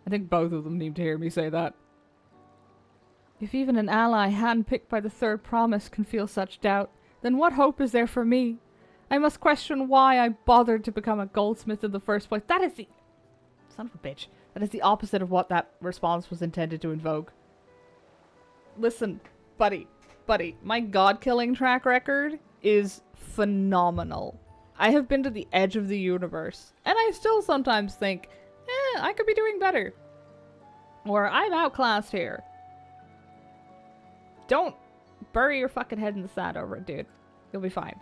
I think both of them need to hear me say that. If even an ally handpicked by the third promise can feel such doubt, then what hope is there for me? I must question why I bothered to become a goldsmith in the first place. That is the... Son of a bitch. That is the opposite of what that response was intended to invoke. Listen, buddy, my god-killing track record is phenomenal. I have been to the edge of the universe, and I still sometimes think, I could be doing better. Or I'm outclassed here. Don't bury your fucking head in the sand over it, dude. You'll be fine.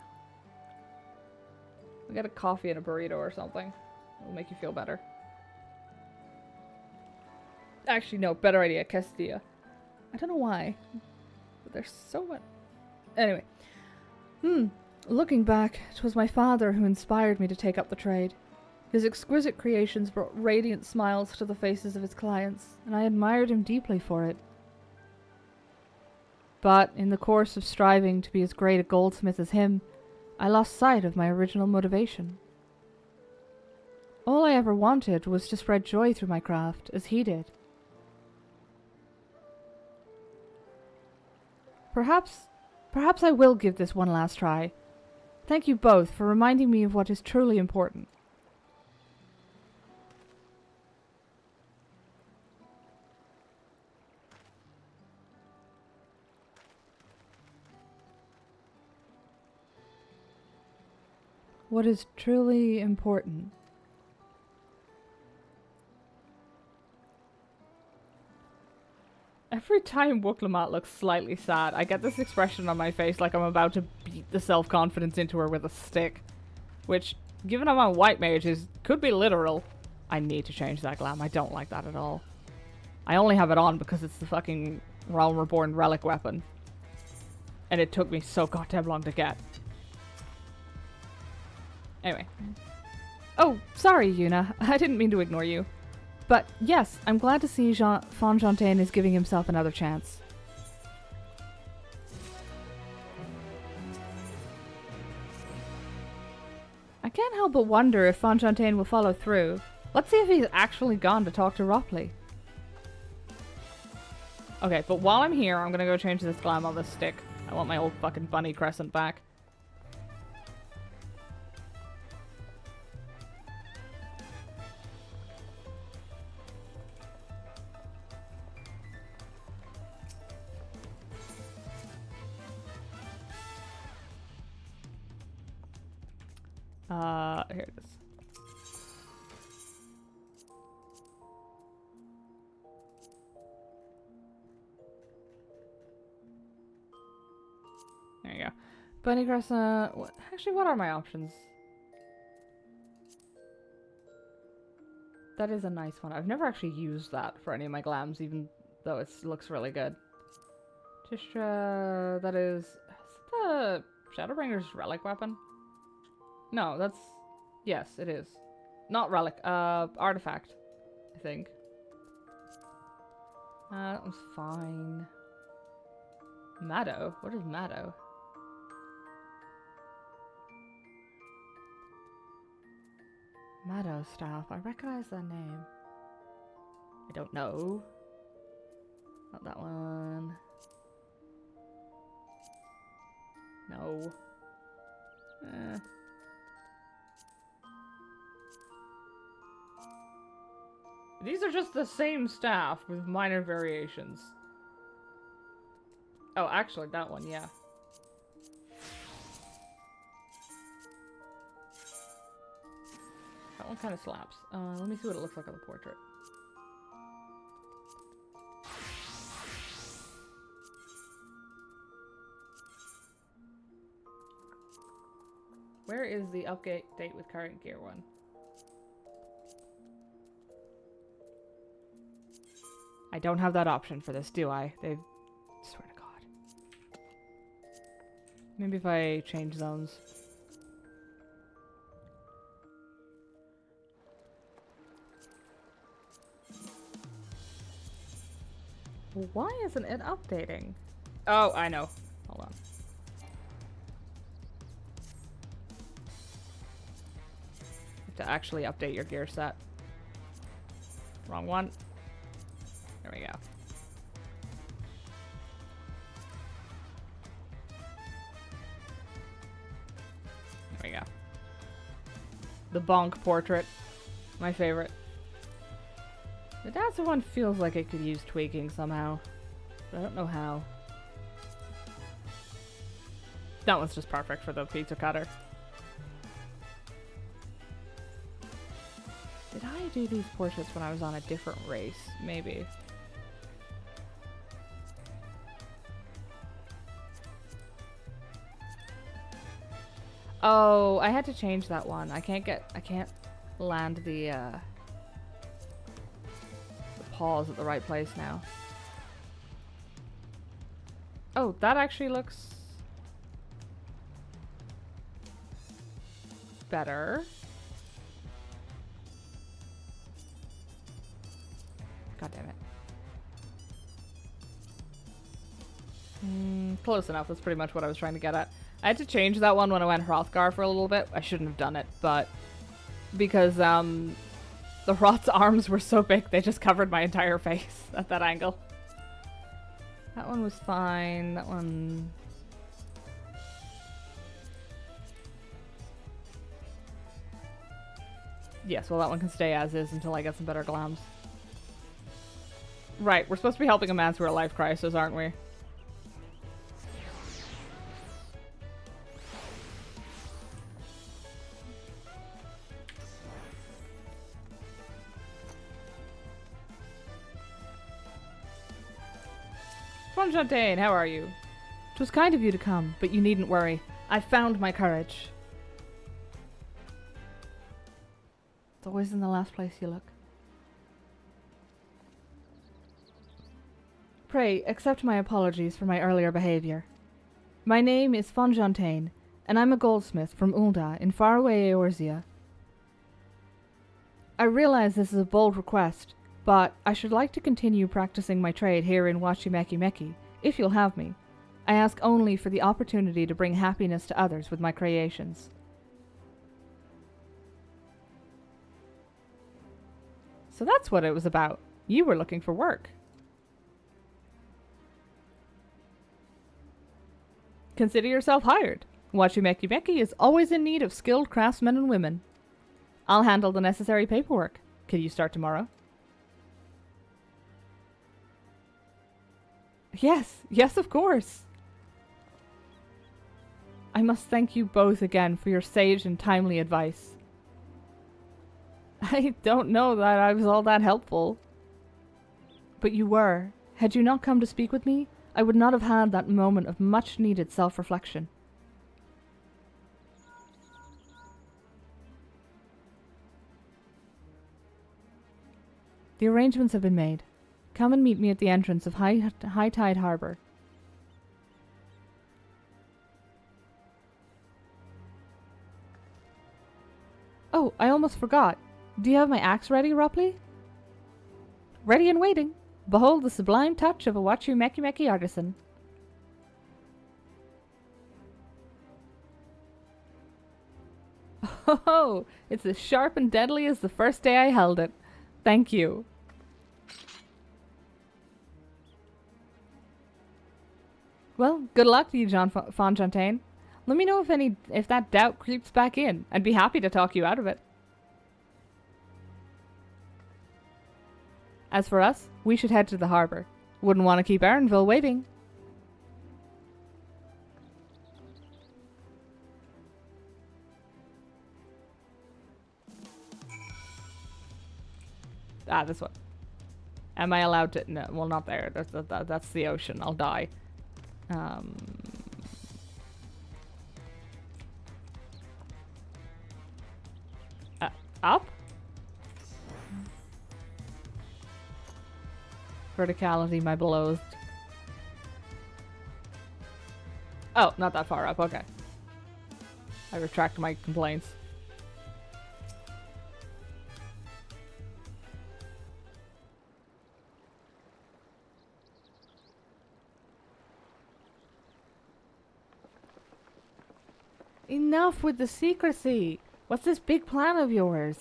We'll get a coffee and a burrito or something. It'll make you feel better. Actually, no, better idea, quesadilla. I don't know why, but there's so much... Anyway. Looking back, it was my father who inspired me to take up the trade. His exquisite creations brought radiant smiles to the faces of his clients, and I admired him deeply for it. But in the course of striving to be as great a goldsmith as him, I lost sight of my original motivation. All I ever wanted was to spread joy through my craft, as he did. Perhaps I will give this one last try. Thank you both for reminding me of what is truly important. What is truly important? Every time Wooklamat looks slightly sad, I get this expression on my face like I'm about to beat the self-confidence into her with a stick. Which, given I'm a white mage, could be literal. I need to change that glam. I don't like that at all. I only have it on because it's the fucking Realm Reborn relic weapon. And it took me so goddamn long to get. Anyway. Oh, sorry, Yuna. I didn't mean to ignore you. But yes, I'm glad to see Fonfontaine is giving himself another chance. I can't help but wonder if Fonfontaine will follow through. Let's see if he's actually gone to talk to Ropley. Okay, but while I'm here, I'm gonna go change this glam on this stick. I want my old fucking bunny crescent back. Here it is. There you go. Bunny crescent. What, actually, what are my options? That is a nice one. I've never actually used that for any of my glams, even though it looks really good. Tisha, that is the Shadowbringer's relic weapon? No, that's... Yes, it is. Not relic, artifact, I think. That was fine. Maddo? What is Maddo? Maddo staff. I recognize that name. I don't know. Not that one. No. These are just the same staff with minor variations. Oh, actually, that one, yeah. That one kind of slaps. Let me see what it looks like on the portrait. Where is the update with current gear one? I don't have that option for this, do I? They swear to God. Maybe if I change zones. Why isn't it updating? Oh, I know. Hold on. To actually update your gear set. Wrong one. There we go. There we go. The bonk portrait. My favorite. The Dancer one feels like it could use tweaking somehow. But I don't know how. That one's just perfect for the pizza cutter. Did I do these portraits when I was on a different race? Maybe. Oh, I had to change that one. I can't land the paws at the right place now. Oh, that actually looks better. God damn it. Close enough. That's pretty much what I was trying to get at. I had to change that one when I went Hrothgar for a little bit. I shouldn't have done it, but because the Hroth's arms were so big, they just covered my entire face at that angle. That one was fine. That one... Yes, well that one can stay as is until I get some better glams. Right, we're supposed to be helping a man through a life crisis, aren't we? Fonfontaine, how are you? 'Twas kind of you to come, but you needn't worry. I found my courage. It's always in the last place you look. Pray, accept my apologies for my earlier behavior. My name is Fonfontaine, and I'm a goldsmith from Ul'dah in faraway Eorzea. I realize this is a bold request, but I should like to continue practicing my trade here in Wachimeki, if you'll have me. I ask only for the opportunity to bring happiness to others with my creations. So that's what it was about. You were looking for work. Consider yourself hired. Wachumeki Meki is always in need of skilled craftsmen and women. I'll handle the necessary paperwork. Can you start tomorrow? Yes, of course. I must thank you both again for your sage and timely advice. I don't know that I was all that helpful. But you were. Had you not come to speak with me, I would not have had that moment of much-needed self-reflection. The arrangements have been made. Come and meet me at the entrance of High Tide Harbor. Oh, I almost forgot. Do you have my axe ready, Ropley? Ready and waiting. Behold the sublime touch of a Wachumeki artisan. Oh, it's as sharp and deadly as the first day I held it. Thank you. Well, good luck to you, John Fontaine. Let me know if that doubt creeps back in. I'd be happy to talk you out of it. As for us, we should head to the harbor. Wouldn't want to keep Aaronville waiting. Ah, this one. Am I allowed to? No, well, not there. That's the ocean. I'll die. Up? Verticality, my beloathed. Oh, not that far up. Okay. I retract my complaints. Enough with the secrecy. What's this big plan of yours?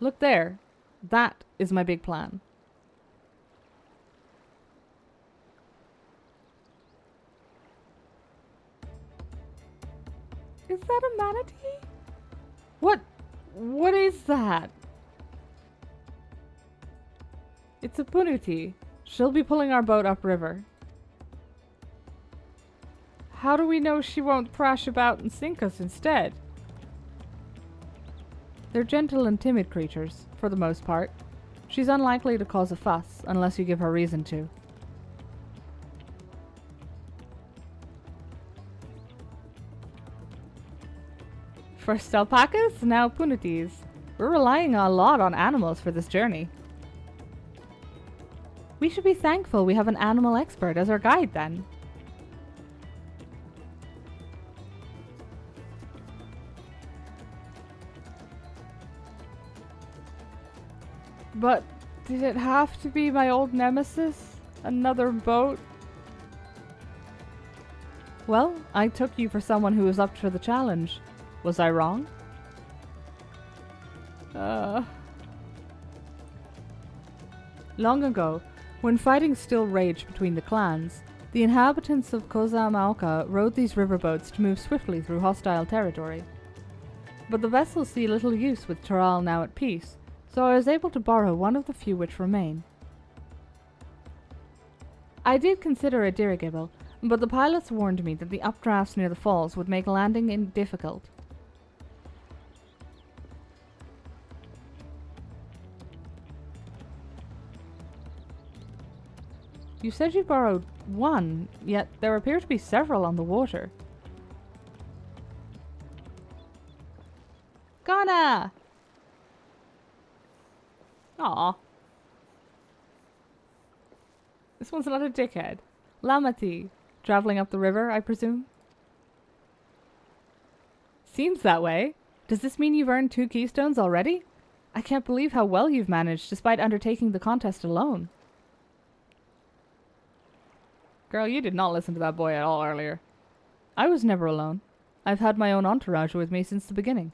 Look there. That is my big plan. Is that a manatee? What is that? It's a punuti. She'll be pulling our boat upriver. How do we know she won't thrash about and sink us instead? They're gentle and timid creatures, for the most part. She's unlikely to cause a fuss, unless you give her reason to. First alpacas, now punutis. We're relying a lot on animals for this journey. We should be thankful we have an animal expert as our guide, then. But did it have to be my old nemesis? Another boat? Well, I took you for someone who was up for the challenge. Was I wrong? Long ago, when fighting still raged between the clans, the inhabitants of Kozamaoka rode these riverboats to move swiftly through hostile territory. But the vessels see little use with Taral now at peace, so I was able to borrow one of the few which remain. I did consider a dirigible, but the pilots warned me that the updrafts near the falls would make landing difficult. You said you borrowed one, yet there appear to be several on the water. Ghana! Aw. This one's not a dickhead. Lamati. Traveling up the river, I presume? Seems that way. Does this mean you've earned 2 keystones already? I can't believe how well you've managed despite undertaking the contest alone. Girl, you did not listen to that boy at all earlier. I was never alone. I've had my own entourage with me since the beginning.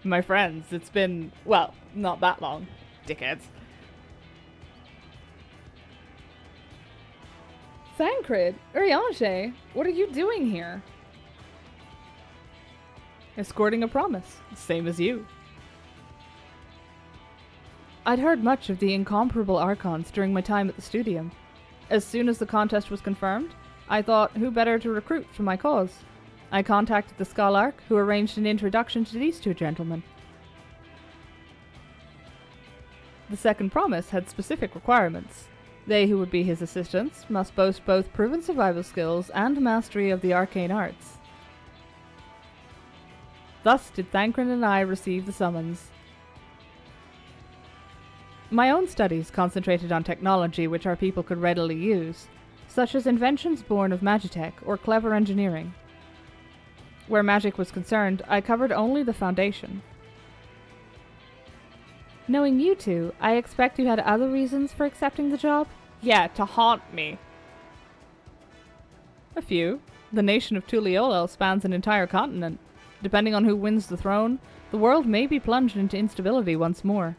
My friends, it's been, well, not that long, dickheads. Thancred, Urianger, what are you doing here? Escorting a promise, same as you. I'd heard much of the incomparable Archons during my time at the Studium. As soon as the contest was confirmed, I thought who better to recruit for my cause. I contacted the Skalark, who arranged an introduction to these two gentlemen. The second promise had specific requirements. They who would be his assistants must boast both proven survival skills and mastery of the arcane arts. Thus did Thancred and I receive the summons. My own studies concentrated on technology which our people could readily use, such as inventions born of magitech or clever engineering. Where magic was concerned, I covered only the foundation. Knowing you two, I expect you had other reasons for accepting the job? Yeah, to haunt me. A few. The nation of Tuliolel spans an entire continent. Depending on who wins the throne, the world may be plunged into instability once more.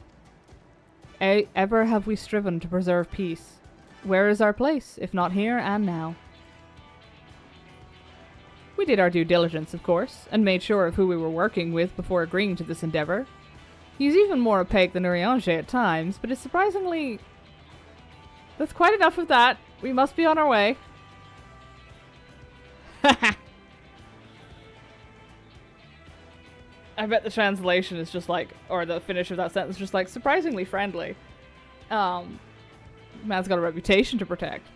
Ever have we striven to preserve peace? Where is our place, if not here and now? We did our due diligence, of course, and made sure of who we were working with before agreeing to this endeavor. He's even more opaque than Urianger at times, but is surprisingly... That's quite enough of that. We must be on our way. I bet the translation is just like, or the finish of that sentence is just like, surprisingly friendly. Man's got a reputation to protect.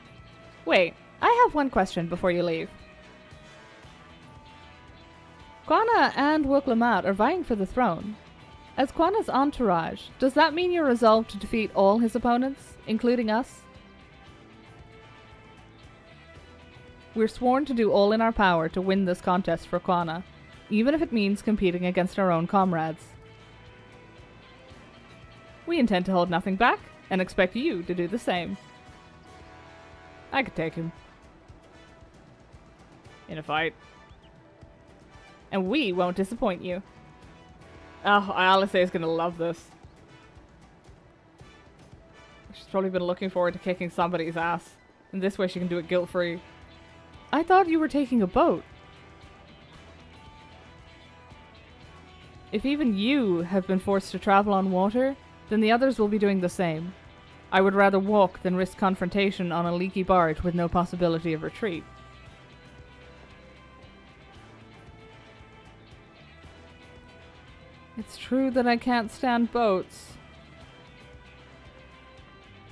Wait, I have one question before you leave. Quana and Wuklamad are vying for the throne. As Quana's entourage, does that mean you're resolved to defeat all his opponents, including us? We're sworn to do all in our power to win this contest for Quana, even if it means competing against our own comrades. We intend to hold nothing back, and expect you to do the same. I could take him. In a fight. And we won't disappoint you. Oh, Alice is gonna love this. She's probably been looking forward to kicking somebody's ass. And this way she can do it guilt-free. I thought you were taking a boat. If even you have been forced to travel on water, then the others will be doing the same. I would rather walk than risk confrontation on a leaky barge with no possibility of retreat. It's true that I can't stand boats.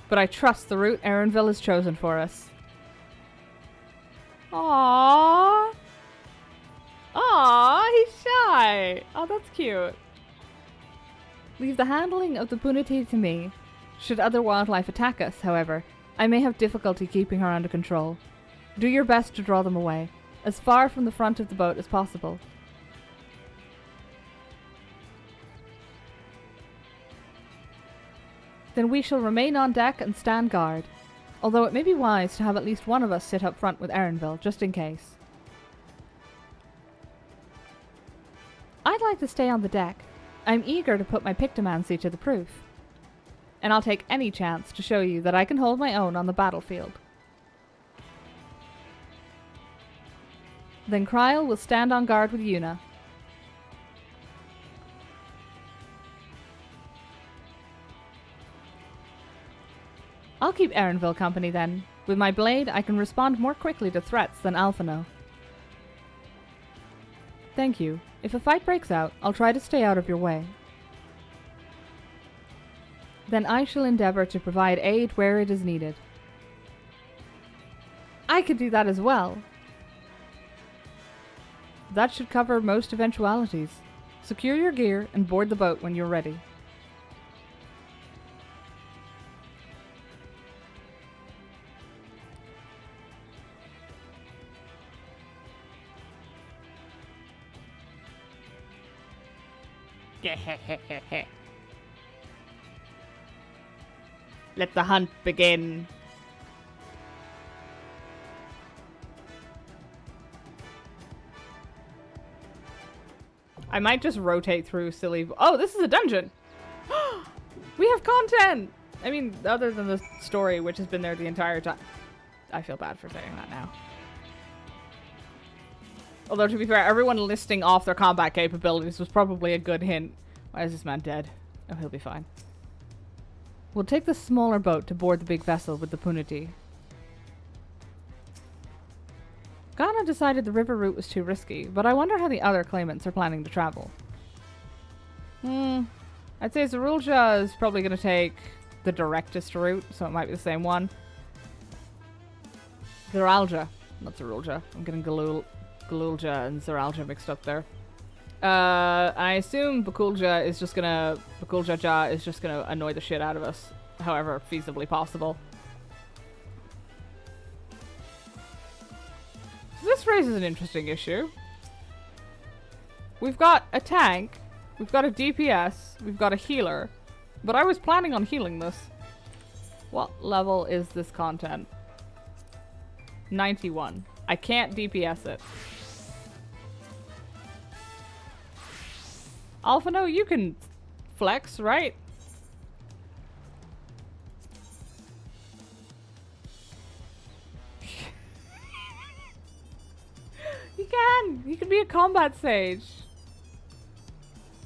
But I trust the route Erenville has chosen for us. Aww. Aww, he's shy. Oh, that's cute. Leave the handling of the Punity to me. Should other wildlife attack us, however, I may have difficulty keeping her under control. Do your best to draw them away, as far from the front of the boat as possible. Then we shall remain on deck and stand guard, although it may be wise to have at least one of us sit up front with Erenville, just in case. I'd like to stay on the deck. I'm eager to put my pictomancy to the proof. And I'll take any chance to show you that I can hold my own on the battlefield. Then Kryl will stand on guard with Yuna. I'll keep Erenville company then. With my blade, I can respond more quickly to threats than Alphino. Thank you. If a fight breaks out, I'll try to stay out of your way. Then I shall endeavor to provide aid where it is needed. I could do that as well. That should cover most eventualities. Secure your gear and board the boat when you're ready. Let the hunt begin. I might just rotate through silly... Oh, this is a dungeon! We have content! I mean, other than the story, which has been there the entire time. I feel bad for saying that now. Although, to be fair, everyone listing off their combat capabilities was probably a good hint. Why is this man dead? Oh, he'll be fine. We'll take the smaller boat to board the big vessel with the punity. Ghana decided the river route was too risky, but I wonder how the other claimants are planning to travel. I'd say Zarulja is probably going to take the directest route, so it might be the same one. Zaralja, not Zarulja. I'm getting Galulja and Zaralja mixed up there. I assume Bakulja is just gonna... Bakulja Ja is just gonna annoy the shit out of us, however feasibly possible. So this raises an interesting issue. We've got a tank, we've got a DPS, we've got a healer, but I was planning on healing this. What level is this content? 91. I can't DPS it. Alphano, you can flex, right? You can! You can be a combat sage.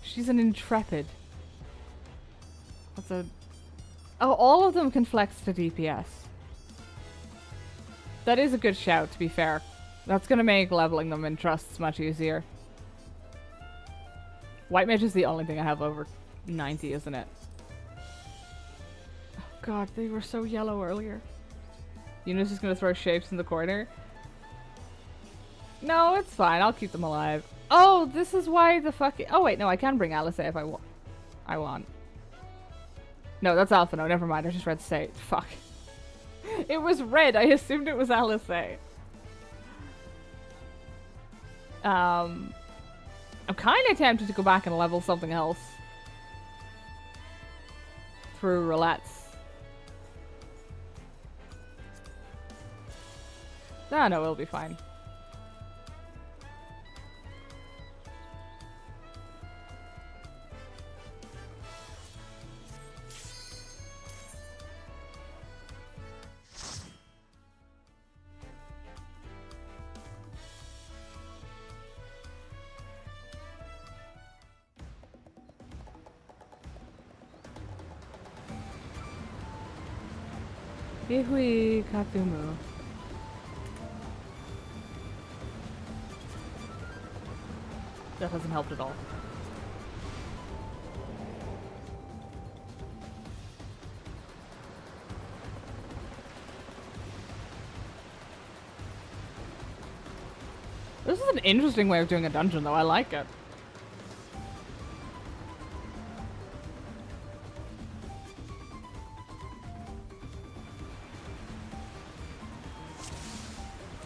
She's an intrepid. What's a... Oh, all of them can flex to DPS. That is a good shout, to be fair. That's gonna make leveling them in trusts much easier. White mage is the only thing I have over 90, isn't it? Oh god, they were so yellow earlier. Eunice is gonna throw shapes in the corner. No, it's fine. I'll keep them alive. Oh, this is why the fucking... Oh wait, no, I can bring Alice if I want. No, that's Alphano. Never mind. I just read Say. Fuck. It was red. I assumed it was Alice. I'm kind of tempted to go back and level something else through roulettes. No, it'll be fine. Ihui Katumu. That hasn't helped at all. This is an interesting way of doing a dungeon, though. I like it.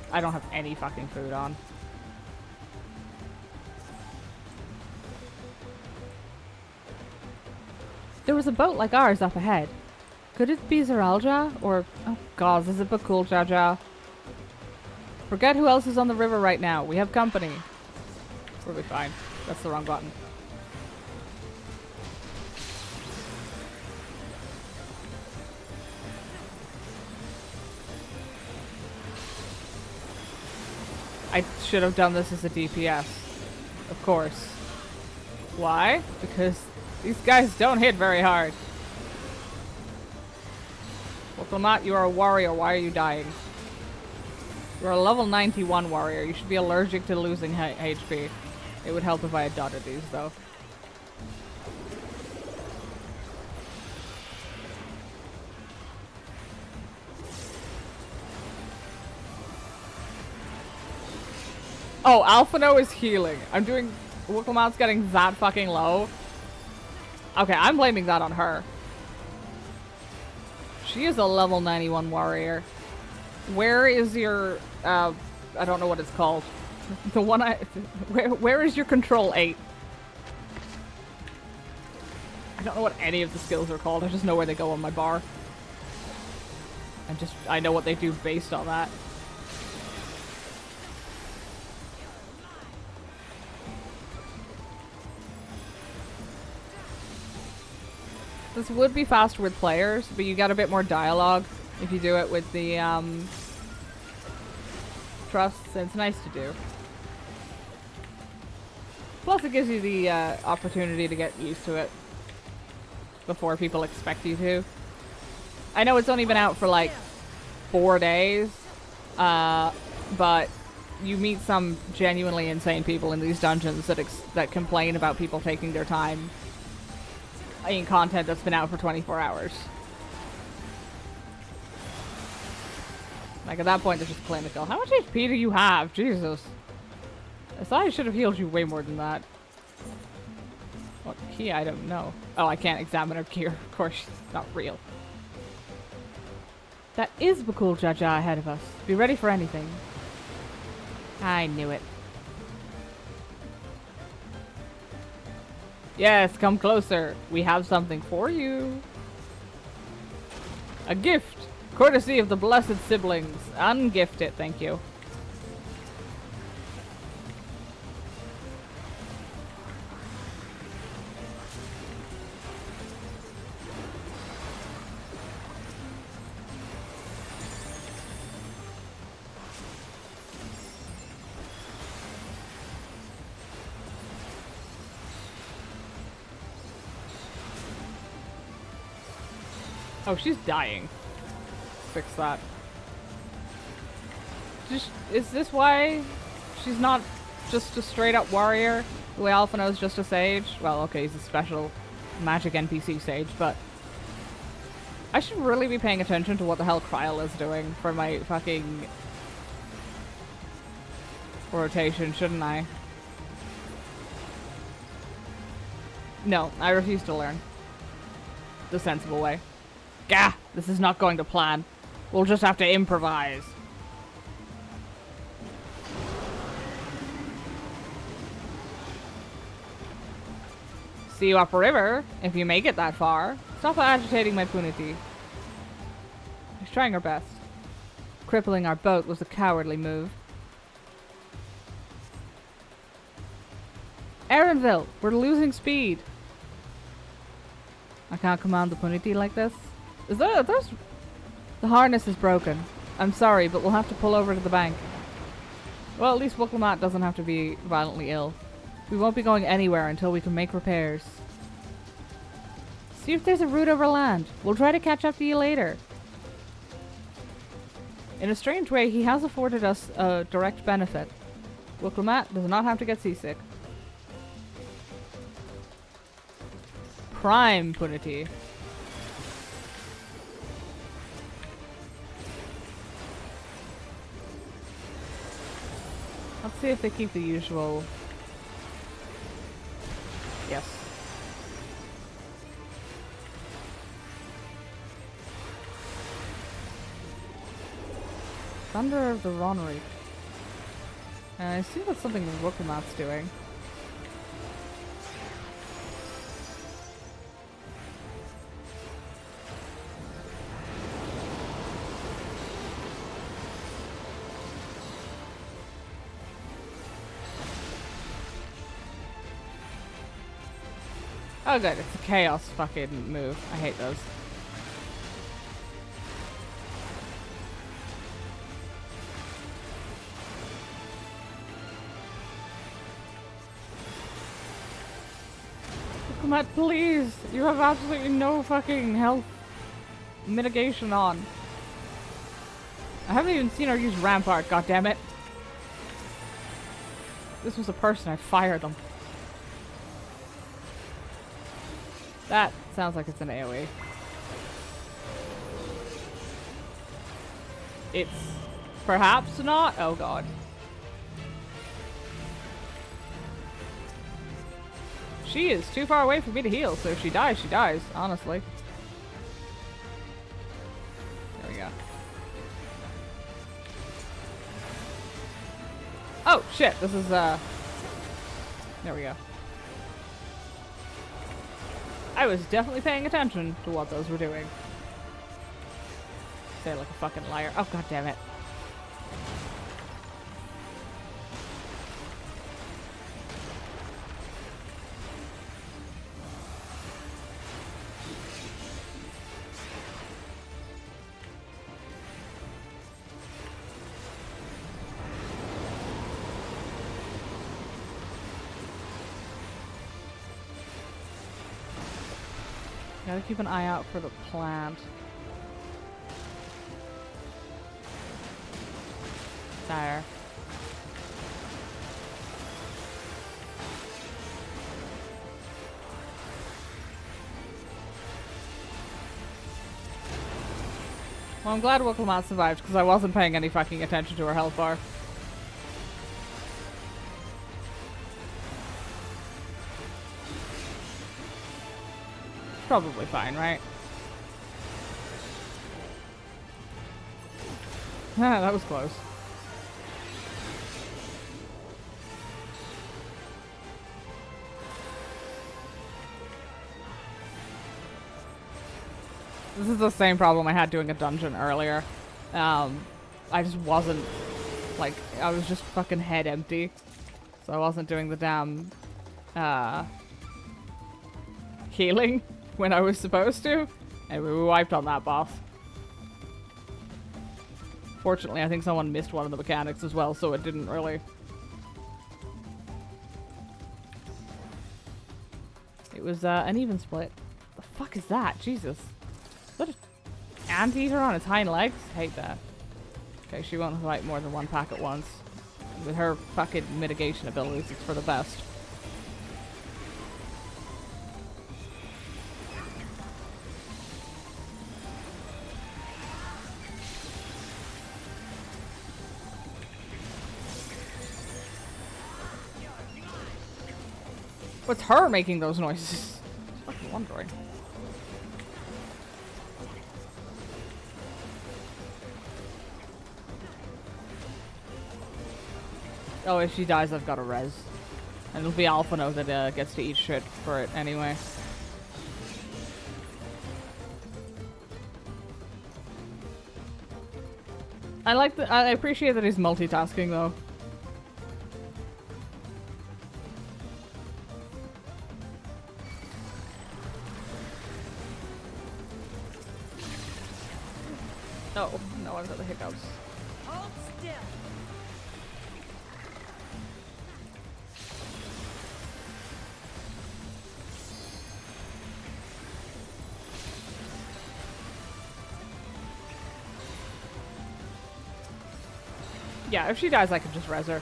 I don't have any fucking food on. There was a boat like ours up ahead. Could it be Zaralja? Or... Oh god, is it Bakul Jaja? Forget who else is on the river right now. We have company. We'll be fine. That's the wrong button. I should have done this as a DPS. Of course. Why? Because these guys don't hit very hard. Well, not, you are a warrior. Why are you dying? You're a level 91 warrior. You should be allergic to losing HP. It would help if I had dotted these, though. Oh, Alphano is healing. I'm doing... Wookelmouth's getting that fucking low. Okay, I'm blaming that on her. She is a level 91 warrior. Where is your... I don't know what it's called. The one I... Where is your control 8? I don't know what any of the skills are called. I just know where they go on my bar. I know what they do based on that. This would be faster with players, but you get a bit more dialogue if you do it with the trusts, and it's nice to do. Plus it gives you the opportunity to get used to it before people expect you to. I know it's only been out for like 4 days, but you meet some genuinely insane people in these dungeons that complain about people taking their time in content that's been out for 24 hours. Like, at that point, they're just clinical. How much HP do you have? Jesus. I thought I should have healed you way more than that. What key item? No. Oh, I can't examine her gear. Of course, she's not real. That is the cool Jaja ahead of us. Be ready for anything. I knew it. Yes, come closer. We have something for you. A gift, courtesy of the blessed siblings. Ungift it, thank you. Oh, she's dying. Fix that. Is this why she's not just a straight up warrior? The way Alphinaud's just a sage? Well, okay, he's a special magic NPC sage, but I should really be paying attention to what the hell Kryl is doing for my fucking rotation, shouldn't I? No, I refuse to learn the sensible way. Gah! This is not going to plan. We'll just have to improvise. See you upriver, if you make it that far. Stop agitating my punity. She's trying her best. Crippling our boat was a cowardly move. Erenville, we're losing speed. I can't command the punity like this. The harness is broken. I'm sorry, but we'll have to pull over to the bank. Well, at least Wuklammat doesn't have to be violently ill. We won't be going anywhere until we can make repairs. See if there's a route over land. We'll try to catch up to you later. In a strange way, he has afforded us a direct benefit. Wuklammat does not have to get seasick. Prime punity. Let's see if they keep the usual. Yes. Thunder of the Ronnery. I see that's something Wuklammat's doing. Oh good, it's a chaos fucking move. I hate those. Wuklammat, please! You have absolutely no fucking health mitigation on. I haven't even seen her use Rampart, goddammit. If this was a person, I'd fire them. That sounds like it's an AoE. It's perhaps not. Oh god. She is too far away for me to heal, so if she dies, honestly. There we go. Oh shit, this is there we go. I was definitely paying attention to what those were doing. Say like a fucking liar. Oh god damn it. Gotta keep an eye out for the plant. There. Well, I'm glad Wooklamat survived because I wasn't paying any fucking attention to her health bar. Probably fine, right? Ah, that was close. This is the same problem I had doing a dungeon earlier. I just wasn't, like, I was just fucking head empty. So I wasn't doing the damn, healing when I was supposed to. And we wiped on that boss. Fortunately, I think someone missed one of the mechanics as well, so it didn't really... It was, an even split. The fuck is that? Jesus. Is that an anteater on its hind legs? Hate that. Okay, she won't fight more than one pack at once. With her fucking mitigation abilities, it's for the best. What's her making those noises? I'm fucking wondering. Oh, if she dies, I've got a res. And it'll be Alphino that gets to eat shit for it anyway. I appreciate that he's multitasking though. Oh, no, I've got the hiccups.
Hold still.
Yeah, if she dies, I can just res her.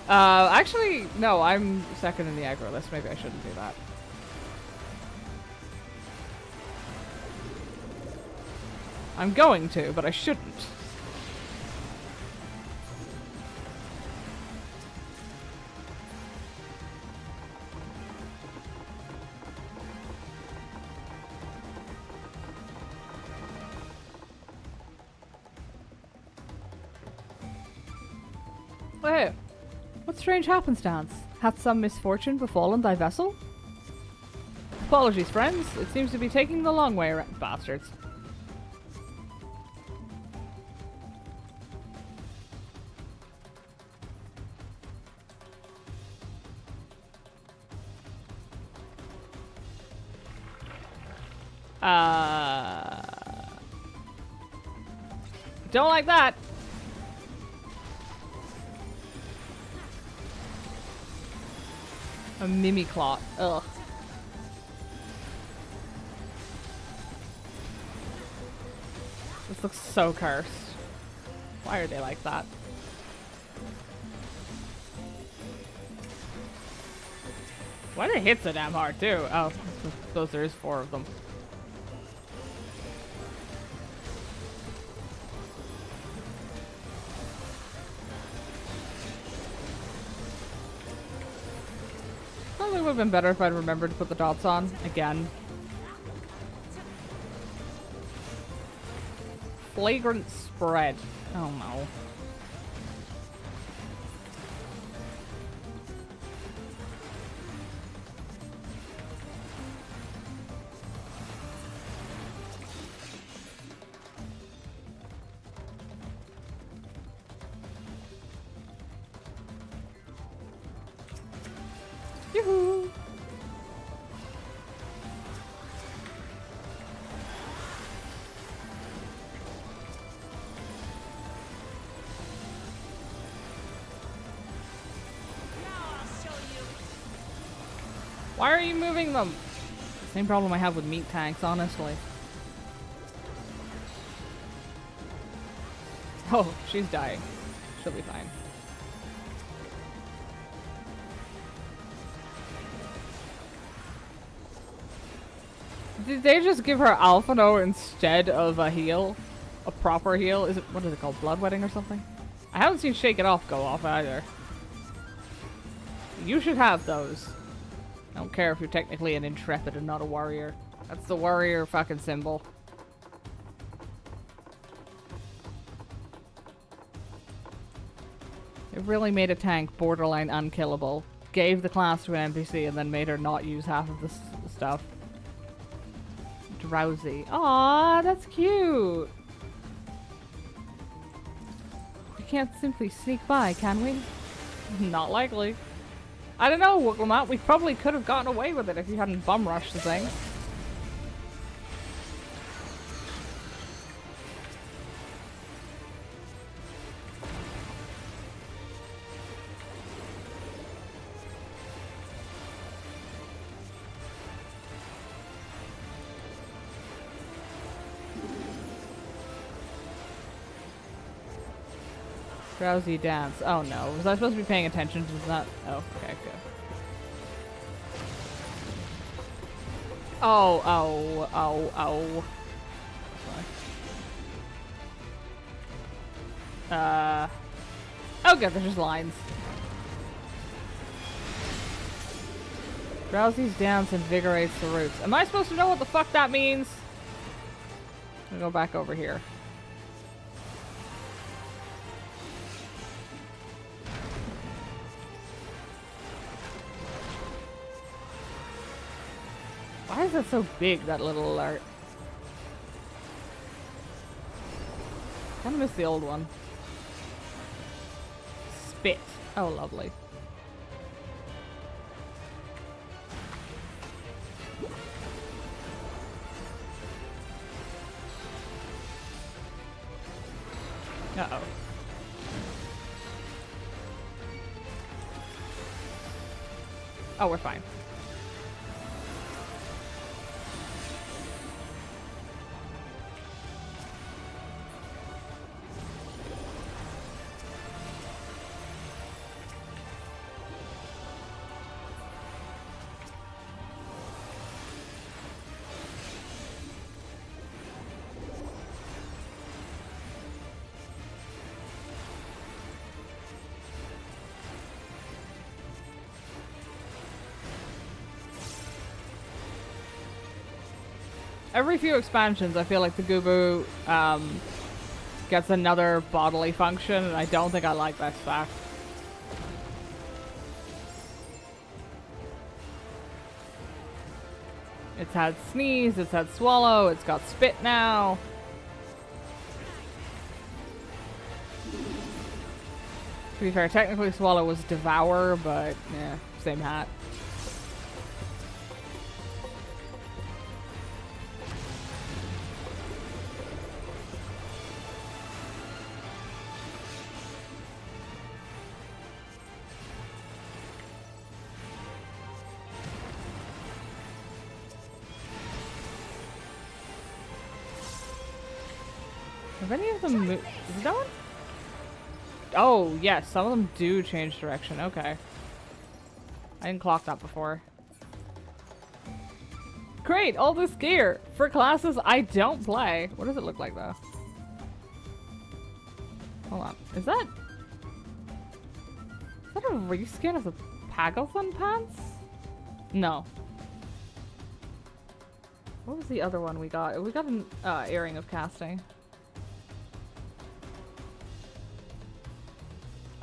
Actually, no, I'm second in the aggro list. Maybe I shouldn't do that. I'm going to, but I shouldn't. Wait, what strange happenstance? Hath some misfortune befallen thy vessel? Apologies, friends. It seems to be taking the long way around, bastards. Don't like that. A Mimiclot. Ugh. This looks so cursed. Why are they like that? Why do they hit so damn hard too? Oh, I suppose there is 4 of them. Probably would have been better if I'd remembered to put the dots on again. Flagrant spread. Oh no. Yoo-hoo! Why are you moving them? Same problem I have with meat tanks, honestly. Oh, she's dying. She'll be fine. Did they just give her Alphino instead of a heal? A proper heal? What is it called? Bloodwetting or something? I haven't seen Shake It Off go off either. You should have those. I don't care if you're technically an intrepid and not a warrior. That's the warrior fucking symbol. It really made a tank borderline unkillable. Gave the class to an NPC and then made her not use half of the stuff. Drowsy. Aww, that's cute. We can't simply sneak by, can we? Not likely. I don't know, Wooklamot. We probably could have gotten away with it if you hadn't bum rushed the thing. Drowsy dance. Oh no. Was I supposed to be paying attention to that? Oh, okay, good. Oh. Okay, they're just lines. Drowsy's dance invigorates the roots. Am I supposed to know what the fuck that means? I'm gonna go back over here. Why is that so big, that little alert? Kinda miss the old one. Spit. Oh, lovely. Uh-oh. Oh, we're fine. Every few expansions, I feel like the Gubu gets another bodily function, and I don't think I like that fact. It's had sneeze, it's had swallow, it's got spit now. To be fair, technically swallow was devour, but yeah, same hat. Have any of them moved? Is it that one? Oh, yes. Some of them do change direction. Okay. I didn't clock that before. Great! All this gear! For classes I don't play. What does it look like, though? Hold on. Is that a reskin of the Pagothan pants? No. What was the other one we got? We got an earring of casting.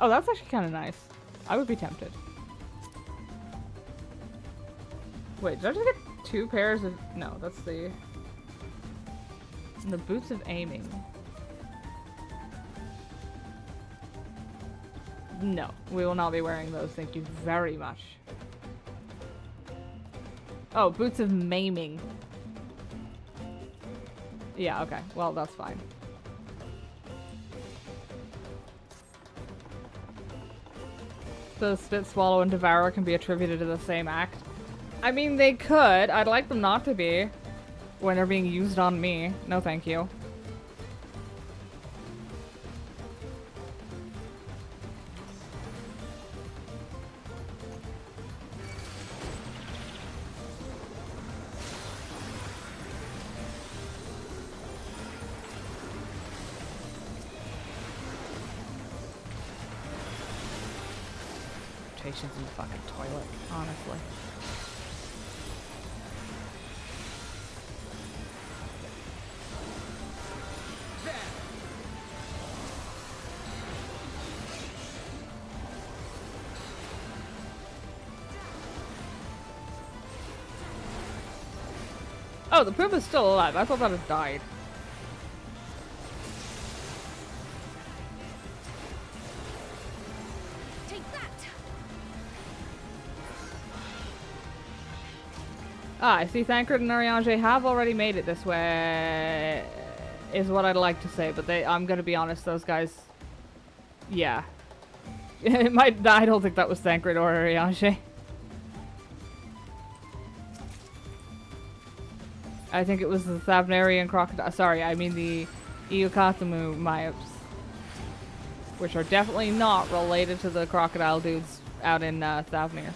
Oh, that's actually kind of nice. I would be tempted. Wait, did I just get two pairs of... No, that's the boots of aiming. No, we will not be wearing those. Thank you very much. Oh, boots of maiming. Yeah, okay. Well, that's fine. The spit, swallow, and devour can be attributed to the same act. I mean, they could. I'd like them not to be. When they're being used on me. No, thank you. Patience in the fucking toilet, honestly. Oh, the Puma's still alive. I thought that had died.
Take that.
Ah, I see Thancred and Ariange have already made it this way, is what I'd like to say, but I'm gonna be honest, those guys, yeah. It might, I don't think that was Thancred or Ariange. I think it was the Thavnarian crocodile, sorry, I mean the Iukatamu Myops, which are definitely not related to the crocodile dudes out in Thavnir.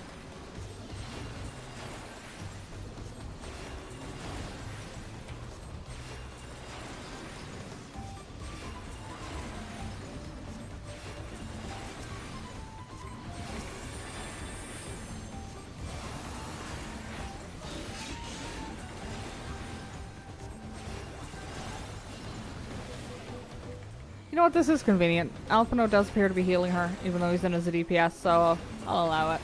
You know what, this is convenient. Alphino does appear to be healing her, even though he's in as a DPS, so I'll allow it.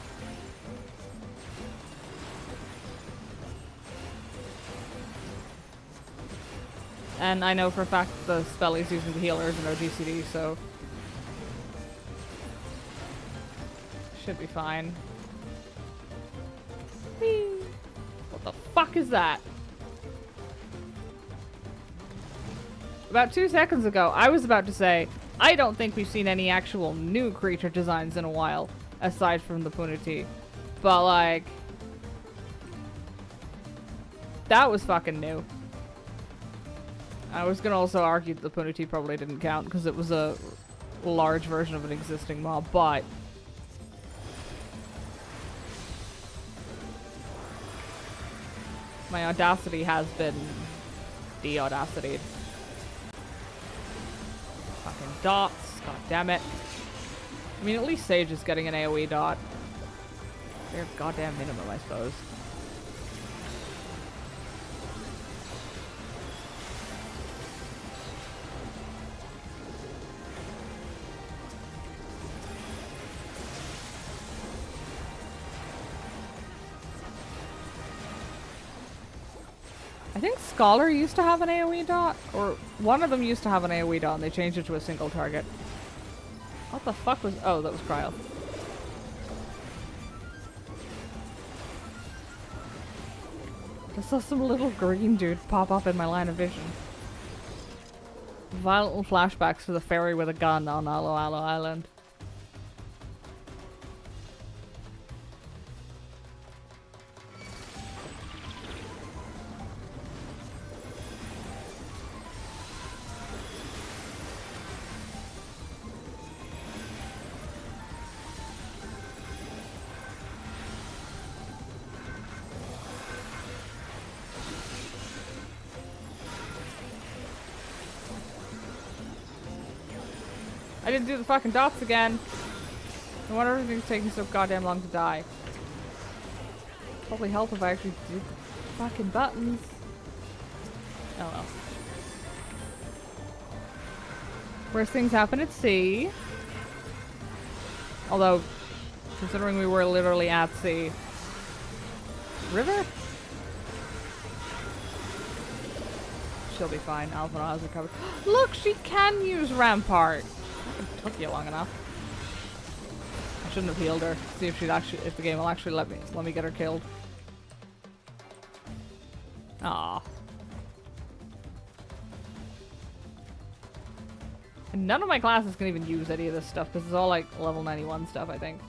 And I know for a fact the spell he's using to heal her is an OGCD, so should be fine. Whee! What the fuck is that? About 2 seconds ago, I was about to say, I don't think we've seen any actual new creature designs in a while, aside from the Punati. But, like, that was fucking new. I was gonna also argue that the Punati probably didn't count, because it was a large version of an existing mob, but my audacity has been de-audacityed. Fucking dots, god damn it. I mean, at least Sage is getting an AoE dot. They're goddamn minimum, I suppose. I think Scholar used to have an AoE dot, or one of them used to have an AoE dot and they changed it to a single target. What the fuck was— oh, that was Cryo. I saw some little green dude pop up in my line of vision. Violent flashbacks to the fairy with a gun on Alo Alo Island. I didn't do the fucking dots again. No wonder everything's taking so goddamn long to die. Probably help if I actually did the fucking buttons. Oh well. Worst things happen at sea. Although, considering we were literally at sea. River? She'll be fine. Alpha has recovered. Look, she can use Rampart. It took you long enough. I shouldn't have healed her. See if she'd actually— if the game will actually let me get her killed. Ah. And none of my classes can even use any of this stuff because it's all like level 91 stuff, I think.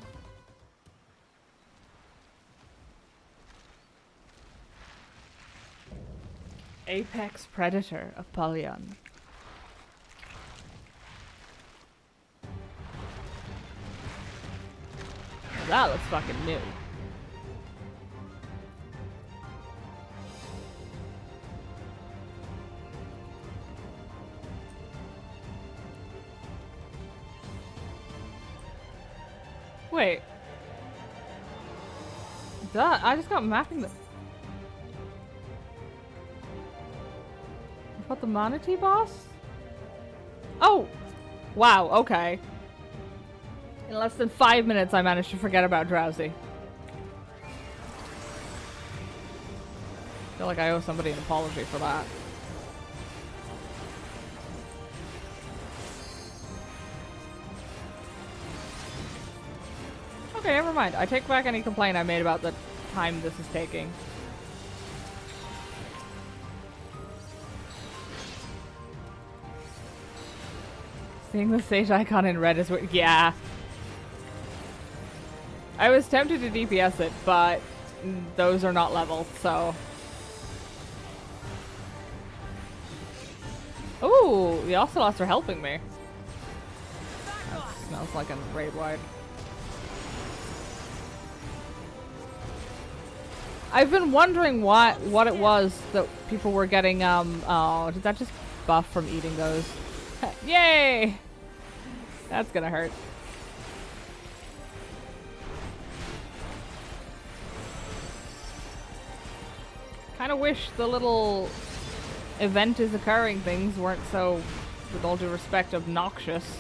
Apex Predator, Apollyon. That looks fucking new. Wait. That I just got mapping the. What, the manatee boss? Oh! Wow, okay. In less than 5 minutes, I managed to forget about Drowsy. I feel like I owe somebody an apology for that. Okay, never mind. I take back any complaint I made about the time this is taking. Seeing the stage icon in red is weird. Yeah. I was tempted to DPS it, but those are not leveled, so. Ooh, the Ocelots are helping me. That smells like a raid wide. I've been wondering what it was that people were getting, oh, did that just buff from eating those? Yay! That's gonna hurt. Kinda wish the little event is occurring things weren't so, with all due respect, obnoxious.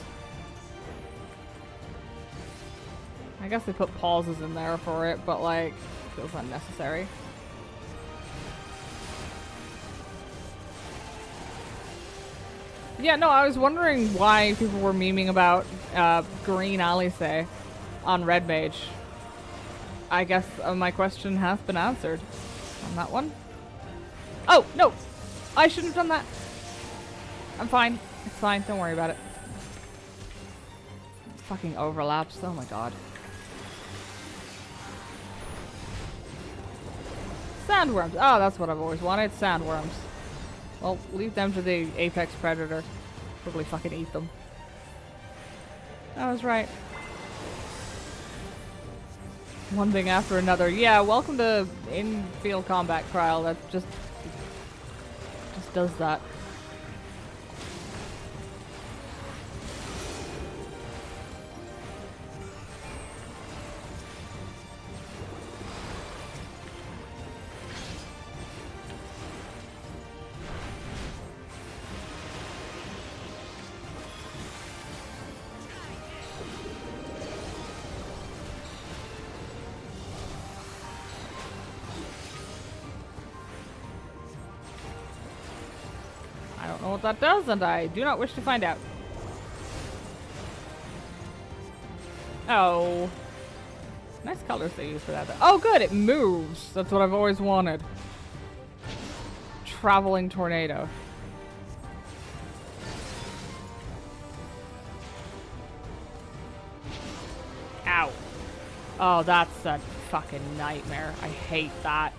I guess they put pauses in there for it, but like, it feels unnecessary. Yeah, no, I was wondering why people were memeing about green Alice on Red Mage. I guess my question has been answered on that one. Oh, no! I shouldn't have done that. I'm fine. It's fine. Don't worry about it. Fucking overlaps. Oh my god. Sandworms. Oh, that's what I've always wanted. Sandworms. Well, leave them to the Apex Predator. Probably fucking eat them. I was right. One thing after another. Yeah, welcome to in-field combat trial. That just does that. What that does, and I do not wish to find out. Oh. Nice colors they use for that, though. Oh, good, it moves. That's what I've always wanted. Traveling tornado. Ow. Oh, that's a fucking nightmare. I hate that.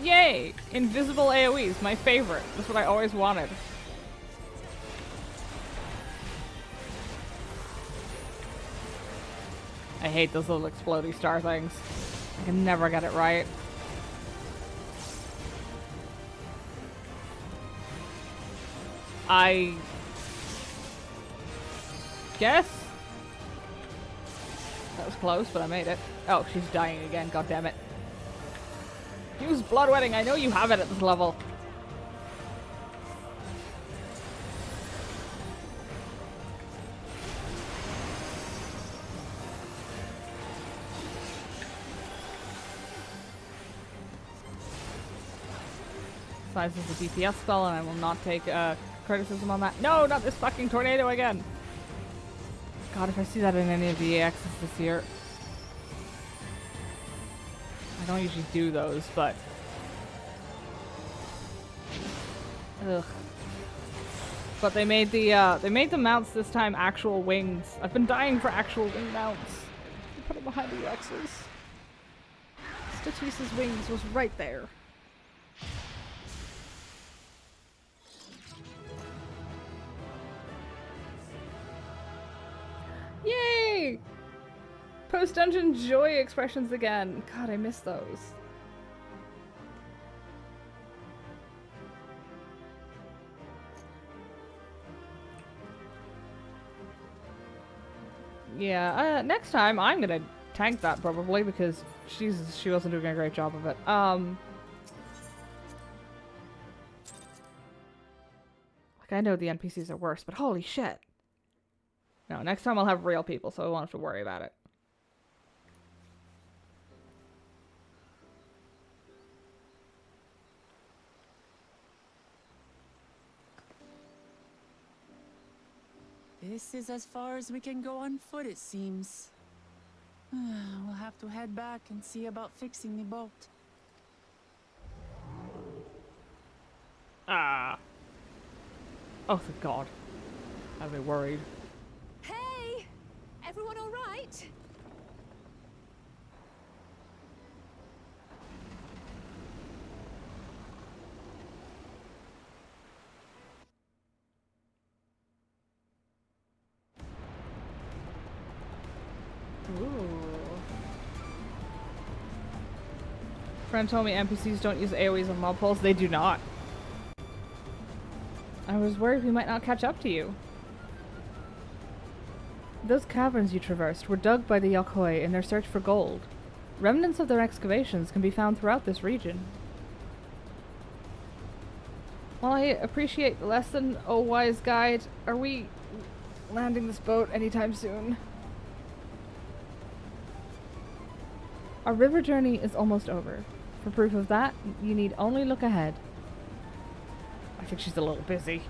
Yay! Invisible AoEs, my favorite. That's what I always wanted. I hate those little explodey star things. I can never get it right. I guess that was close, but I made it. Oh, she's dying again, god damn it. Use bloodwetting, I know you have it at this level. Besides, it's a DPS spell and I will not take criticism on that. No, not this fucking tornado again. God, if I see that in any of the EXs this year. I don't usually do those, but ugh. But they made the mounts this time actual wings. I've been dying for actual wing mounts. Put them behind the EXs. Statice's wings was right there. Yay! Post-dungeon joy expressions again. God, I miss those. Yeah, next time I'm gonna tank that probably because she wasn't doing a great job of it. Like I know the NPCs are worse, but holy shit. No, next time I'll have real people, so I won't have to worry about it.
This is as far as we can go on foot, it seems. We'll have to head back and see about fixing the boat.
Ah. Oh, thank God. I'd be worried.
Hey! Everyone all right?
Ooh. Friend told me NPCs don't use AoEs on mob pulls. They do not. I was worried we might not catch up to you. Those caverns you traversed were dug by the Yokoi in their search for gold. Remnants of their excavations can be found throughout this region. While I appreciate the lesson, oh wise guide, are we landing this boat anytime soon? Our river journey is almost over. For proof of that, you need only look ahead. I think she's a little busy.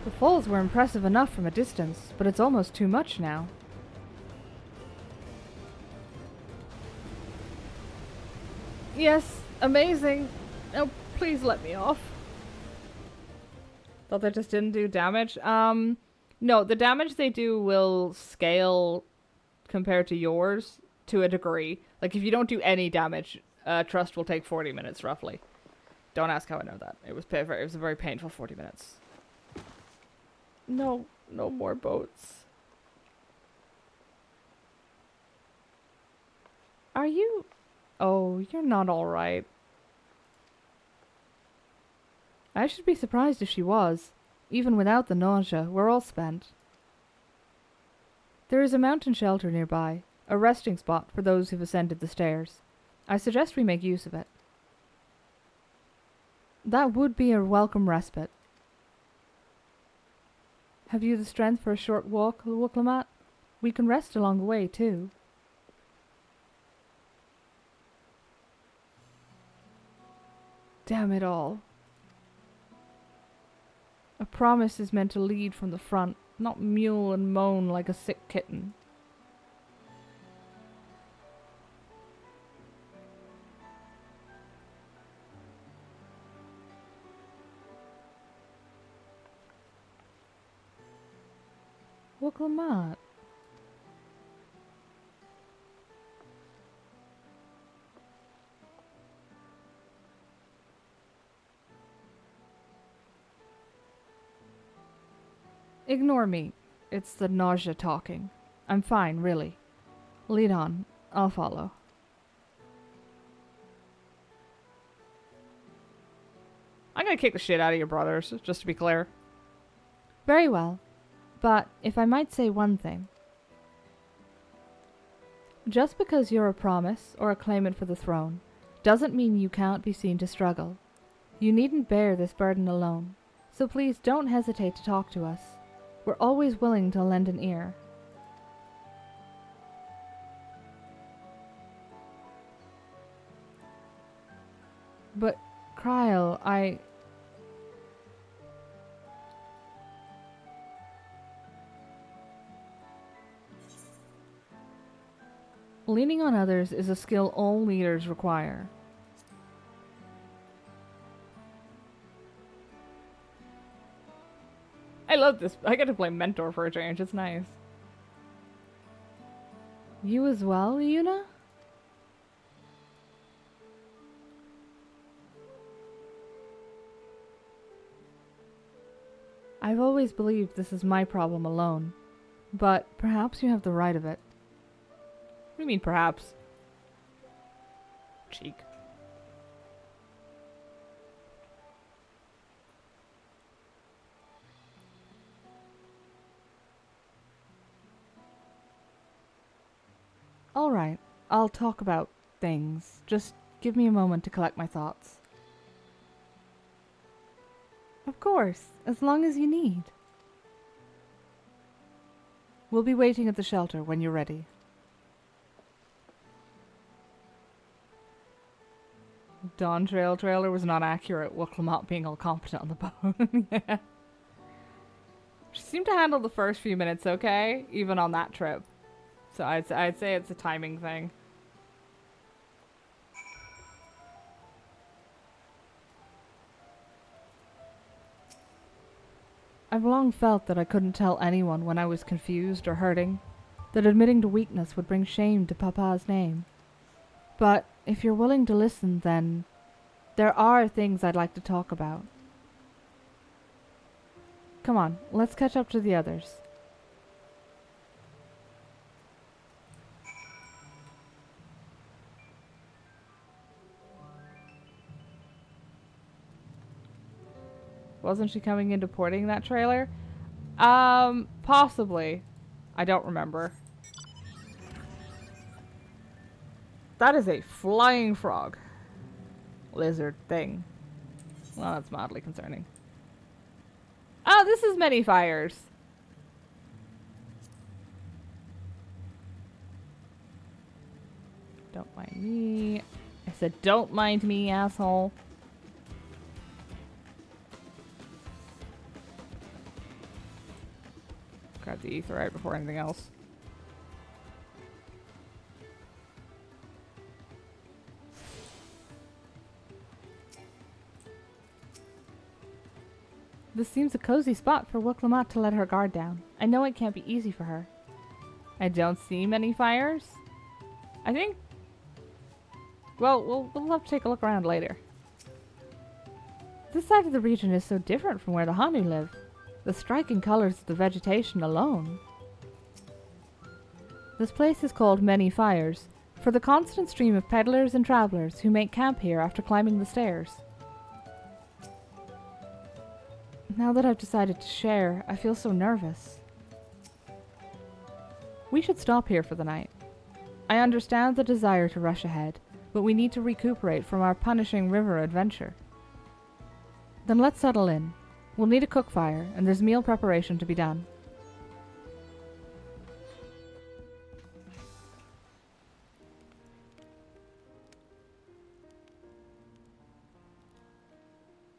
The falls were impressive enough from a distance, but it's almost too much now. Yes, amazing. Oh, please let me off. Thought that just didn't do damage. No, the damage they do will scale compared to yours to a degree. Like, if you don't do any damage, Trust will take 40 minutes, roughly. Don't ask how I know that. It was a very painful 40 minutes. No more boats. Are you... Oh, you're not alright. I should be surprised if she was. Even without the nausea, we're all spent. There is a mountain shelter nearby, a resting spot for those who've ascended the stairs. I suggest we make use of it. That would be a welcome respite. Have you the strength for a short walk, Wooklamat? We can rest along the way, too. Damn it all. A promise is meant to lead from the front, not mewl and moan like a sick kitten. Wooklamat. Ignore me. It's the nausea talking. I'm fine, really. Lead on. I'll follow. I'm gonna kick the shit out of your brothers, just to be clear. Very well. But if I might say one thing. Just because you're a promise or a claimant for the throne doesn't mean you can't be seen to struggle. You needn't bear this burden alone, so please don't hesitate to talk to us. We're always willing to lend an ear. But, Cryle, Leaning on others is a skill all leaders require. I love this. I get to play mentor for a change. It's nice. You as well, Yuna? I've always believed this is my problem alone, but perhaps you have the right of it. What do you mean, perhaps? Cheek. Alright, I'll talk about things. Just give me a moment to collect my thoughts. Of course, as long as you need. We'll be waiting at the shelter when you're ready. Dawntrail trailer was not accurate, Wooklamot being all competent on the bone. Yeah. She seemed to handle the first few minutes okay, even on that trip. So I'd say it's a timing thing. I've long felt that I couldn't tell anyone when I was confused or hurting, that admitting to weakness would bring shame to Papa's name. But if you're willing to listen, then there are things I'd like to talk about. Come on, let's catch up to the others. Wasn't she coming into porting that trailer? Possibly. I don't remember. That is a flying frog. Lizard thing. Well, that's mildly concerning. Oh, this is many fires. Don't mind me. I said don't mind me, asshole. Grab the etherite before anything else. This seems a cozy spot for Wooklamot to let her guard down. I know it can't be easy for her. I don't see many fires. I think... Well, we'll have to take a look around later. This side of the region is so different from where the Hanu live. The striking colors of the vegetation alone. This place is called Many Fires, for the constant stream of peddlers and travelers who make camp here after climbing the stairs. Now that I've decided to share, I feel so nervous. We should stop here for the night. I understand the desire to rush ahead, but we need to recuperate from our punishing river adventure. Then let's settle in. We'll need a cook fire, and there's meal preparation to be done.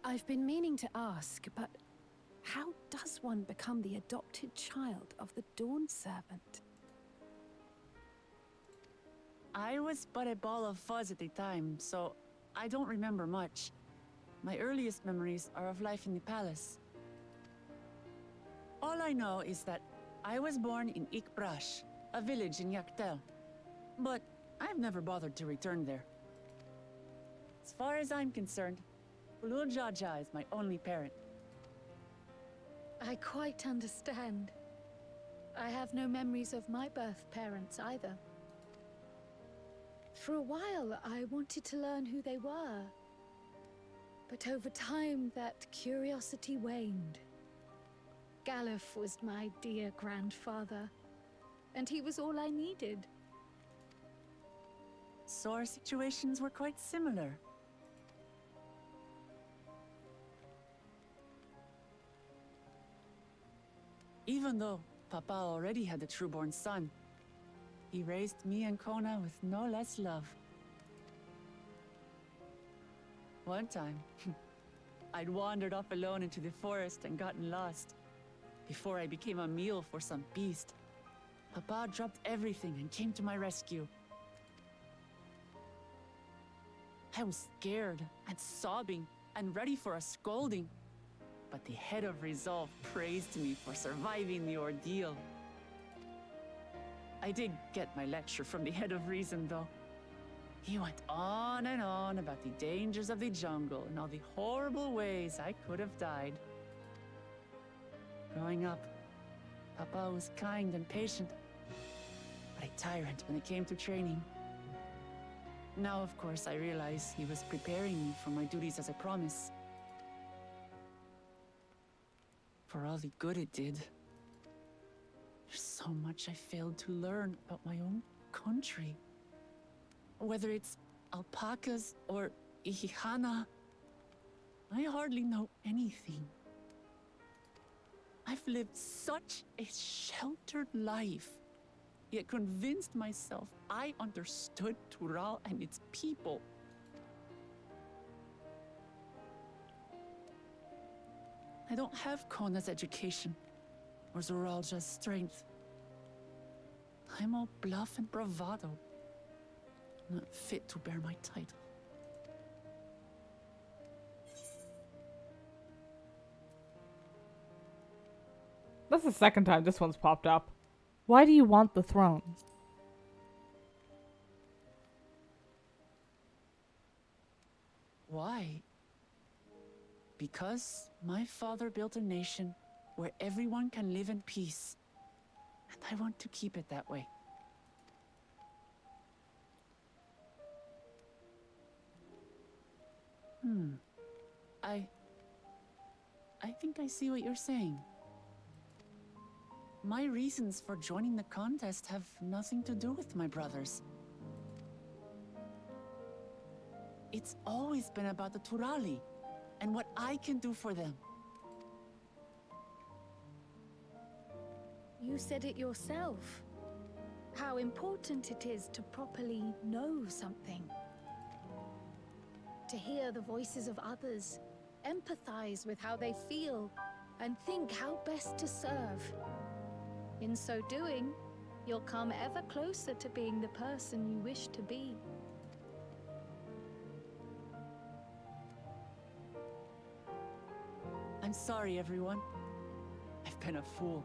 I've been meaning to ask, but how does one become the adopted child of the Dawn Servant?
I was but a ball of fuzz at the time, so I don't remember much. My earliest memories are of life in the palace. All I know is that I was born in Ikbrash, a village in Yaktel. But I've never bothered to return there. As far as I'm concerned, Ulul Jaja is my only parent.
I quite understand. I have no memories of my birth parents either. For a while, I wanted to learn who they were. But over time, that curiosity waned. Galuf was my dear grandfather, and he was all I needed.
So our situations were quite similar. Even though Papa already had a trueborn son, he raised me and Kona with no less love. One time, I'd wandered off alone into the forest and gotten lost. Before I became a meal for some beast, Papa dropped everything and came to my rescue. I was scared and sobbing and ready for a scolding. but the head of resolve praised me for surviving the ordeal. I did get my lecture from the head of reason, though. He went on and on about the dangers of the jungle and all the horrible ways I could have died. Growing up, Papa was kind and patient, but a tyrant when it came to training. Now, of course, I realize he was preparing me for my duties as a promise. For all the good it did. There's so much I failed to learn about my own country. Whether it's alpacas or Ihihana, I hardly know anything. I've lived such a sheltered life, yet convinced myself I understood Tural and its people. I don't have Kona's education, or Zoralja's strength. I'm all bluff and bravado, not fit to bear my title.
That's the second time this one's popped up. Why do you want the throne?
Why? Because my father built a nation where everyone can live in peace, and I want to keep it that way. I think I see what you're saying. My reasons for joining the contest have nothing to do with my brothers. It's always been about the Turali and what I can do for them.
You said it yourself. How important it is to properly know something. To hear the voices of others, empathize with how they feel, and think how best to serve. In so doing, you'll come ever closer to being the person you wish to be.
I'm sorry, everyone. I've been a fool.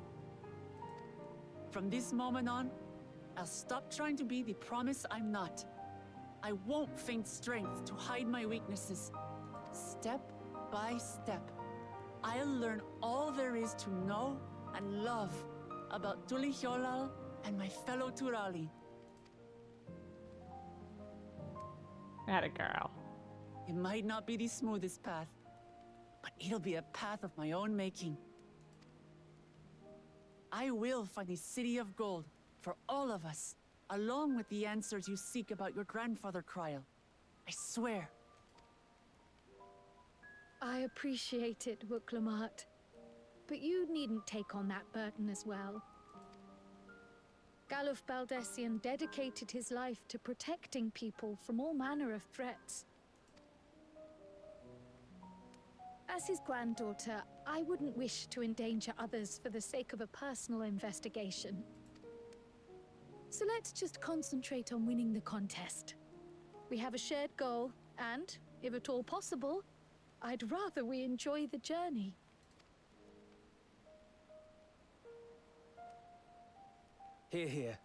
From this moment on, I'll stop trying to be the promise I'm not. I won't feign strength to hide my weaknesses. Step by step, I'll learn all there is to know and love about Tulihyolal and my fellow Turali.
Atta girl.
It might not be the smoothest path, but it'll be a path of my own making. I will find the City of Gold for all of us, along with the answers you seek about your grandfather, Kryl. I swear.
I appreciate it, Wuklamat. But you needn't take on that burden as well. Galuf Baldessian dedicated his life to protecting people from all manner of threats. As his granddaughter, I wouldn't wish to endanger others for the sake of a personal investigation. So let's just concentrate on winning the contest. We have a shared goal, and, if at all possible, I'd rather we enjoy the journey.
Hear, hear.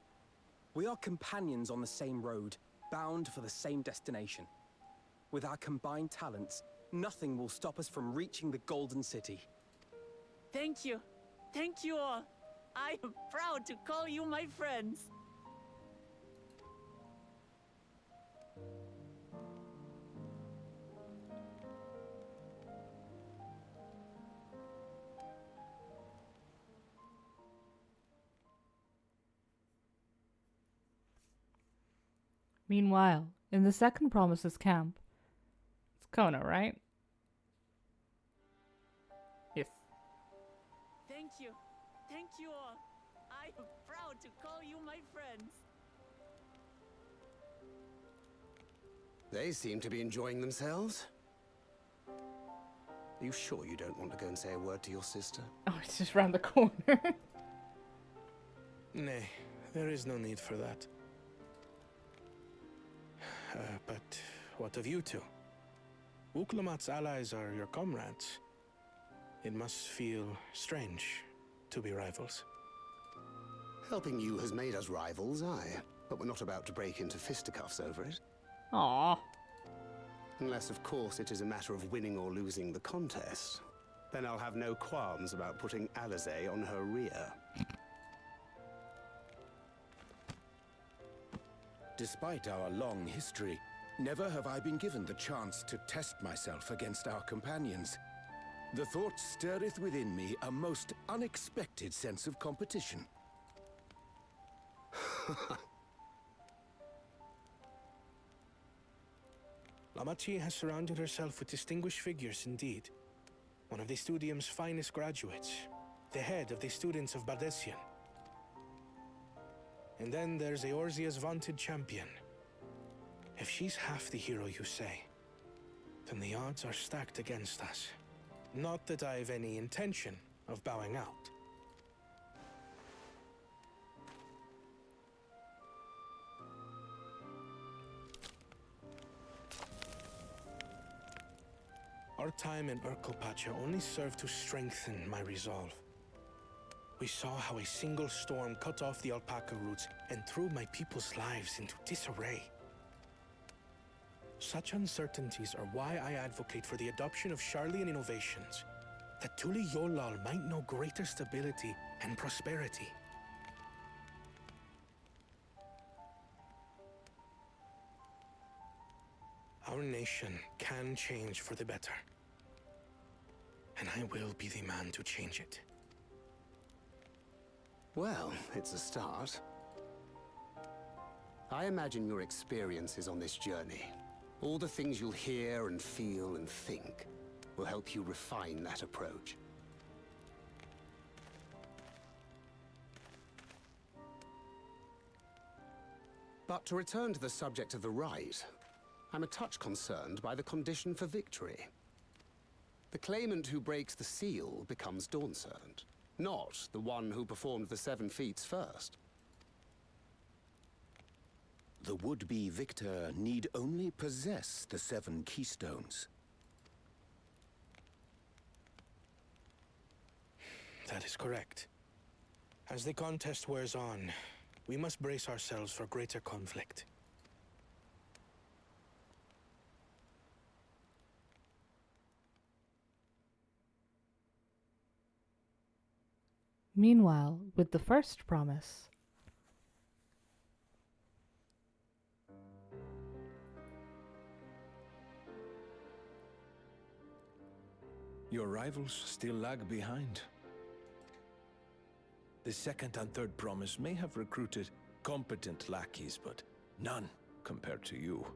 We are companions on the same road, bound for the same destination. With our combined talents, nothing will stop us from reaching the Golden City.
Thank you. Thank you all. I am proud to call you my friends.
Meanwhile, in the second Promises camp, it's Kona, right? Yes.
Thank you. Thank you all. I am proud to call you my friends.
They seem to be enjoying themselves. Are you sure you don't want to go and say a word to your sister?
Oh, it's just round the corner.
Nay, there is no need for that. But what of you two? Wuklamat's allies are your comrades. It must feel strange to be rivals.
Helping you has made us rivals, aye. But we're not about to break into fisticuffs over it.
Aww.
Unless, of course, it is a matter of winning or losing the contest. Then I'll have no qualms about putting Alizé on her rear.
Despite our long history, never have I been given the chance to test myself against our companions. The thought stirreth within me a most unexpected sense of competition.
Lamachi has surrounded herself with distinguished figures indeed. One of the Studium's finest graduates, the head of the students of Bardessian. And then there's Eorzea's vaunted champion. If she's half the hero you say, then the odds are stacked against us. Not that I've any intention of bowing out. Our time in Urkelpacha only served to strengthen my resolve. We saw how a single storm cut off the alpaca roots and threw my people's lives into disarray. Such uncertainties are why I advocate for the adoption of Sharlayan innovations, that Tuli Yolal might know greater stability and prosperity. Our nation can change for the better. And I will be the man to change it.
Well, it's a start. I imagine your experiences on this journey, all the things you'll hear and feel and think, will help you refine that approach. But to return to the subject of the rite, I'm a touch concerned by the condition for victory. The claimant who breaks the seal becomes Dawnservant, not the one who performed the 7 feats first.
The would-be victor need only possess the 7 keystones.
That is correct. As the contest wears on, we must brace ourselves for greater conflict.
Meanwhile, with the first promise.
Your rivals still lag behind. The second and third promise may have recruited competent lackeys, but none compared to you.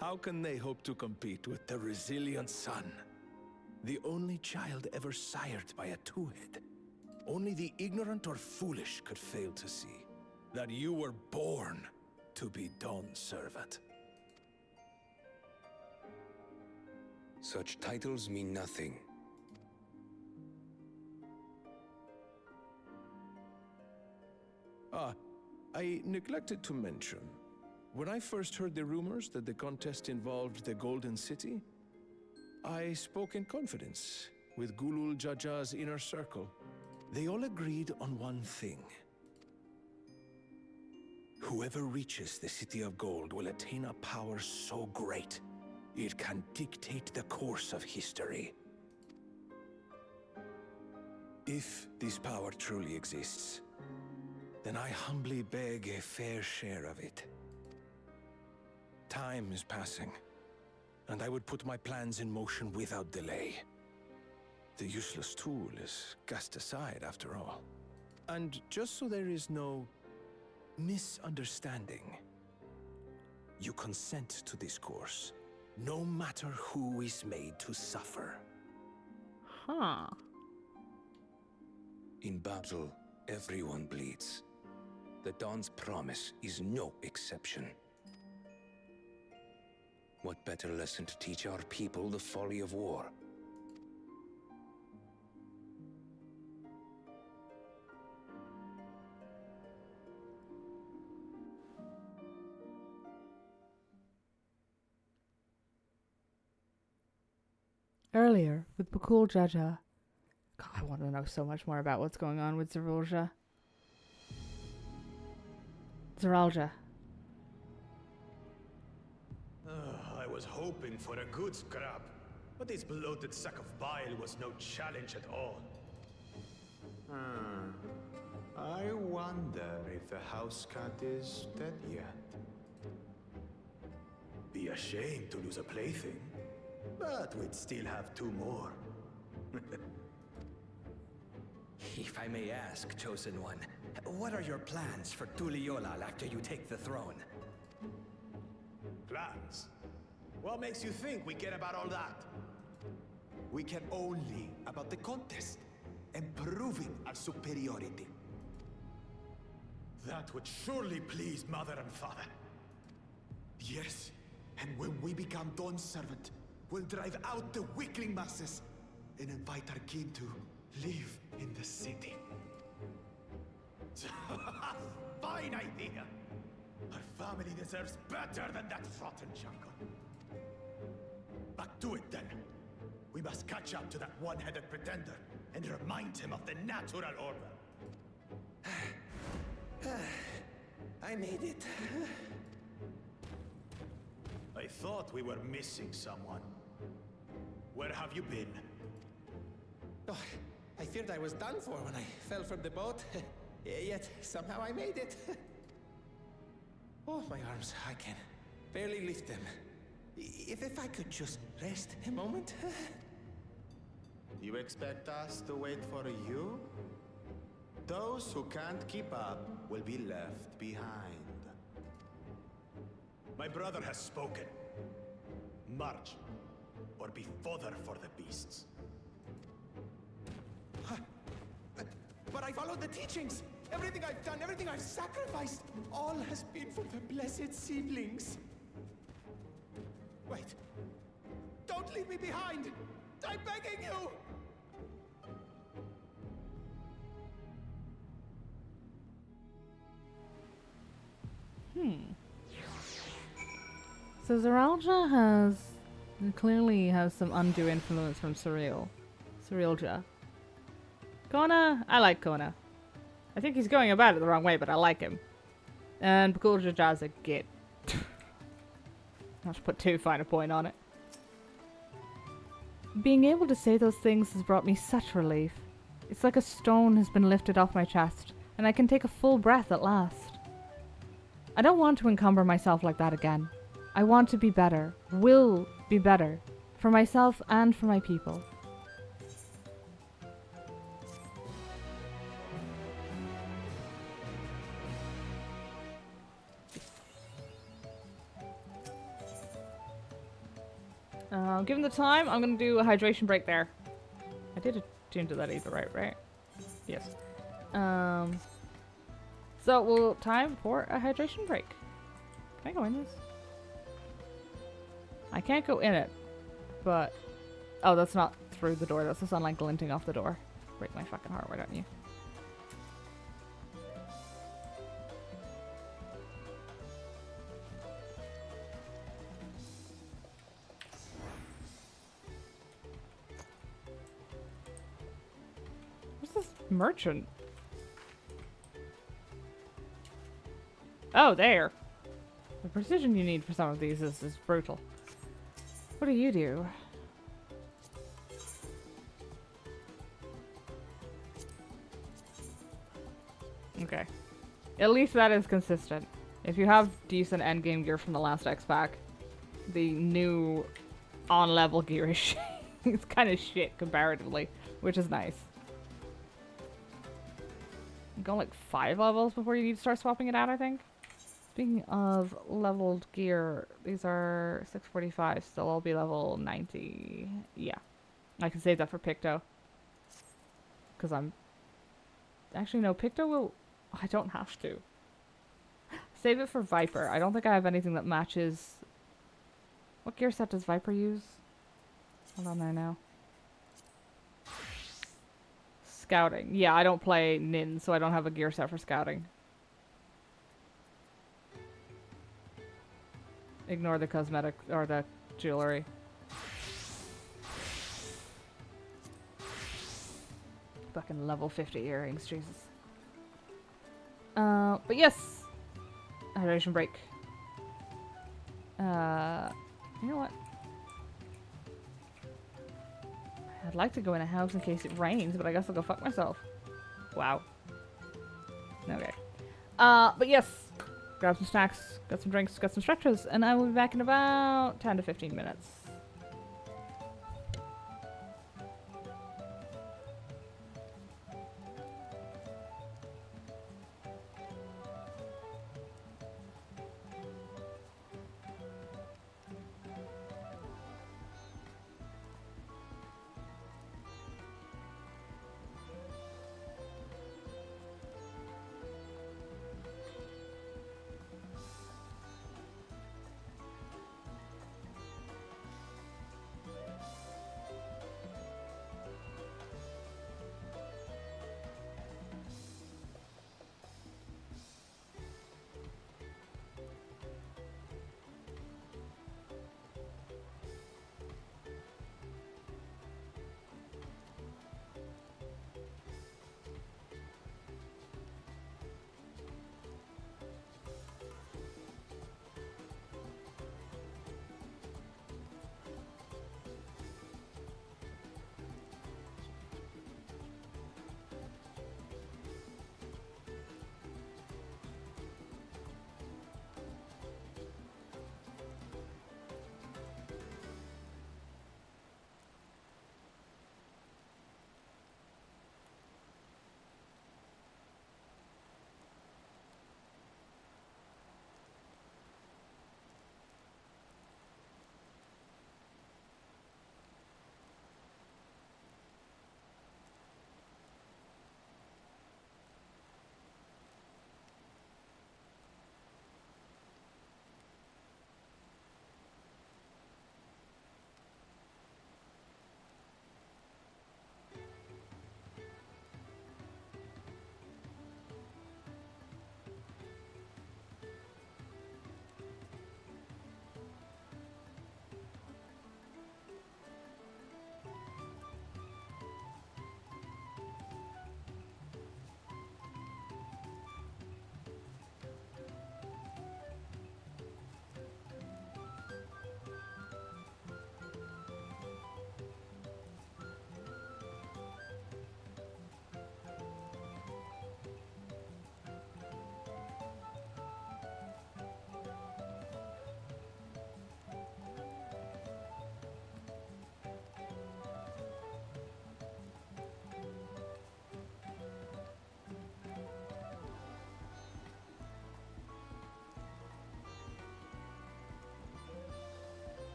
How can they hope to compete with the resilient son? The only child ever sired by a two-head. Only the ignorant or foolish could fail to see that you were born to be Dawnservant.
Such titles mean nothing.
I neglected to mention, when I first heard the rumors that the contest involved the Golden City, I spoke in confidence with Gulul Jaja's inner circle. They all agreed on one thing. Whoever reaches the City of Gold will attain a power so great, it can dictate the course of history. If this power truly exists, then I humbly beg a fair share of it. Time is passing, and I would put my plans in motion without delay. The useless tool is cast aside after all. And just so there is no misunderstanding, you consent to this course, no matter who is made to suffer.
Huh.
In battle, everyone bleeds. The Dawn's promise is no exception. What better lesson to teach our people the folly of war?
Earlier, with Bakul Jaja. God, I want to know so much more about what's going on with Zeralja. Zeralja.
I was hoping for a good scrap, but this bloated sack of bile was no challenge at all.
I wonder if the house cat is dead yet.
Be ashamed to lose a plaything, but we'd still have 2 more.
If I may ask, Chosen One, what are your plans for Tuliolal after you take the throne?
Plans? What makes you think we care about all that?
We care only about the contest and proving our superiority.
That would surely please Mother and Father.
Yes, and when we become Dawn's servant, we'll drive out the weakling masses and invite our king to live in the city.
Fine idea! Our family deserves better than that rotten jungle. Back to it then. We must catch up to that one-headed pretender and remind him of the natural order.
I made it.
I thought we were missing someone. Where have you been?
Oh, I feared I was done for when I fell from the boat. Yet somehow I made it. Oh, my arms, I can barely lift them. If I could just rest a moment.
You expect us to wait for you? Those who can't keep up will be left behind.
My brother has spoken. March, or be fodder for the beasts.
But I followed the teachings. Everything I've done, everything I've sacrificed, all has been for the blessed seedlings. Wait. Don't leave me behind! I'm begging you!
So clearly has some undue influence from Surrealja. Kona? I like Kona. I think he's going about it the wrong way, but I like him. And Bakul Jaja's a git. I should put too fine a point on it. Being able to say those things has brought me such relief. It's like a stone has been lifted off my chest, and I can take a full breath at last. I don't want to encumber myself like that again. I want to be better, will be better, for myself and for my people. Given the time, I'm gonna do a hydration break there. I did attune to that either, right? Yes. So we'll time for a hydration break. Can I go in this? I can't go in it, but oh, that's not through the door. That's the sunlight glinting off the door. Break my fucking heart, why don't you? Merchant. Oh, there. The precision you need for some of these is brutal. What do you do? Okay. At least that is consistent. If you have decent endgame gear from the last X-Pack, the new on-level gear is it's kind of shit comparatively, which is nice. Go like 5 levels before you need to start swapping it out, I think. Speaking of leveled gear, these are 645, so I'll be level 90. Yeah. I can save that for Picto. Because I'm... Actually, no, Picto will... I don't have to. Save it for Viper. I don't think I have anything that matches... What gear set does Viper use? Hold on there now. Scouting. Yeah, I don't play Nin, so I don't have a gear set for scouting. Ignore the cosmetic or the jewelry. Fucking level 50 earrings, Jesus. But yes! Hydration break. You know what? I'd like to go in a house in case it rains, but I guess I'll go fuck myself. Wow. Okay. But yes! Grab some snacks, got some drinks, got some stretches, and I will be back in about 10 to 15 minutes.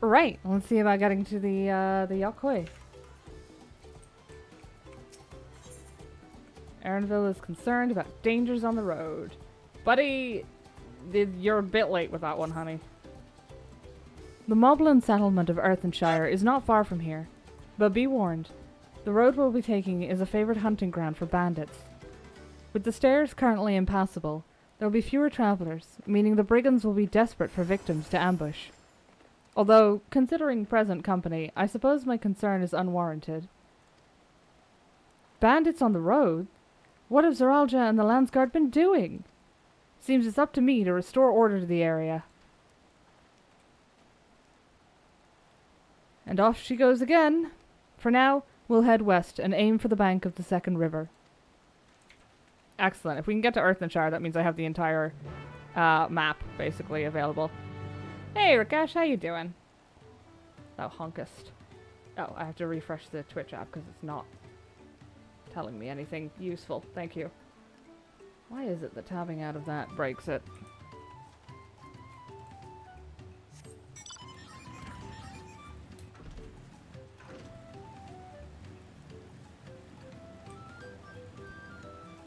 Right, let's see about getting to the Yokoi. Aaronville is concerned about dangers on the road. Buddy, you're a bit late with that one, honey. The Moblin settlement of Earthenshire is not far from here, but be warned, the road we'll be taking is a favored hunting ground for bandits. With the stairs currently impassable, there will be fewer travelers, meaning the brigands will be desperate for victims to ambush. Although, considering present company, I suppose my concern is unwarranted. Bandits on the road? What have Zoralja and the Landsguard been doing? Seems it's up to me to restore order to the area. And off she goes again. For now, we'll head west and aim for the bank of the second river. Excellent. If we can get to Earthenshire, that means I have the entire map, basically, available. Hey, Rakesh, how you doing? Thou honkest. Oh, I have to refresh the Twitch app because it's not telling me anything useful. Thank you. Why is it that tabbing out of that breaks it?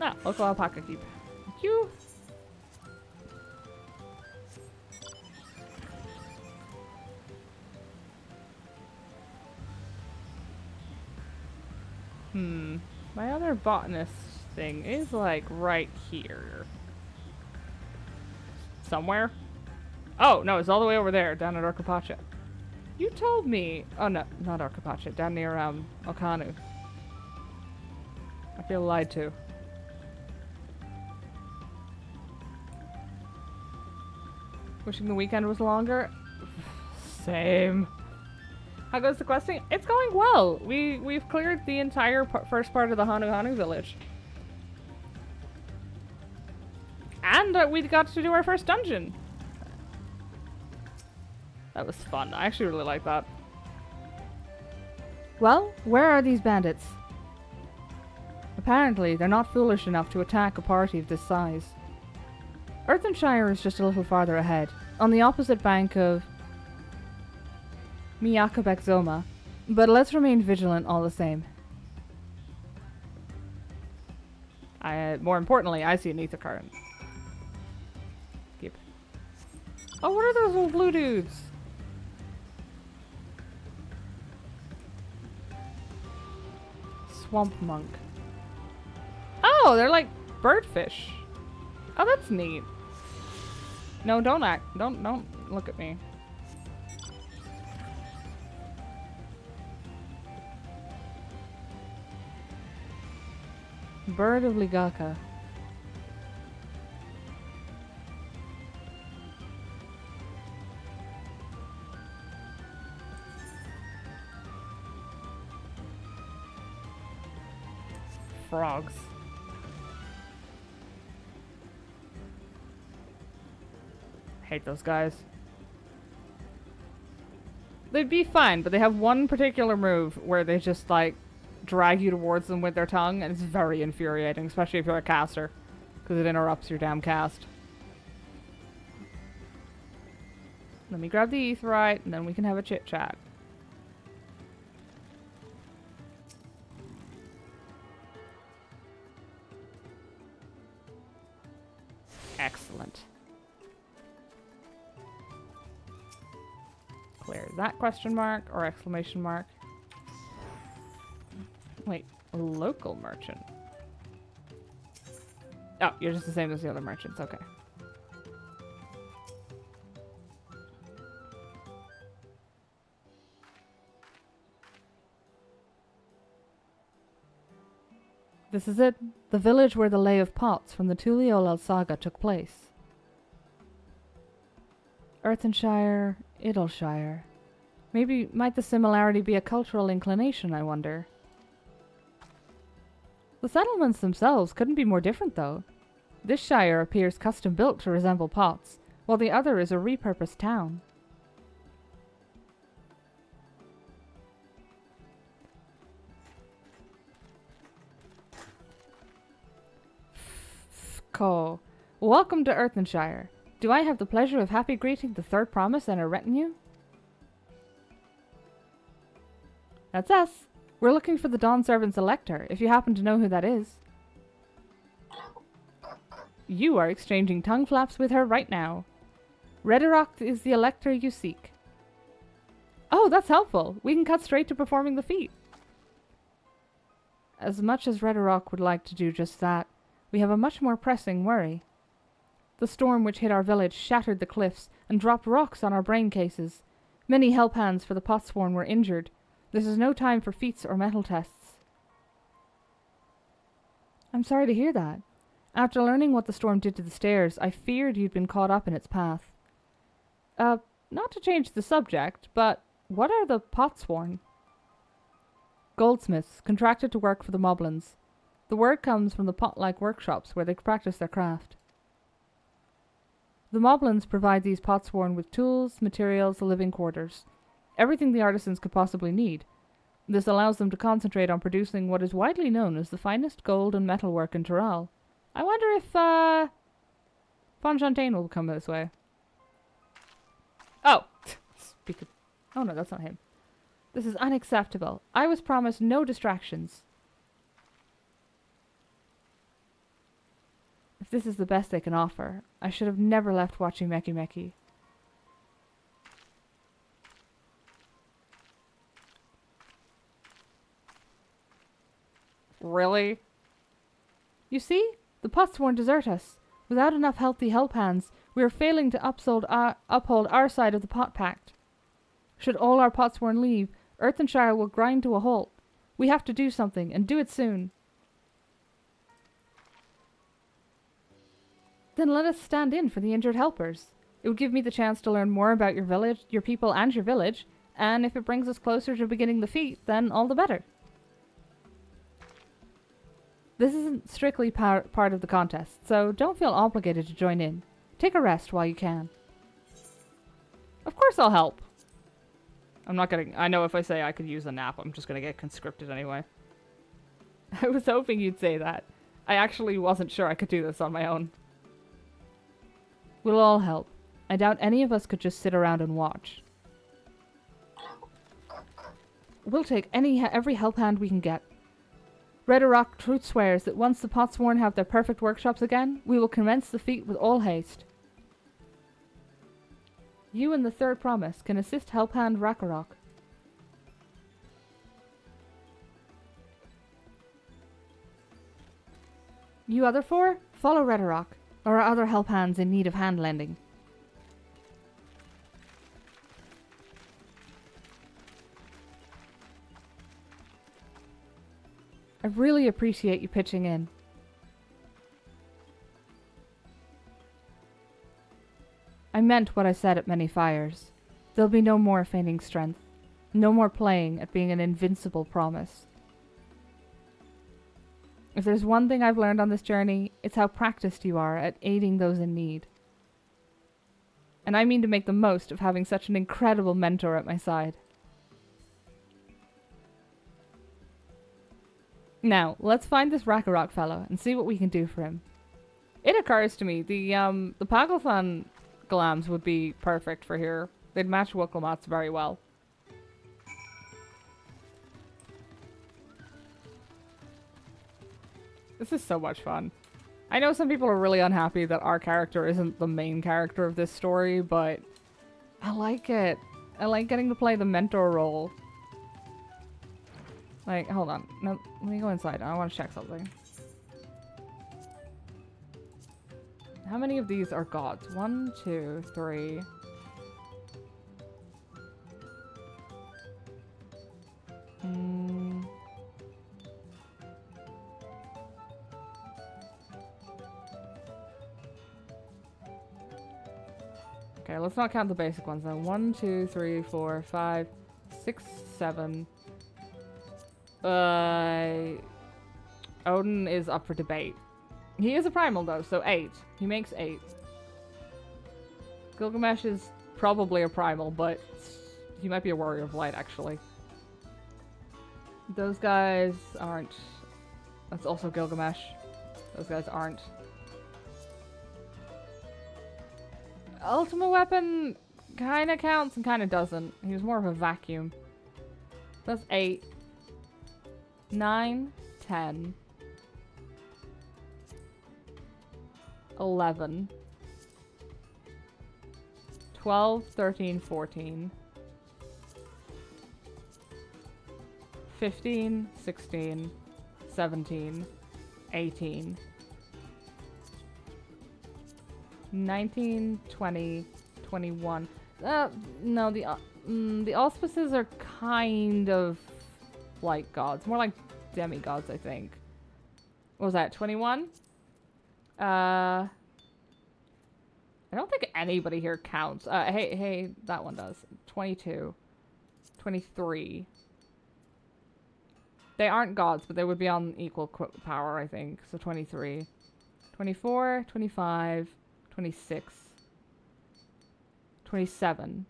Ah, local alpaca keep. Thank you. My other botanist thing is like right here. Somewhere? Oh, no, it's all the way over there, down at Orcapacha. You told me... Oh, no, not Orcapacha, down near, Okanu. I feel lied to. Wishing the weekend was longer? Same. How goes the questing? It's going well. We've cleared the entire first part of the Hanu village. And we got to do our first dungeon. That was fun. I actually really like that. Well, where are these bandits? Apparently, they're not foolish enough to attack a party of this size. Earthenshire is just a little farther ahead, on the opposite bank of Miyakabek-Zoma, but let's remain vigilant all the same. More importantly, I see an ether current. Keep. Oh, what are those little blue dudes? Swamp monk. Oh, they're like birdfish. Oh, that's neat. No, don't look at me. Bird of Ligaka. Frogs. Hate those guys. They'd be fine, but they have one particular move where they just like drag you towards them with their tongue, and it's very infuriating, especially if you're a caster, because it interrupts your damn cast. Let me grab the aetheryte, and then we can have a chit chat. Excellent. Clear that question mark or exclamation mark. Wait, a local merchant. Oh, you're just the same as the other merchants, okay. This is it, the village where the Lay of Pots from the Tuliolal saga took place. Earthenshire, Idleshire. Might the similarity be a cultural inclination, I wonder? The settlements themselves couldn't be more different, though. This shire appears custom-built to resemble Potts, while the other is a repurposed town. Ko. Welcome to Earthenshire. Do I have the pleasure of happy greeting the third promise and her retinue? That's us. We're looking for the Dawn Servant's Elector, if you happen to know who that is. You are exchanging tongue flaps with her right now. Redirock is the Elector you seek. Oh, that's helpful. We can cut straight to performing the feat. As much as Redirock would like to do just that, we have a much more pressing worry. The storm which hit our village shattered the cliffs and dropped rocks on our brain cases. Many help hands for the Potsworn were injured. This is no time for feats or metal tests. I'm sorry to hear that. After learning what the storm did to the stairs, I feared you'd been caught up in its path. Not to change the subject, but what are the Potsworn? Goldsmiths, contracted to work for the Moblins. The word comes from the pot-like workshops where they practice their craft. The Moblins provide these Potsworn with tools, materials, living quarters. Everything the artisans could possibly need. This allows them to concentrate on producing what is widely known as the finest gold and metalwork in Tyrell. I wonder if, Fonchampagne will come this way. Oh! Speak of... Oh no, that's not him. This is unacceptable. I was promised no distractions. If this is the best they can offer, I should have never left watching Meki Meki. Really? You see? The Potsworn desert us. Without enough healthy help hands, we are failing to uphold our side of the Pot Pact. Should all our Potsworn leave, Earthenshire will grind to a halt. We have to do something, and do it soon. Then let us stand in for the injured helpers. It would give me the chance to learn more about your village, your people and your village, and if it brings us closer to beginning the feat, then all the better. This isn't strictly part of the contest, so don't feel obligated to join in. Take a rest while you can. Of course I'll help. I'm not getting... I know if I say I could use a nap, I'm just going to get conscripted anyway. I was hoping you'd say that. I actually wasn't sure I could do this on my own. We'll all help. I doubt any of us could just sit around and watch. We'll take every help hand we can get. Redirock truth swears that once the Potsworn have their perfect workshops again, we will commence the feat with all haste. You and the third promise can assist help hand Rakarok. You other four, follow Redirock, or are other help hands in need of hand lending. I really appreciate you pitching in. I meant what I said at Many Fires. There'll be no more feigning strength. No more playing at being an invincible promise. If there's one thing I've learned on this journey, it's how practiced you are at aiding those in need. And I mean to make the most of having such an incredible mentor at my side. Now, let's find this Rakarok fellow and see what we can do for him. It occurs to me, the Paglothan glams would be perfect for here. They'd match Wooklamots very well. This is so much fun. I know some people are really unhappy that our character isn't the main character of this story, but I like it. I like getting to play the mentor role. Like, hold on. No, let me go inside. I want to check something. How many of these are gods? 1, 2, 3. Okay, let's not count the basic ones then. 1, 2, 3, 4, 5, 6, 7. Odin is up for debate. He is a primal though, so 8. He makes 8. Gilgamesh is probably a primal, but he might be a warrior of light actually. Those guys aren't. That's also Gilgamesh. Those guys aren't. Ultimate weapon kinda counts and kinda doesn't. He was more of a vacuum. That's 8, 9, 10, 11, 12, 13, 14, 15, 16, 17, 18, 19, 20, 21. No, the auspices are kind of like gods. More like demigods, I think. What was that, 21? I don't think anybody here counts. Hey, that one does. 22. 23. They aren't gods, but they would be on equal power, I think. So 23. 24, 25, 26. 27.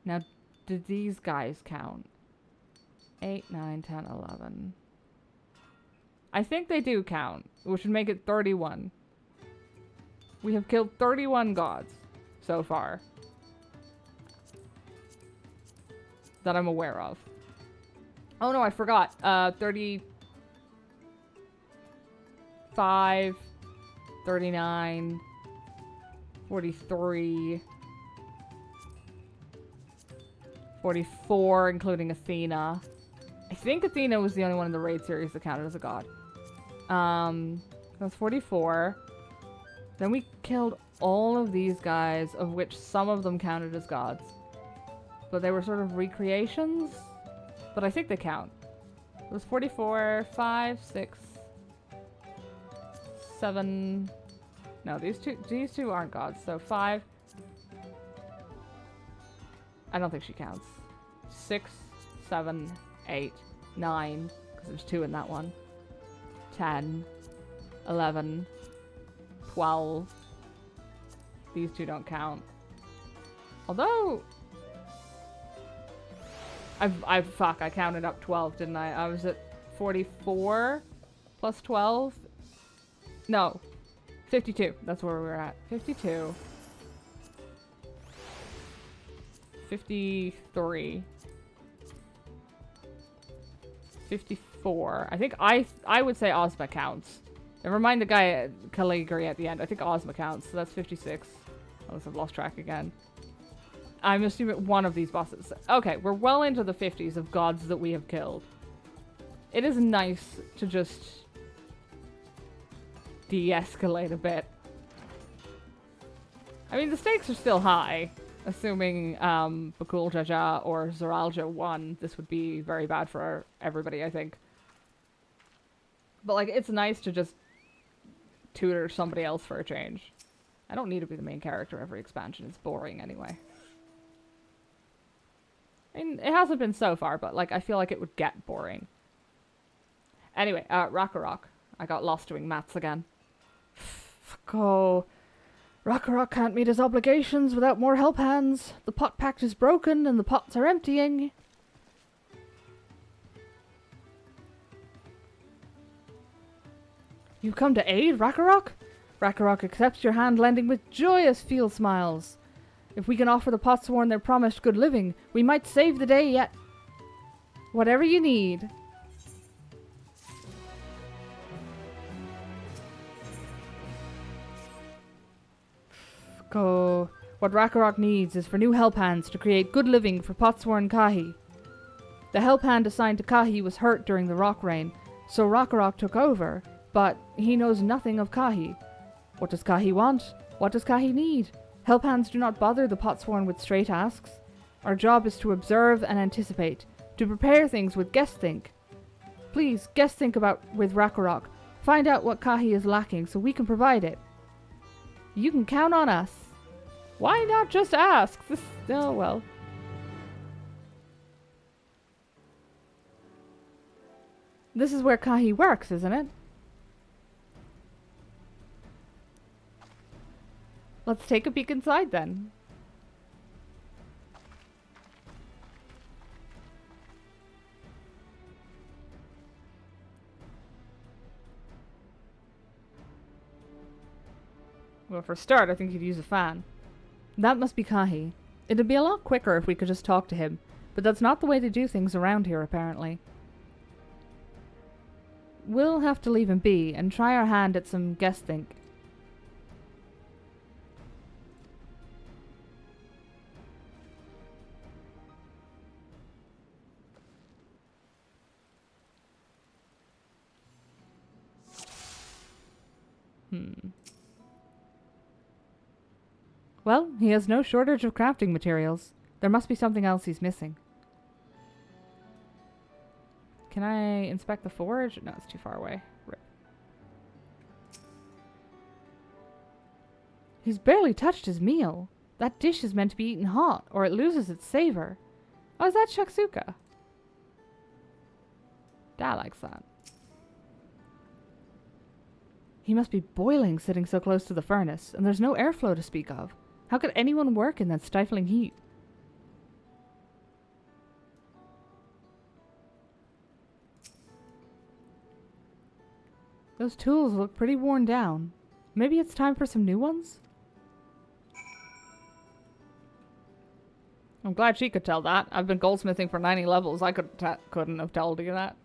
Now, do these guys count? 8, 9, 10, 11. I think they do count, which would make it 31. We have killed 31 gods so far. That I'm aware of. Oh no, I forgot. 35, 39, 43, 44, including Athena. I think Athena was the only one in the raid series that counted as a god. That's 44. Then we killed all of these guys, of which some of them counted as gods. But they were sort of recreations. But I think they count. It was 44, 5, 6, 7. No, these two aren't gods. So 5. I don't think she counts. 6, 7, 8, 9, because there's 2 in that one. 10, 11, 12. These 2 don't count. Although I counted up 12, didn't I? I was at 44 plus 12. No, 52. That's where we were at. 52. 53. 54. I think I would say Ozma counts. Never mind the guy at Caligari at the end. I think Ozma counts, so that's 56. Unless I've lost track again. I'm assuming one of these bosses. Okay, we're well into the 50s of gods that we have killed. It is nice to just de-escalate a bit. I mean, the stakes are still high. Assuming Bakul Jaja or Zoralja won, this would be very bad for everybody, I think. But, like, it's nice to just tutor somebody else for a change. I don't need to be the main character every expansion. It's boring anyway. I mean, it hasn't been so far, but, like, I feel like it would get boring. Anyway, Rakarok. I got lost doing maths again. Oh, Rakarok can't meet his obligations without more help hands. The pot pact is broken and the pots are emptying. You've come to aid, Rakarok? Rakarok accepts your hand lending with joyous field smiles. If we can offer the Potsworn their promised good living, we might save the day yet. Whatever you need. Go. What Rakarok needs is for new help hands to create good living for Potsworn Kahi. The help hand assigned to Kahi was hurt during the rock rain, so Rakarok took over, but he knows nothing of Kahi. What does Kahi want? What does Kahi need? Help hands do not bother the Potsworn with straight asks. Our job is to observe and anticipate, to prepare things with guest think. Please, guest think with Rakarok. Find out what Kahi is lacking so we can provide it. You can count on us. Why not just ask? Oh, well. This is where Kahi works, isn't it? Let's take a peek inside then. Well, for a start, I think you'd use a fan. That must be Kahi. It'd be a lot quicker if we could just talk to him. But that's not the way to do things around here, apparently. We'll have to leave him be and try our hand at some guess think. Well, he has no shortage of crafting materials. There must be something else he's missing. Can I inspect the forge? No, it's too far away. Rip. He's barely touched his meal. That dish is meant to be eaten hot, or it loses its savor. Oh, is that shakshuka? Dad likes that. He must be boiling sitting so close to the furnace, and there's no airflow to speak of. How could anyone work in that stifling heat? Those tools look pretty worn down. Maybe it's time for some new ones? I'm glad she could tell that. I've been goldsmithing for 90 levels. I couldn't have told you that.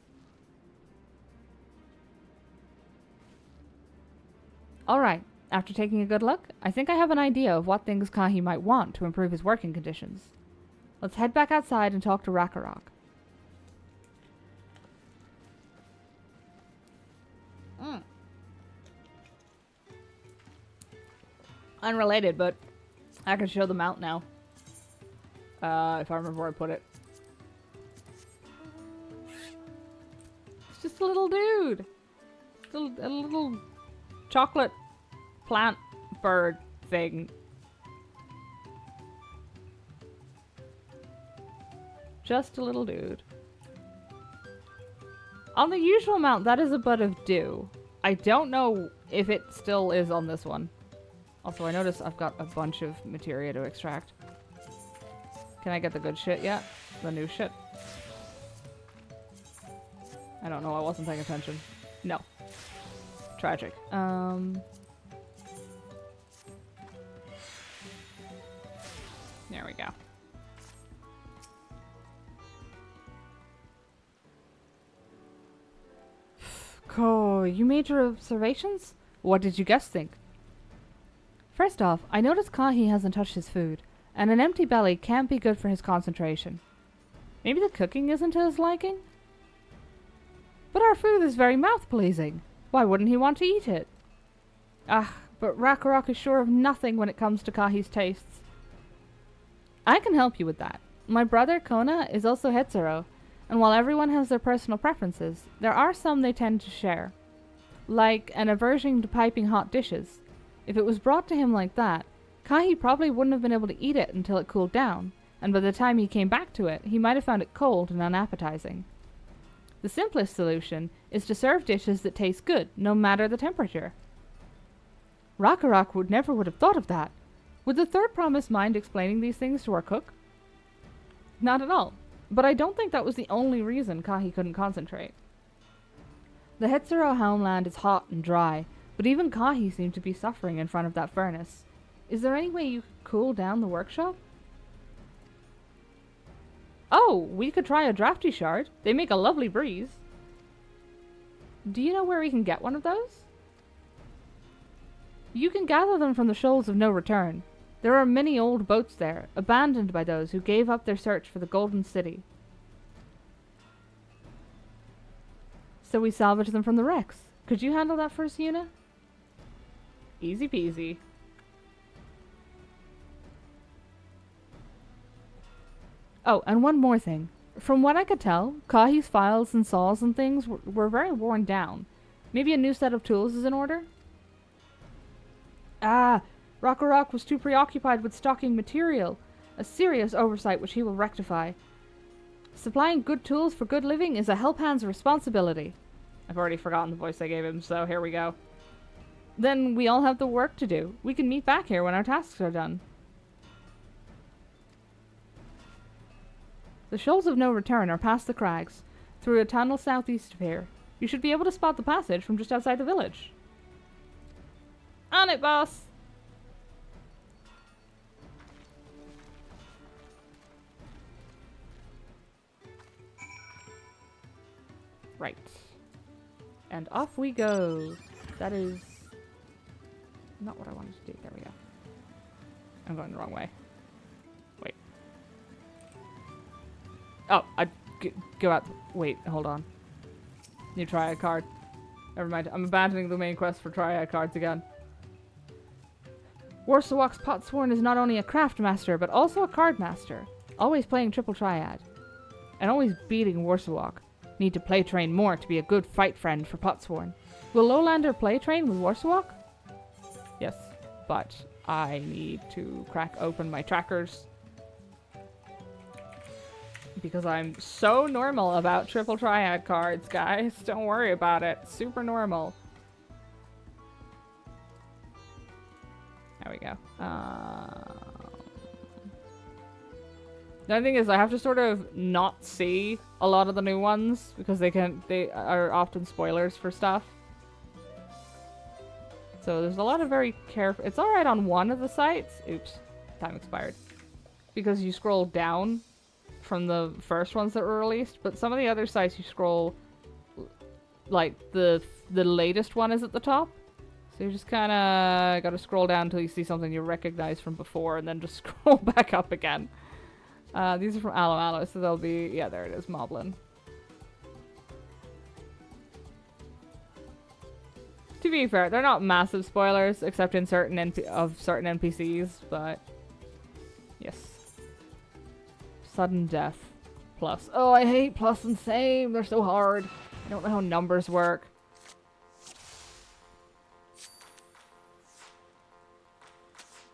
Alright, after taking a good look, I think I have an idea of what things Kahi might want to improve his working conditions. Let's head back outside and talk to Rakarok. Unrelated, but I can show them out now. If I remember where I put it. It's just a little dude. A little chocolate plant bird thing. Just a little dude. On the usual mount, that is a bud of dew. I don't know if it still is on this one. Also, I notice I've got a bunch of materia to extract. Can I get the good shit yet? The new shit? I don't know, I wasn't paying attention. No. Tragic. There we go. Cool. You made your observations? What did you guys think? First off, I noticed Kahi hasn't touched his food, and an empty belly can't be good for his concentration. Maybe the cooking isn't to his liking? But our food is very mouth-pleasing. Why wouldn't he want to eat it? Ah, but Rakarok is sure of nothing when it comes to Kahi's tastes. I can help you with that. My brother Kona is also Hetsuro, and while everyone has their personal preferences, there are some they tend to share. Like an aversion to piping hot dishes. If it was brought to him like that, Kahi probably wouldn't have been able to eat it until it cooled down, and by the time he came back to it, he might have found it cold and unappetizing. The simplest solution is to serve dishes that taste good, no matter the temperature. Rakarok never would have thought of that. Would the third promise mind explaining these things to our cook? Not at all, but I don't think that was the only reason Kahi couldn't concentrate. The Hetsuro homeland is hot and dry, but even Kahi seemed to be suffering in front of that furnace. Is there any way you could cool down the workshop? Oh, we could try a drafty shard. They make a lovely breeze. Do you know where we can get one of those? You can gather them from the Shoals of No Return. There are many old boats there, abandoned by those who gave up their search for the Golden City. So we salvage them from the wrecks. Could you handle that for us, Yuna? Easy peasy. Oh, and one more thing. From what I could tell, Kahi's files and saws and things were very worn down. Maybe a new set of tools is in order? Ah, Rakarok was too preoccupied with stocking material. A serious oversight which he will rectify. Supplying good tools for good living is a help-hand's responsibility. I've already forgotten the voice I gave him, so here we go. Then we all have the work to do. We can meet back here when our tasks are done. The Shoals of No Return are past the crags, through a tunnel southeast of here. You should be able to spot the passage from just outside the village. On it, boss! Right. And off we go. That is not what I wanted to do. There we go. I'm going the wrong way. Wait. Oh, go out. Wait, hold on. New Triad card. Never mind. I'm abandoning the main quest for Triad cards again. Warsawak's Potsworn is not only a craft master, but also a card master. Always playing triple Triad. And always beating Warsawak. Need to play train more to be a good fight friend for Potsworn. Will Lowlander play train with Warsawak? Yes, but I need to crack open my trackers. Because I'm so normal about triple Triad cards, guys. Don't worry about it. Super normal. There we go. The other thing is I have to sort of not see a lot of the new ones because they are often spoilers for stuff. So there's a lot of very careful. It's alright on one of the sites. Oops, time expired. Because you scroll down from the first ones that were released, but some of the other sites you scroll like the latest one is at the top. So you just kind of got to scroll down until you see something you recognize from before and then just scroll back up again. These are from Aloe Aloe, so they'll be... Yeah, there it is, Moblin. To be fair, they're not massive spoilers, except in certain NPCs, but... Yes. Sudden death. Plus. Oh, I hate plus and same. They're so hard. I don't know how numbers work.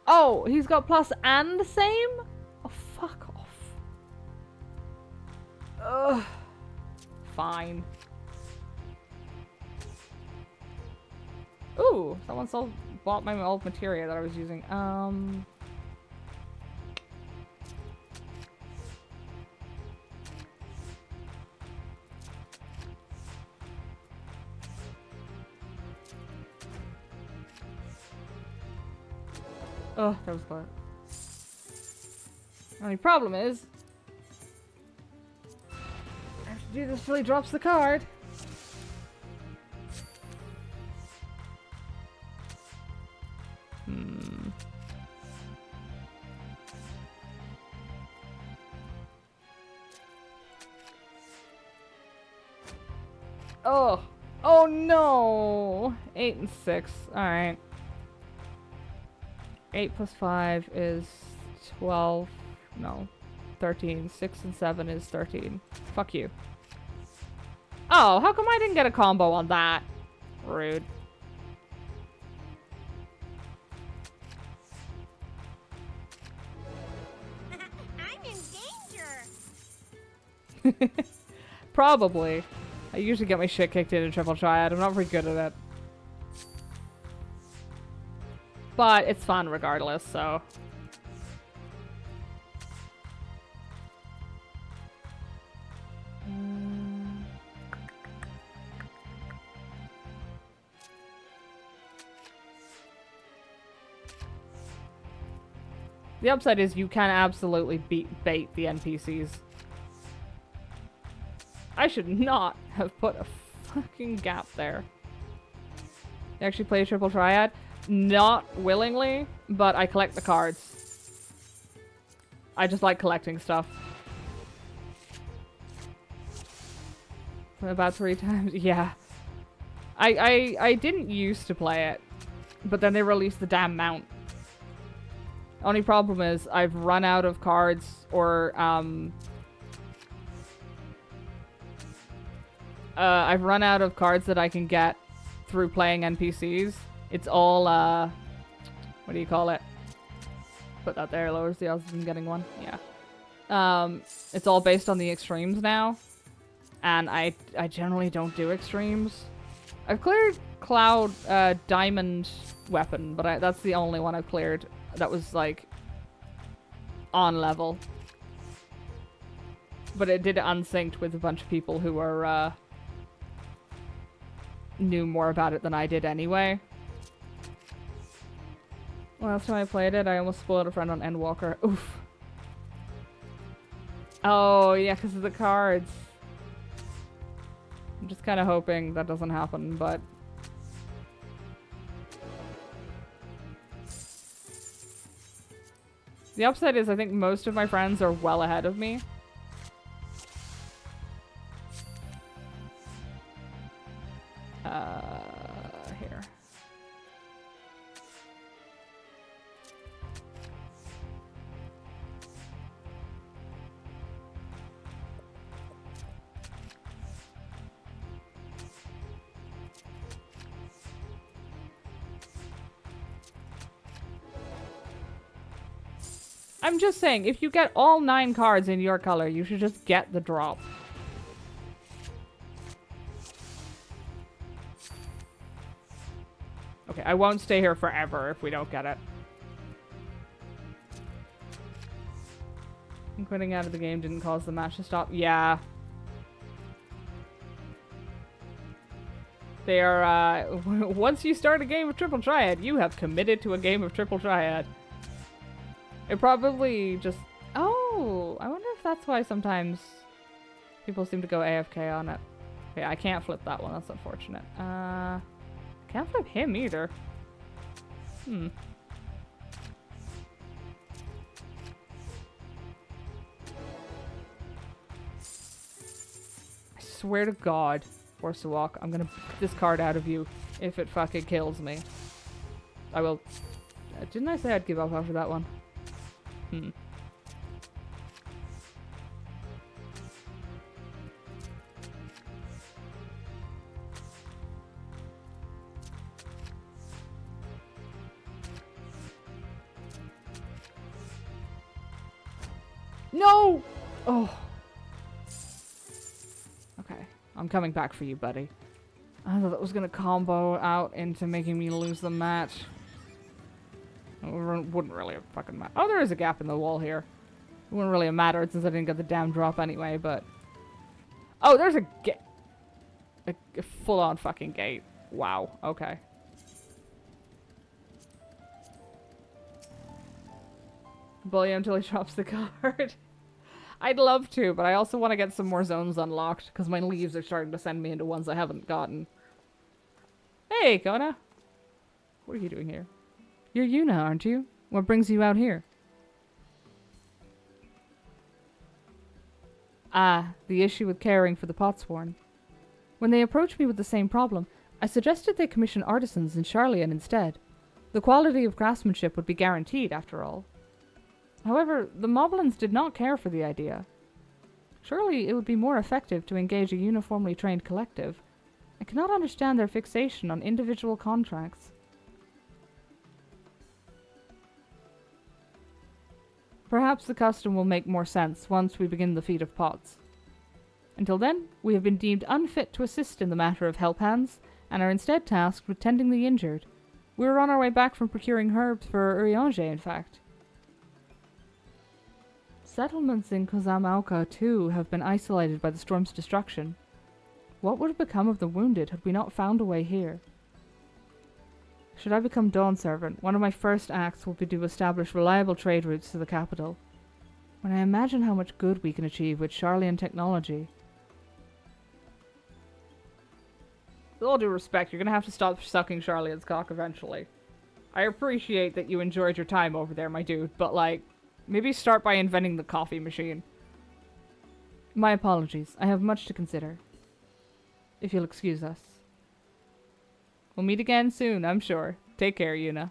Oh, he's got plus and same? Oh, fuck off. Ugh. Fine. Ooh, someone bought my old materia that I was using. Oh, that was close. Only problem is, I have to do this till he drops the card. Oh. Oh no! 8 and 6. Alright. 8 plus 5 is 12. No. 13. 6 and 7 is 13. Fuck you. Oh, how come I didn't get a combo on that? Rude.
I'm in danger.
Probably. I usually get my shit kicked in triple triad. I'm not very good at it. But it's fun regardless, so... The upside is you can absolutely bait the NPCs. I should not have put a fucking gap there. You actually play triple triad? Not willingly, but I collect the cards. I just like collecting stuff. About 3 times? Yeah. I didn't used to play it, but then they released the damn mount. Only problem is I've run out of cards or I've run out of cards that I can get through playing NPCs. It's all what do you call it? Put that there, lowers the odds of them getting one. Yeah. It's all based on the extremes now. And I generally don't do extremes. I've cleared Cloud Diamond Weapon, but that's the only one I've cleared that was like on level. But it did unsynced with a bunch of people who were knew more about it than I did anyway. Last time I played it, I almost spoiled a friend on Endwalker. Oof. Oh, yeah, because of the cards. I'm just kind of hoping that doesn't happen, but... The upside is I think most of my friends are well ahead of me. Here. I'm just saying, if you get all 9 cards in your color, you should just get the drop. Okay, I won't stay here forever if we don't get it. And quitting out of the game didn't cause the match to stop. Yeah. They are, once you start a game of Triple Triad, you have committed to a game of Triple Triad. It probably just... Oh! I wonder if that's why sometimes people seem to go AFK on it. Okay, I can't flip that one. That's unfortunate. Can't flip him either. I swear to God, Walk, I'm gonna beat this card out of you if it fucking kills me. I will... didn't I say I'd give up after that one? No! Oh. Okay. I'm coming back for you, buddy. I thought that was gonna combo out into making me lose the match. It wouldn't really have fucking mattered. Oh, there is a gap in the wall here. It wouldn't really have mattered since I didn't get the damn drop anyway, but... Oh, there's a gate. A full-on fucking gate. Wow. Okay. Bully him until he drops the card. I'd love to, but I also want to get some more zones unlocked, because my leaves are starting to send me into ones I haven't gotten. Hey, Kona! What are you doing here? You're Yuna, aren't you? What brings you out here? Ah, the issue with caring for the Potsworn. When they approached me with the same problem, I suggested they commission artisans in Charlian instead. The quality of craftsmanship would be guaranteed, after all. However, the Moblins did not care for the idea. Surely it would be more effective to engage a uniformly trained collective. I cannot understand their fixation on individual contracts. Perhaps the custom will make more sense once we begin the feat of pots. Until then, we have been deemed unfit to assist in the matter of help hands, and are instead tasked with tending the injured. We were on our way back from procuring herbs for Urianger, in fact. Settlements in Kozamauka, too, have been isolated by the storm's destruction. What would have become of the wounded had we not found a way here? Should I become Dawn Servant, one of my first acts will be to establish reliable trade routes to the capital. When I imagine how much good we can achieve with Charlian technology... With all due respect, you're gonna have to stop sucking Charlian's cock eventually. I appreciate that you enjoyed your time over there, my dude, but like, maybe start by inventing the coffee machine. My apologies. I have much to consider. If you'll excuse us. We'll meet again soon, I'm sure. Take care, Yuna.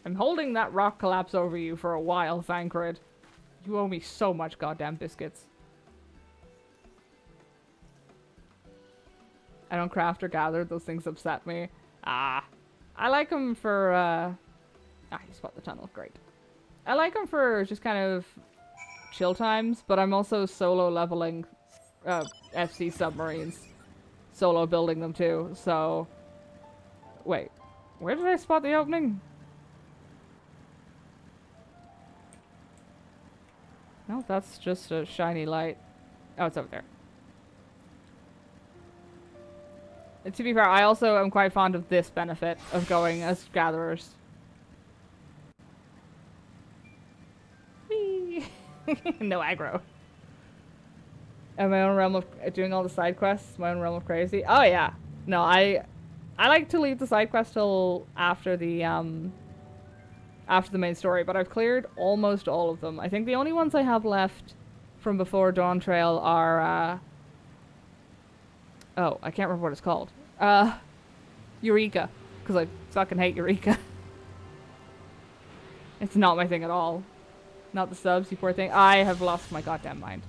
I'm holding that rock collapse over you for a while, Thancred. You owe me so much goddamn biscuits. I don't craft or gather. Those things upset me. I like them for, you spot the tunnel. Great. I like them for just kind of chill times, but I'm also solo leveling FC submarines. Solo building them too, so... Wait. Where did I spot the opening? No, that's just a shiny light. Oh, it's over there. And to be fair, I also am quite fond of this benefit of going as gatherers. Whee! No aggro. In my own realm of doing all the side quests, my own realm of crazy. Oh yeah. No, I like to leave the side quest till after the main story, but I've cleared almost all of them. I think the only ones I have left from before Dawntrail are oh, I can't remember what it's called. Eureka, because I fucking hate Eureka. It's not my thing at all. Not the subs, you poor thing. I have lost my goddamn mind.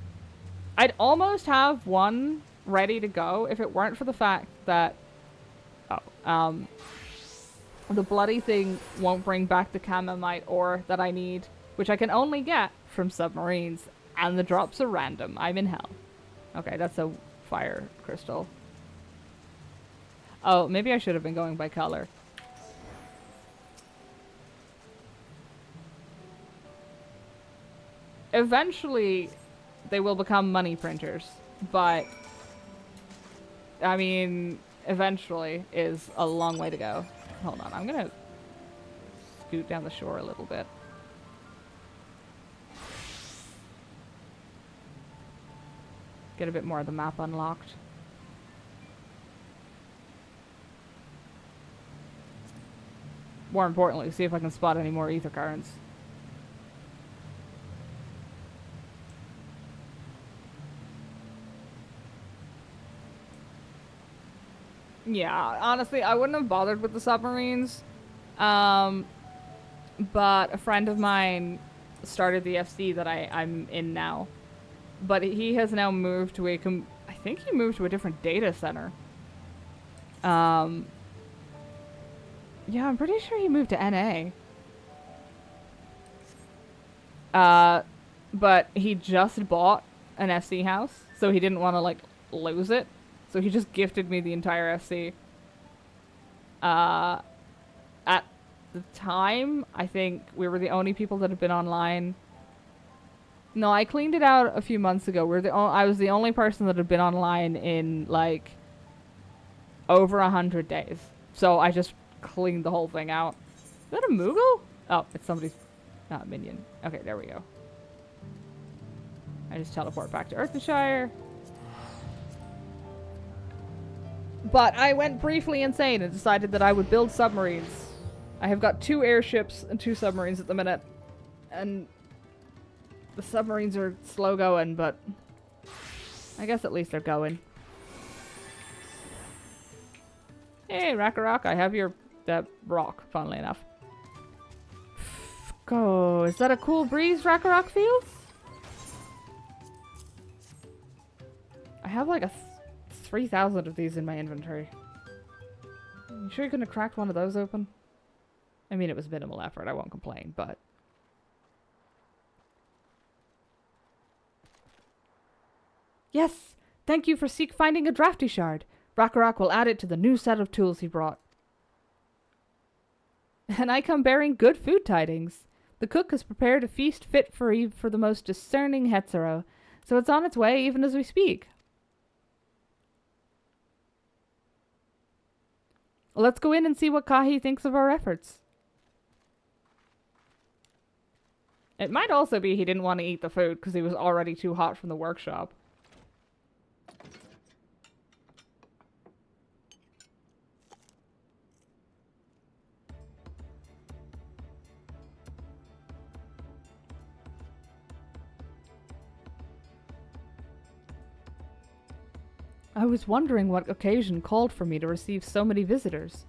I'd almost have one ready to go if it weren't for the fact that the bloody thing won't bring back the chamomite ore that I need, which I can only get from submarines, and the drops are random. I'm in hell. Okay, that's a fire crystal. Oh, maybe I should have been going by color. Eventually, they will become money printers, but I mean, eventually is a long way to go. Hold on, I'm gonna scoot down the shore a little bit. Get a bit more of the map unlocked. More importantly, see if I can spot any more ether currents. Yeah, honestly, I wouldn't have bothered with the submarines. But a friend of mine started the FC that I'm in now. But he has now moved to I think he moved to a different data center. Yeah, I'm pretty sure he moved to NA. But he just bought an FC house, so he didn't want to, like, lose it. So he just gifted me the entire FC. At the time, I think we were the only people that had been online. No, I cleaned it out a few months ago. I was the only person that had been online in, like, over 100 days. So I just cleaned the whole thing out. Is that a Moogle? Oh, it's somebody's minion. Okay, there we go. I just teleport back to Earthenshire. But I went briefly insane and decided that I would build submarines. I have got 2 airships and 2 submarines at the minute. And the submarines are slow going, but I guess at least they're going. Hey, Rakarok, I have your rock, funnily enough. Go. Is that a cool breeze Rakarok feels? I have like 3,000 of these in my inventory. You sure you couldn't have cracked one of those open? I mean, it was minimal effort, I won't complain, but... Yes! Thank you for finding a drafty shard. Rakarok will add it to the new set of tools he brought. And I come bearing good food tidings. The cook has prepared a feast fit for the most discerning Hetzero, so it's on its way even as we speak. Let's go in and see what Kahi thinks of our efforts. It might also be he didn't want to eat the food because he was already too hot from the workshop. I was wondering what occasion called for me to receive so many visitors.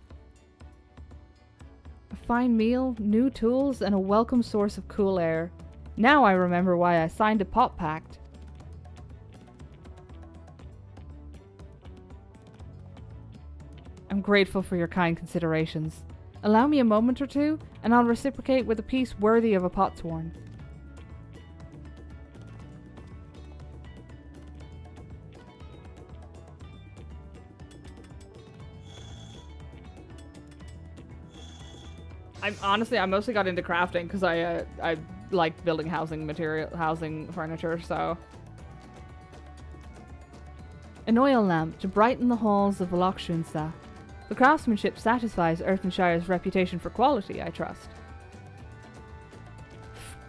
A fine meal, new tools, and a welcome source of cool air. Now I remember why I signed a pop pact. I'm grateful for your kind considerations. Allow me a moment or two, and I'll reciprocate with a piece worthy of a potsworn. I mostly got into crafting because I liked building housing furniture, so. An oil lamp to brighten the halls of Lochshunsa. The craftsmanship satisfies Earthenshire's reputation for quality, I trust.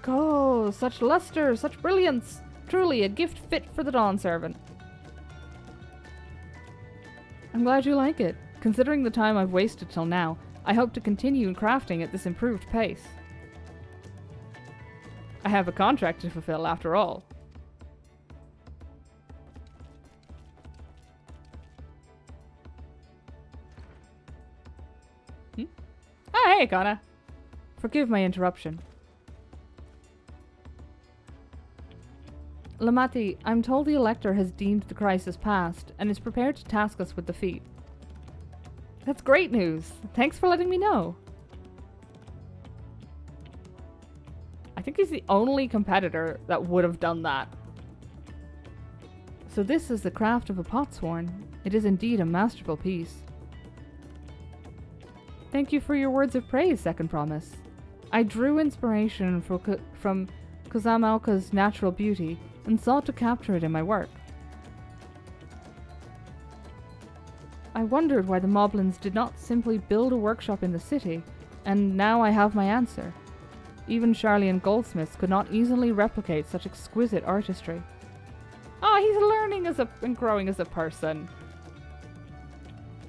Go, such luster, such brilliance! Truly a gift fit for the Dawn Servant. I'm glad you like it. Considering the time I've wasted till now, I hope to continue crafting at this improved pace. I have a contract to fulfill after all. Oh, hey, Connor. Forgive my interruption. Lamati, I'm told the Elector has deemed the crisis past and is prepared to task us with the feat. That's great news. Thanks for letting me know. I think he's the only competitor that would have done that. So this is the craft of a potsworn. It is indeed a masterful piece. Thank you for your words of praise, Second Promise. I drew inspiration from Kuzamalka's natural beauty and sought to capture it in my work. I wondered why the Moblins did not simply build a workshop in the city, and now I have my answer. Even Charlian goldsmiths could not easily replicate such exquisite artistry. Oh, he's learning and growing as a person.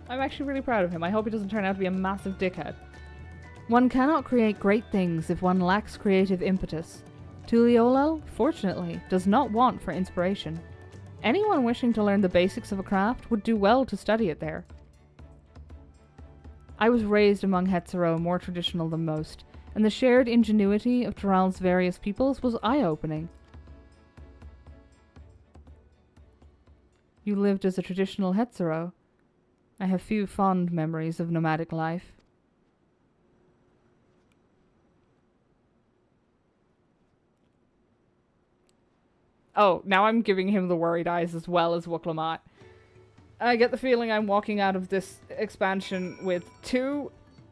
I'm actually really proud of him. I hope he doesn't turn out to be a massive dickhead. One cannot create great things if one lacks creative impetus. Tuliolo, fortunately, does not want for inspiration. Anyone wishing to learn the basics of a craft would do well to study it there. I was raised among Hetzero more traditional than most, and the shared ingenuity of Tural's various peoples was eye-opening. You lived as a traditional Hetzero. I have few fond memories of nomadic life. Oh, now I'm giving him the worried eyes as well as Wuklamot. I get the feeling I'm walking out of this expansion with 2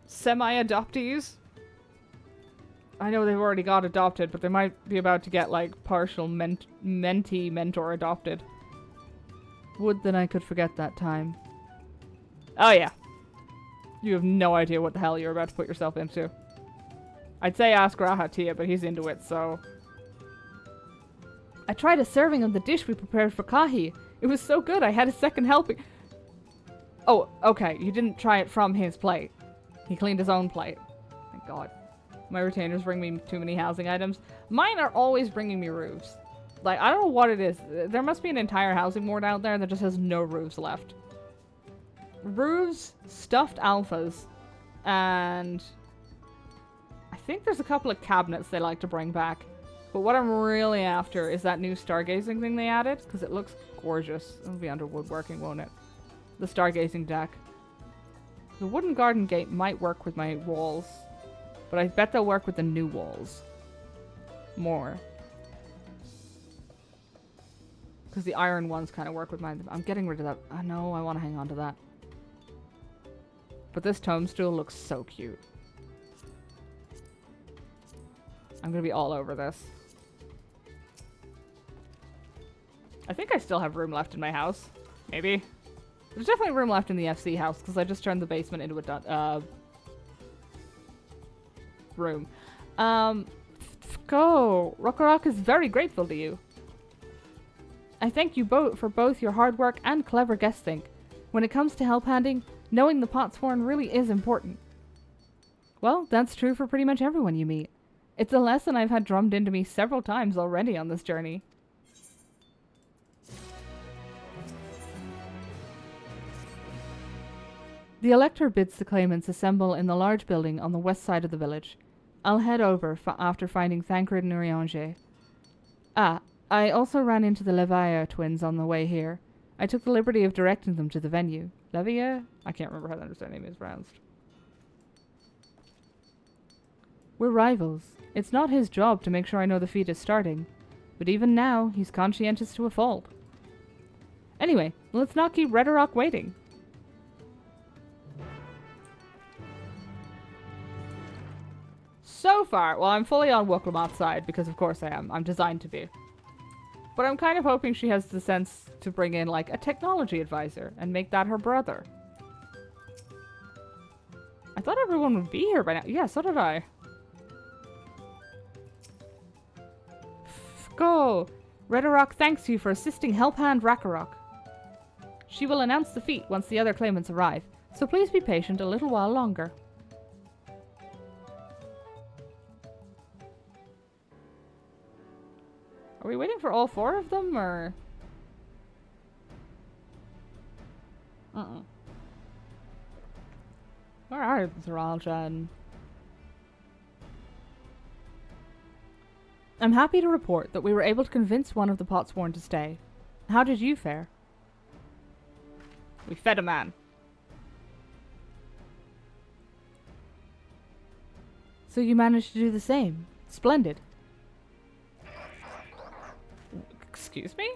semi-adoptees. I know they've already got adopted, but they might be about to get, like, partial mentee mentor adopted. Would that I could forget that time. Oh yeah. You have no idea what the hell you're about to put yourself into. I'd say ask Rahatia, but he's into it, so... I tried a serving of the dish we prepared for Kahi. It was so good, I had a second helping. Oh, okay, you didn't try it from his plate. He cleaned his own plate. Thank God. My retainers bring me too many housing items. Mine are always bringing me roofs. Like, I don't know what it is. There must be an entire housing ward out there that just has no roofs left. Roofs, stuffed alphas, and I think there's a couple of cabinets they like to bring back. But what I'm really after is that new stargazing thing they added, because it looks gorgeous. It'll be under woodworking, won't it? The stargazing deck. The wooden garden gate might work with my walls, but I bet they'll work with the new walls more. Because the iron ones kind of work with mine. I'm getting rid of that. I know, I want to hang on to that. But this toadstool looks so cute. I'm going to be all over this. I think I still have room left in my house. Maybe. There's definitely room left in the FC house because I just turned the basement into a room. Go! Rock is very grateful to you. I thank you both for both your hard work and clever guessthink. When it comes to help handing, knowing the potsworn really is important. Well, that's true for pretty much everyone you meet. It's a lesson I've had drummed into me several times already on this journey. The Elector bids the claimants assemble in the large building on the west side of the village. I'll head over after finding Thancred and Urianger. Ah, I also ran into the Levaille twins on the way here. I took the liberty of directing them to the venue. Levaille? I can't remember how their name is pronounced. We're rivals. It's not his job to make sure I know the feat is starting. But even now, he's conscientious to a fault. Anyway, let's not keep Redorock waiting. So far, well, I'm fully on Wuklamot's side, because of course I am. I'm designed to be. But I'm kind of hoping she has the sense to bring in, like, a technology advisor and make that her brother. I thought everyone would be here by now. Yeah, so did I. Go! Redorok thanks you for assisting Helphand Rakarok. She will announce the feat once the other claimants arrive, so please be patient a little while longer. Are we waiting for all 4 of them, or...? Where are Zeralja and... I'm happy to report that we were able to convince one of the Potsworn to stay. How did you fare? We fed a man. So you managed to do the same. Splendid. Excuse me?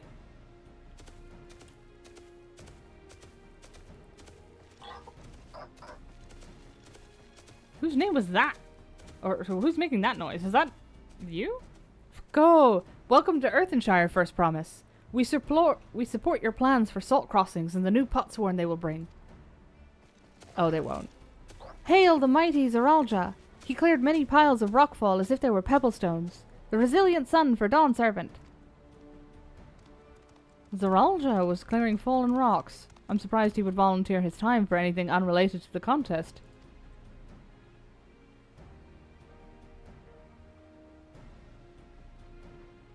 Whose name was that? Or who's making that noise? Is that you? Go! Welcome to Earthenshire, First Promise. We support your plans for salt crossings and the new Potsworn they will bring. Oh, they won't. Hail the mighty Zeralja! He cleared many piles of rockfall as if they were pebblestones. The resilient son for Dawn Servant. Zeralja was clearing fallen rocks. I'm surprised he would volunteer his time for anything unrelated to the contest.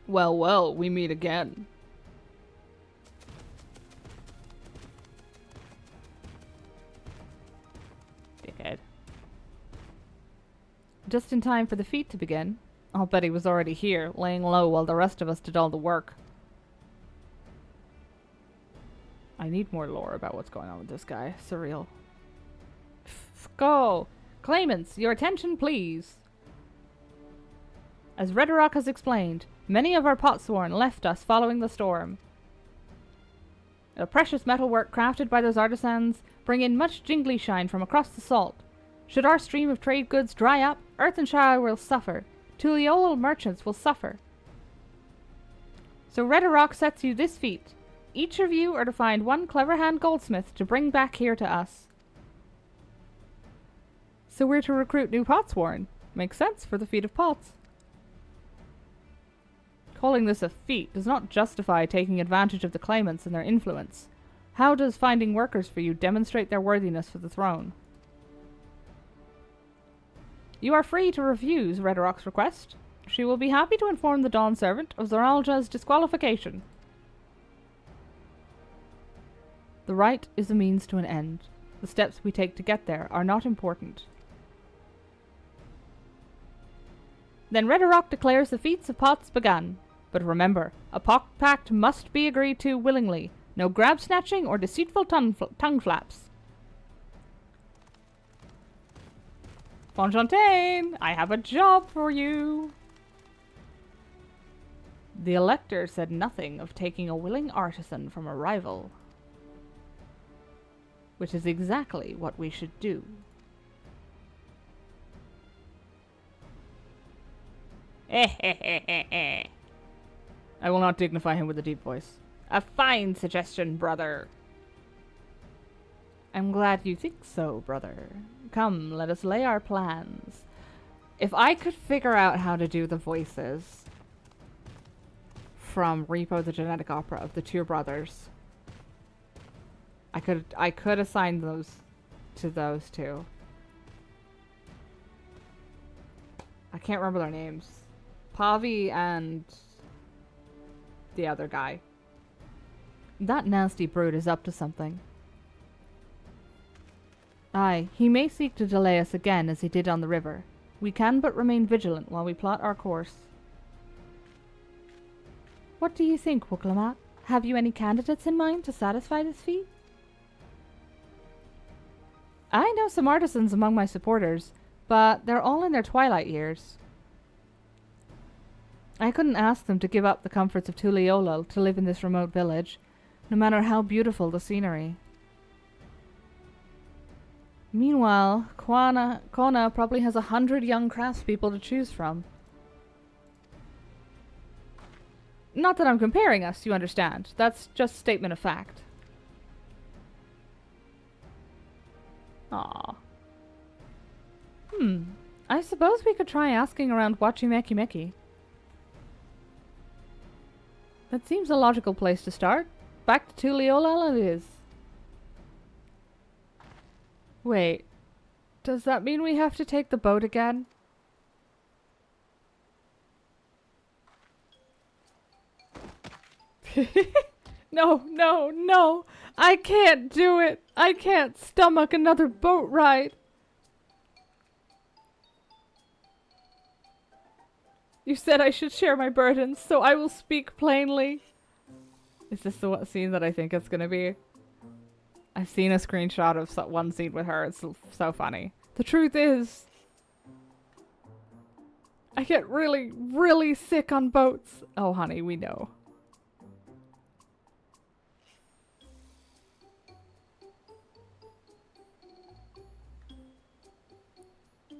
Well, well, we meet again. Dickhead. Just in time for the feat to begin. I'll bet he was already here, laying low while the rest of us did all the work. I need more lore about what's going on with this guy. Surreal. Go! Claimants, your attention please! As Redorok has explained, many of our Potsworn left us following the storm. The precious metalwork crafted by those artisans bring in much jingly shine from across the salt. Should our stream of trade goods dry up, Earthenshire will suffer. Tuliolal merchants will suffer. So Redorok sets you this feat. Each of you are to find one clever hand goldsmith to bring back here to us. So we're to recruit new Potsworn. Makes sense for the feat of pots. Calling this a feat does not justify taking advantage of the claimants and their influence. How does finding workers for you demonstrate their worthiness for the throne? You are free to refuse Redorok's request. She will be happy to inform the Dawn Servant of Zeralja's disqualification. The right is a means to an end. The steps we take to get there are not important. Then Redorok declares the feats of pots begun. But remember, a pact must be agreed to willingly. No grab-snatching or deceitful tongue flaps. Fontaine, I have a job for you. The Elector said nothing of taking a willing artisan from a rival. Which is exactly what we should do. I will not dignify him with a deep voice. A fine suggestion, brother. I'm glad you think so, brother. Come, let us lay our plans. If I could figure out how to do the voices from Repo the Genetic Opera of the two brothers, I could assign those to those two. I can't remember their names. Pavi and the other guy. That nasty brute is up to something. Aye, he may seek to delay us again as he did on the river. We can but remain vigilant while we plot our course. What do you think, Wuklamat? Have you any candidates in mind to satisfy this feat? I know some artisans among my supporters, but they're all in their twilight years. I couldn't ask them to give up the comforts of Tuliolal to live in this remote village, no matter how beautiful the scenery. Meanwhile, Kona probably has 100 young craftspeople to choose from. Not that I'm comparing us, you understand. That's just a statement of fact. Aww. I suppose we could try asking around Wachimekimeki. That seems a logical place to start. Back to Tuliolala it is. Wait. Does that mean we have to take the boat again? No, no, no! I can't do it! I can't stomach another boat ride! You said I should share my burdens, so I will speak plainly. Is this the scene that I think it's gonna be? I've seen a screenshot of one scene with her. It's so funny. The truth is, I get really, really sick on boats. Oh, honey, we know.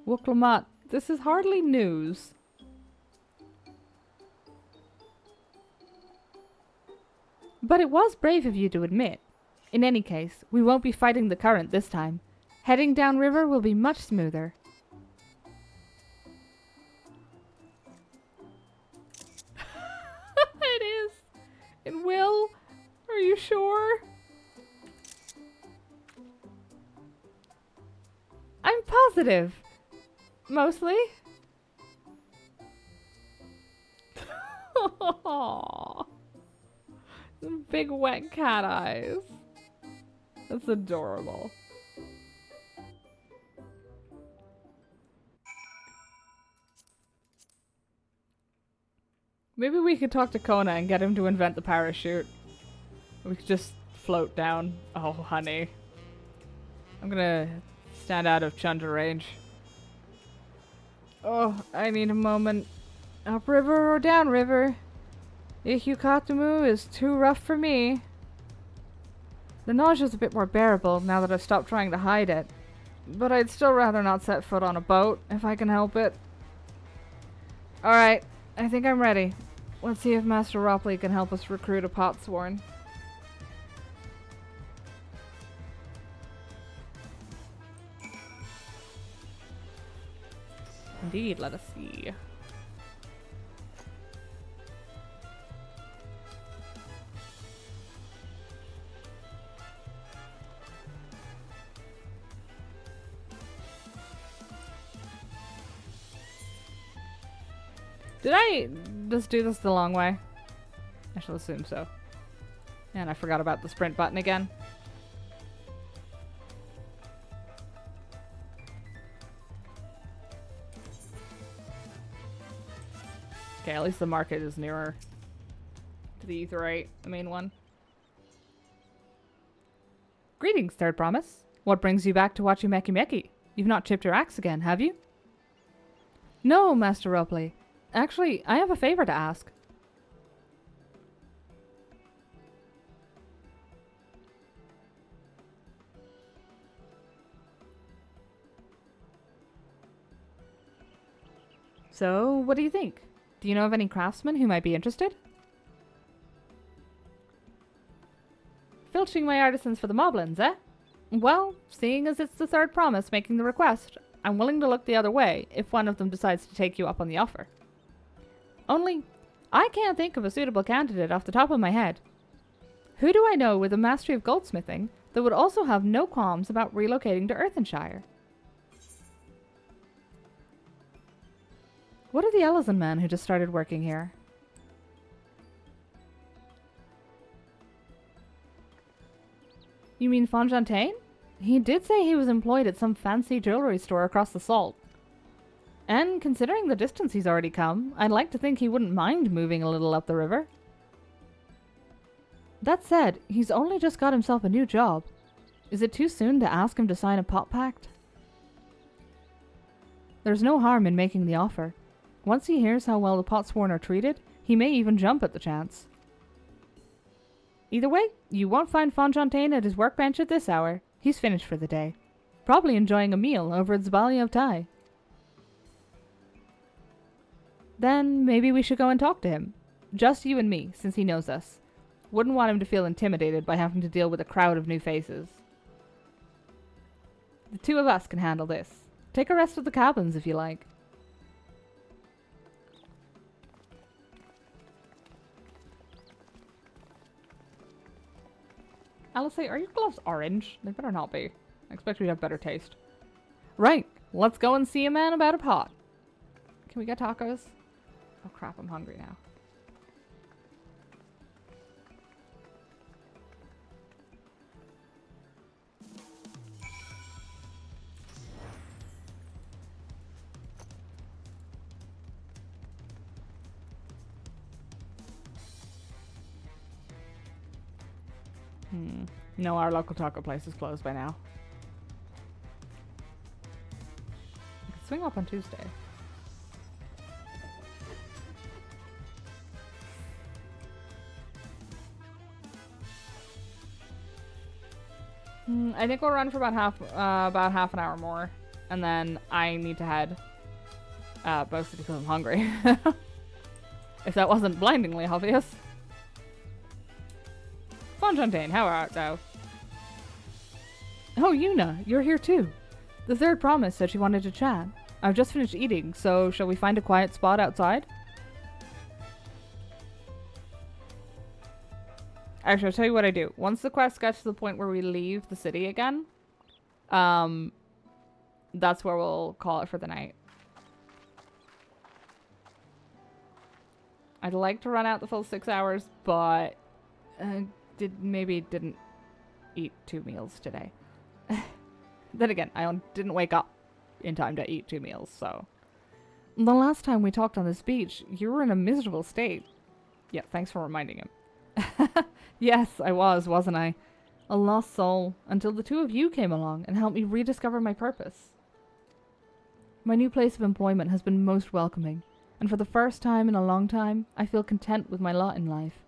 Wuklamat, this is hardly news. But it was brave of you to admit. In any case, we won't be fighting the current this time. Heading downriver will be much smoother. It is. It will. Are you sure? I'm positive. Mostly. Aww. Big wet cat eyes. That's adorable. Maybe we could talk to Kona and get him to invent the parachute. We could just float down. Oh, honey. I'm gonna stand out of Chunder range. Oh, I need a moment. Upriver or downriver? Ihukatamu is too rough for me. The nausea's a bit more bearable now that I've stopped trying to hide it. But I'd still rather not set foot on a boat, if I can help it. Alright, I think I'm ready. Let's see if Master Ropley can help us recruit a potsworn. Indeed, let us see. Did I just do this the long way? I shall assume so. And I forgot about the sprint button again. Okay, at least the market is nearer to the Etherite, the main one. Greetings, Third Promise. What brings you back to watch Meki Meki? You've not chipped your axe again, have you? No, Master Ropley. Actually, I have a favor to ask. So, what do you think? Do you know of any craftsmen who might be interested? Filching my artisans for the moblins, eh? Well, seeing as it's the Third Promise making the request, I'm willing to look the other way if one of them decides to take you up on the offer. Only, I can't think of a suitable candidate off the top of my head. Who do I know with a mastery of goldsmithing that would also have no qualms about relocating to Earthenshire? What are the Ellison men who just started working here? You mean Fontaine? He did say he was employed at some fancy jewelry store across the salt. And considering the distance he's already come, I'd like to think he wouldn't mind moving a little up the river. That said, he's only just got himself a new job. Is it too soon to ask him to sign a pot pact? There's no harm in making the offer. Once he hears how well the potsworn are treated, he may even jump at the chance. Either way, you won't find Fontaine at his workbench at this hour. He's finished for the day. Probably enjoying a meal over at Zbalia of Tai. Then maybe we should go and talk to him. Just you and me, since he knows us. Wouldn't want him to feel intimidated by having to deal with a crowd of new faces. The two of us can handle this. Take a rest at the cabins if you like. Alice, are your gloves orange? They better not be. I expect we'd have better taste. Right, let's go and see a man about a pot. Can we get tacos? Oh crap, I'm hungry now. No, our local taco place is closed by now. I could swing up on Tuesday. I think we'll run for about half an hour more, and then I need to head. Mostly because I'm hungry. If that wasn't blindingly obvious. Fontaine, how art thou? Oh, Yuna, you're here too. The third promise said she wanted to chat. I've just finished eating, so shall we find a quiet spot outside? Actually, I'll tell you what I do. Once the quest gets to the point where we leave the city again, that's where we'll call it for the night. I'd like to run out the full 6 hours, but didn't eat 2 meals today. Then again, I didn't wake up in time to eat 2 meals, so. The last time we talked on this beach, you were in a miserable state. Yeah, thanks for reminding him. Yes, I wasn't I? A lost soul, until the two of you came along and helped me rediscover my purpose. My new place of employment has been most welcoming, and for the first time in a long time, I feel content with my lot in life.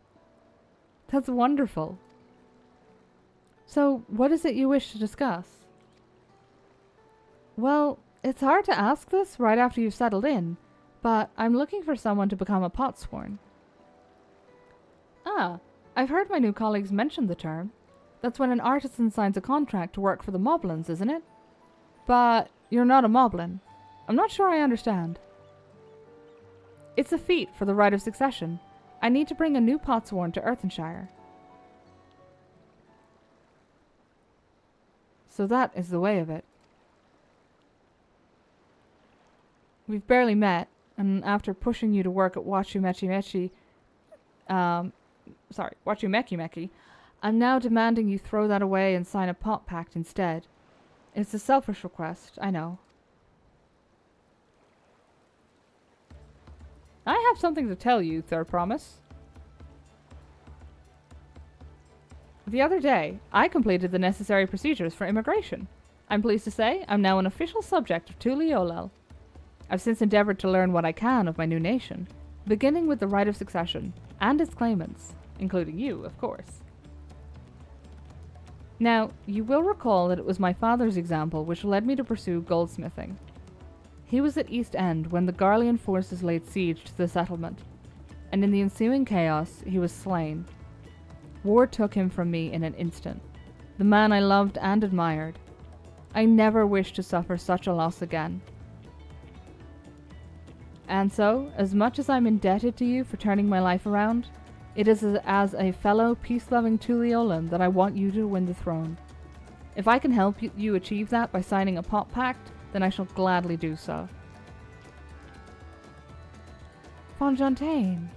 That's wonderful. So, what is it you wish to discuss? Well, it's hard to ask this right after you've settled in, but I'm looking for someone to become a potsworn. Ah, I've heard my new colleagues mention the term. That's when an artisan signs a contract to work for the moblins, isn't it? But you're not a moblin. I'm not sure I understand. It's a feat for the right of succession. I need to bring a new potsworn to Earthenshire. So that is the way of it. We've barely met, and after pushing you to work at Wachumeki, I'm now demanding you throw that away and sign a pot pact instead. It's a selfish request, I know. I have something to tell you, Third Promise. The other day, I completed the necessary procedures for immigration. I'm pleased to say I'm now an official subject of Tuliolel. I've since endeavored to learn what I can of my new nation, beginning with the right of succession and its claimants, including you, of course. Now, you will recall that it was my father's example which led me to pursue goldsmithing. He was at East End when the Garlean forces laid siege to the settlement, and in the ensuing chaos he was slain. War took him from me in an instant, the man I loved and admired. I never wish to suffer such a loss again. And so, as much as I'm indebted to you for turning my life around, it is as a fellow peace-loving Tuliolan that I want you to win the throne. If I can help you achieve that by signing a pot pact, then I shall gladly do so. Fontaine,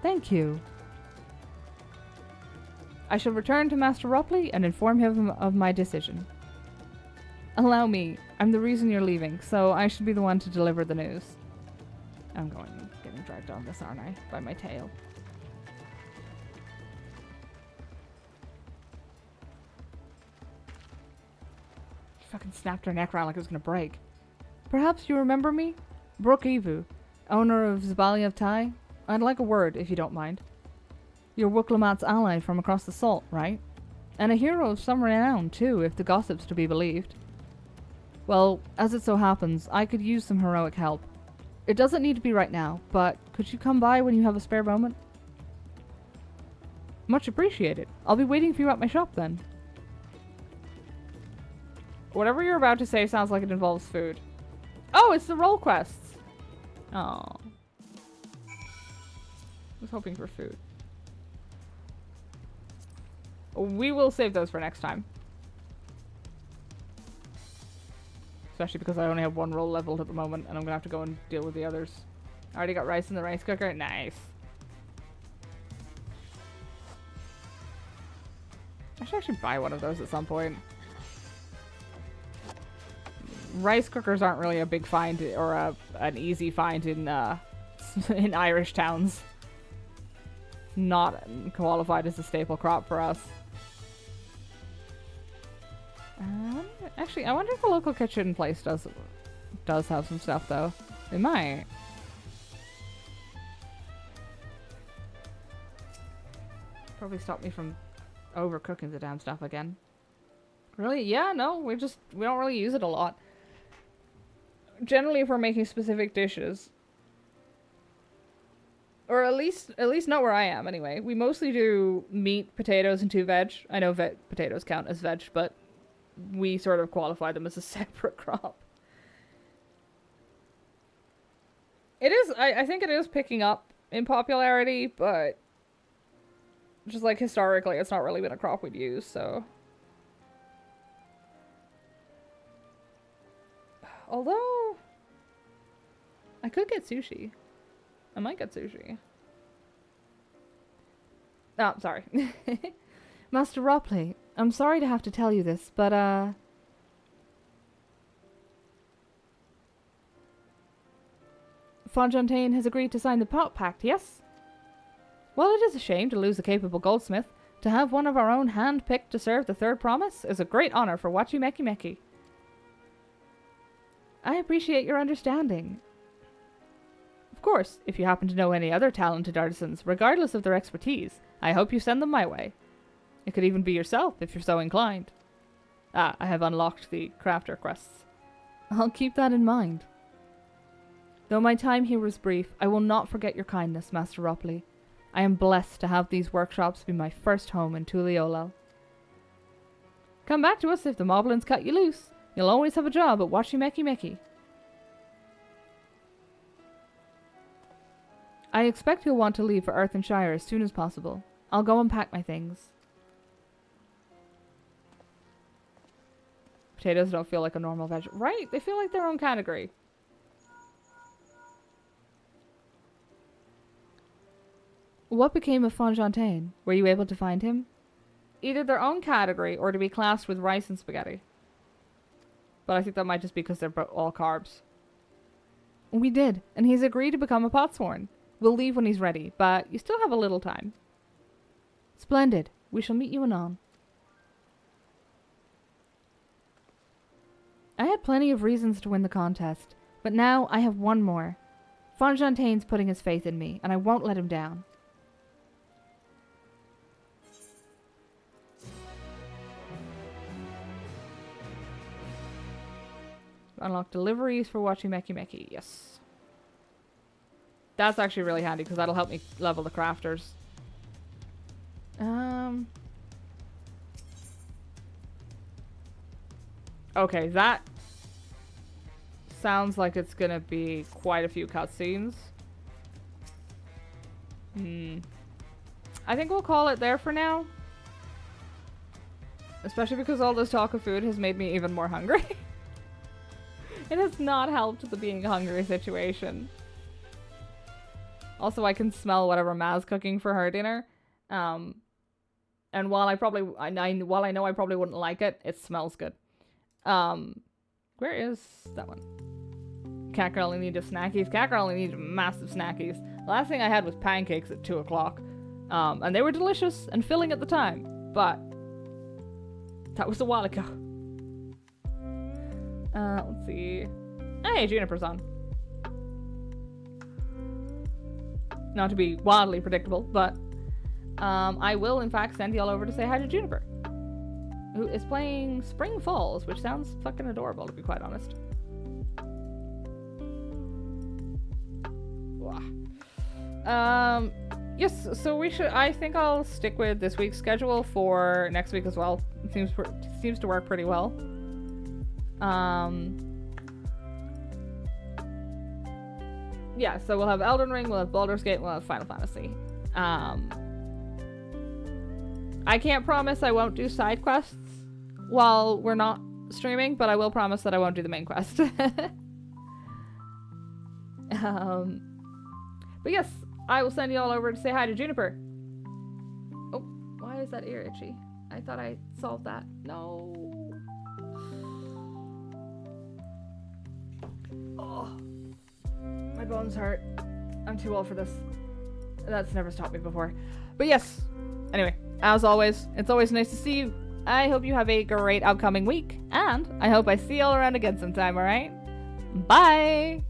thank you. I shall return to Master Ropley and inform him of my decision. Allow me, I'm the reason you're leaving, so I should be the one to deliver the news. I'm getting dragged on this, aren't I? By my tail. She fucking snapped her neck around like it was gonna break. Perhaps you remember me? Brooke Evu, owner of Zabalia of Tai. I'd like a word, if you don't mind. You're Wooklamat's ally from across the salt, right? And a hero of some renown, too, if the gossip's to be believed. Well, as it so happens, I could use some heroic help. It doesn't need to be right now, but could you come by when you have a spare moment? Much appreciated. I'll be waiting for you at my shop then. Whatever you're about to say sounds like it involves food. Oh, it's the role quests! Oh. I was hoping for food. we will save those for next time. Especially because I only have one roll leveled at the moment, and I'm gonna have to go and deal with the others. I already got rice in the rice cooker. Nice. I should actually buy one of those at some point. Rice cookers aren't really a big find or an easy find in in Irish towns. Not qualified as a staple crop for us. Actually, I wonder if the local kitchen place does have some stuff though. They might. Probably stop me from overcooking the damn stuff again. Really? Yeah, no, we don't really use it a lot. Generally, if we're making specific dishes, or at least not where I am anyway, we mostly do meat, potatoes, and 2 veg. I know potatoes count as veg, but we sort of qualify them as a separate crop. It is, I think it is picking up in popularity, but just like historically, it's not really been a crop we'd use, so. Although, I could get sushi. I might get sushi. Oh, sorry. Master Ropley, I'm sorry to have to tell you this, but, Fontaine has agreed to sign the pact, yes? Well, it is a shame to lose a capable goldsmith. To have one of our own hand-picked to serve the third promise is a great honor for Wachi Meki Meki. I appreciate your understanding. Of course, if you happen to know any other talented artisans, regardless of their expertise, I hope you send them my way. It could even be yourself, if you're so inclined. Ah, I have unlocked the crafter quests. I'll keep that in mind. Though my time here was brief, I will not forget your kindness, Master Ropley. I am blessed to have these workshops be my first home in Tuliolel. Come back to us if the moblins cut you loose. You'll always have a job at Wachi Meki Meki. I expect you'll want to leave for Earthenshire as soon as possible. I'll go and pack my things. Potatoes don't feel like a normal veg. Right? They feel like their own category. What became of Fontaine? Were you able to find him? Either their own category or to be classed with rice and spaghetti. But I think that might just be because they're all carbs. We did, and he's agreed to become a potsworn. We'll leave when he's ready, but you still have a little time. Splendid. We shall meet you anon. I had plenty of reasons to win the contest, but now I have one more. Fontaine's putting his faith in me, and I won't let him down. Unlock deliveries for Wachi Meki Meki. Yes. That's actually really handy because that'll help me level the crafters. Okay, that sounds like it's gonna be quite a few cutscenes. I think we'll call it there for now. Especially because all this talk of food has made me even more hungry. It has not helped the being hungry situation. Also, I can smell whatever Ma's cooking for her dinner. And while while I know I probably wouldn't like it, it smells good. Where is that one? Cat girl only needed snackies. Cat girl only needed massive snackies. The last thing I had was pancakes at 2 o'clock. And they were delicious and filling at the time. But that was a while ago. Let's see. Hey, Juniper's on. Not to be wildly predictable, but I will in fact send y'all over to say hi to Juniper, who is playing Spring Falls, which sounds fucking adorable, to be quite honest. Yes, so we should. I think I'll stick with this week's schedule for next week as well. It seems to work pretty well. Yeah, so we'll have Elden Ring, we'll have Baldur's Gate, we'll have Final Fantasy. I can't promise I won't do side quests while we're not streaming, but I will promise that I won't do the main quest. But yes, I will send you all over to say hi to Juniper. Oh, why is that ear itchy? I thought I solved that. No. Oh, my bones hurt. I'm too old for this. That's never stopped me before. But yes, anyway, as always, it's always nice to see you. I hope you have a great upcoming week, and I hope I see you all around again sometime, alright? Bye!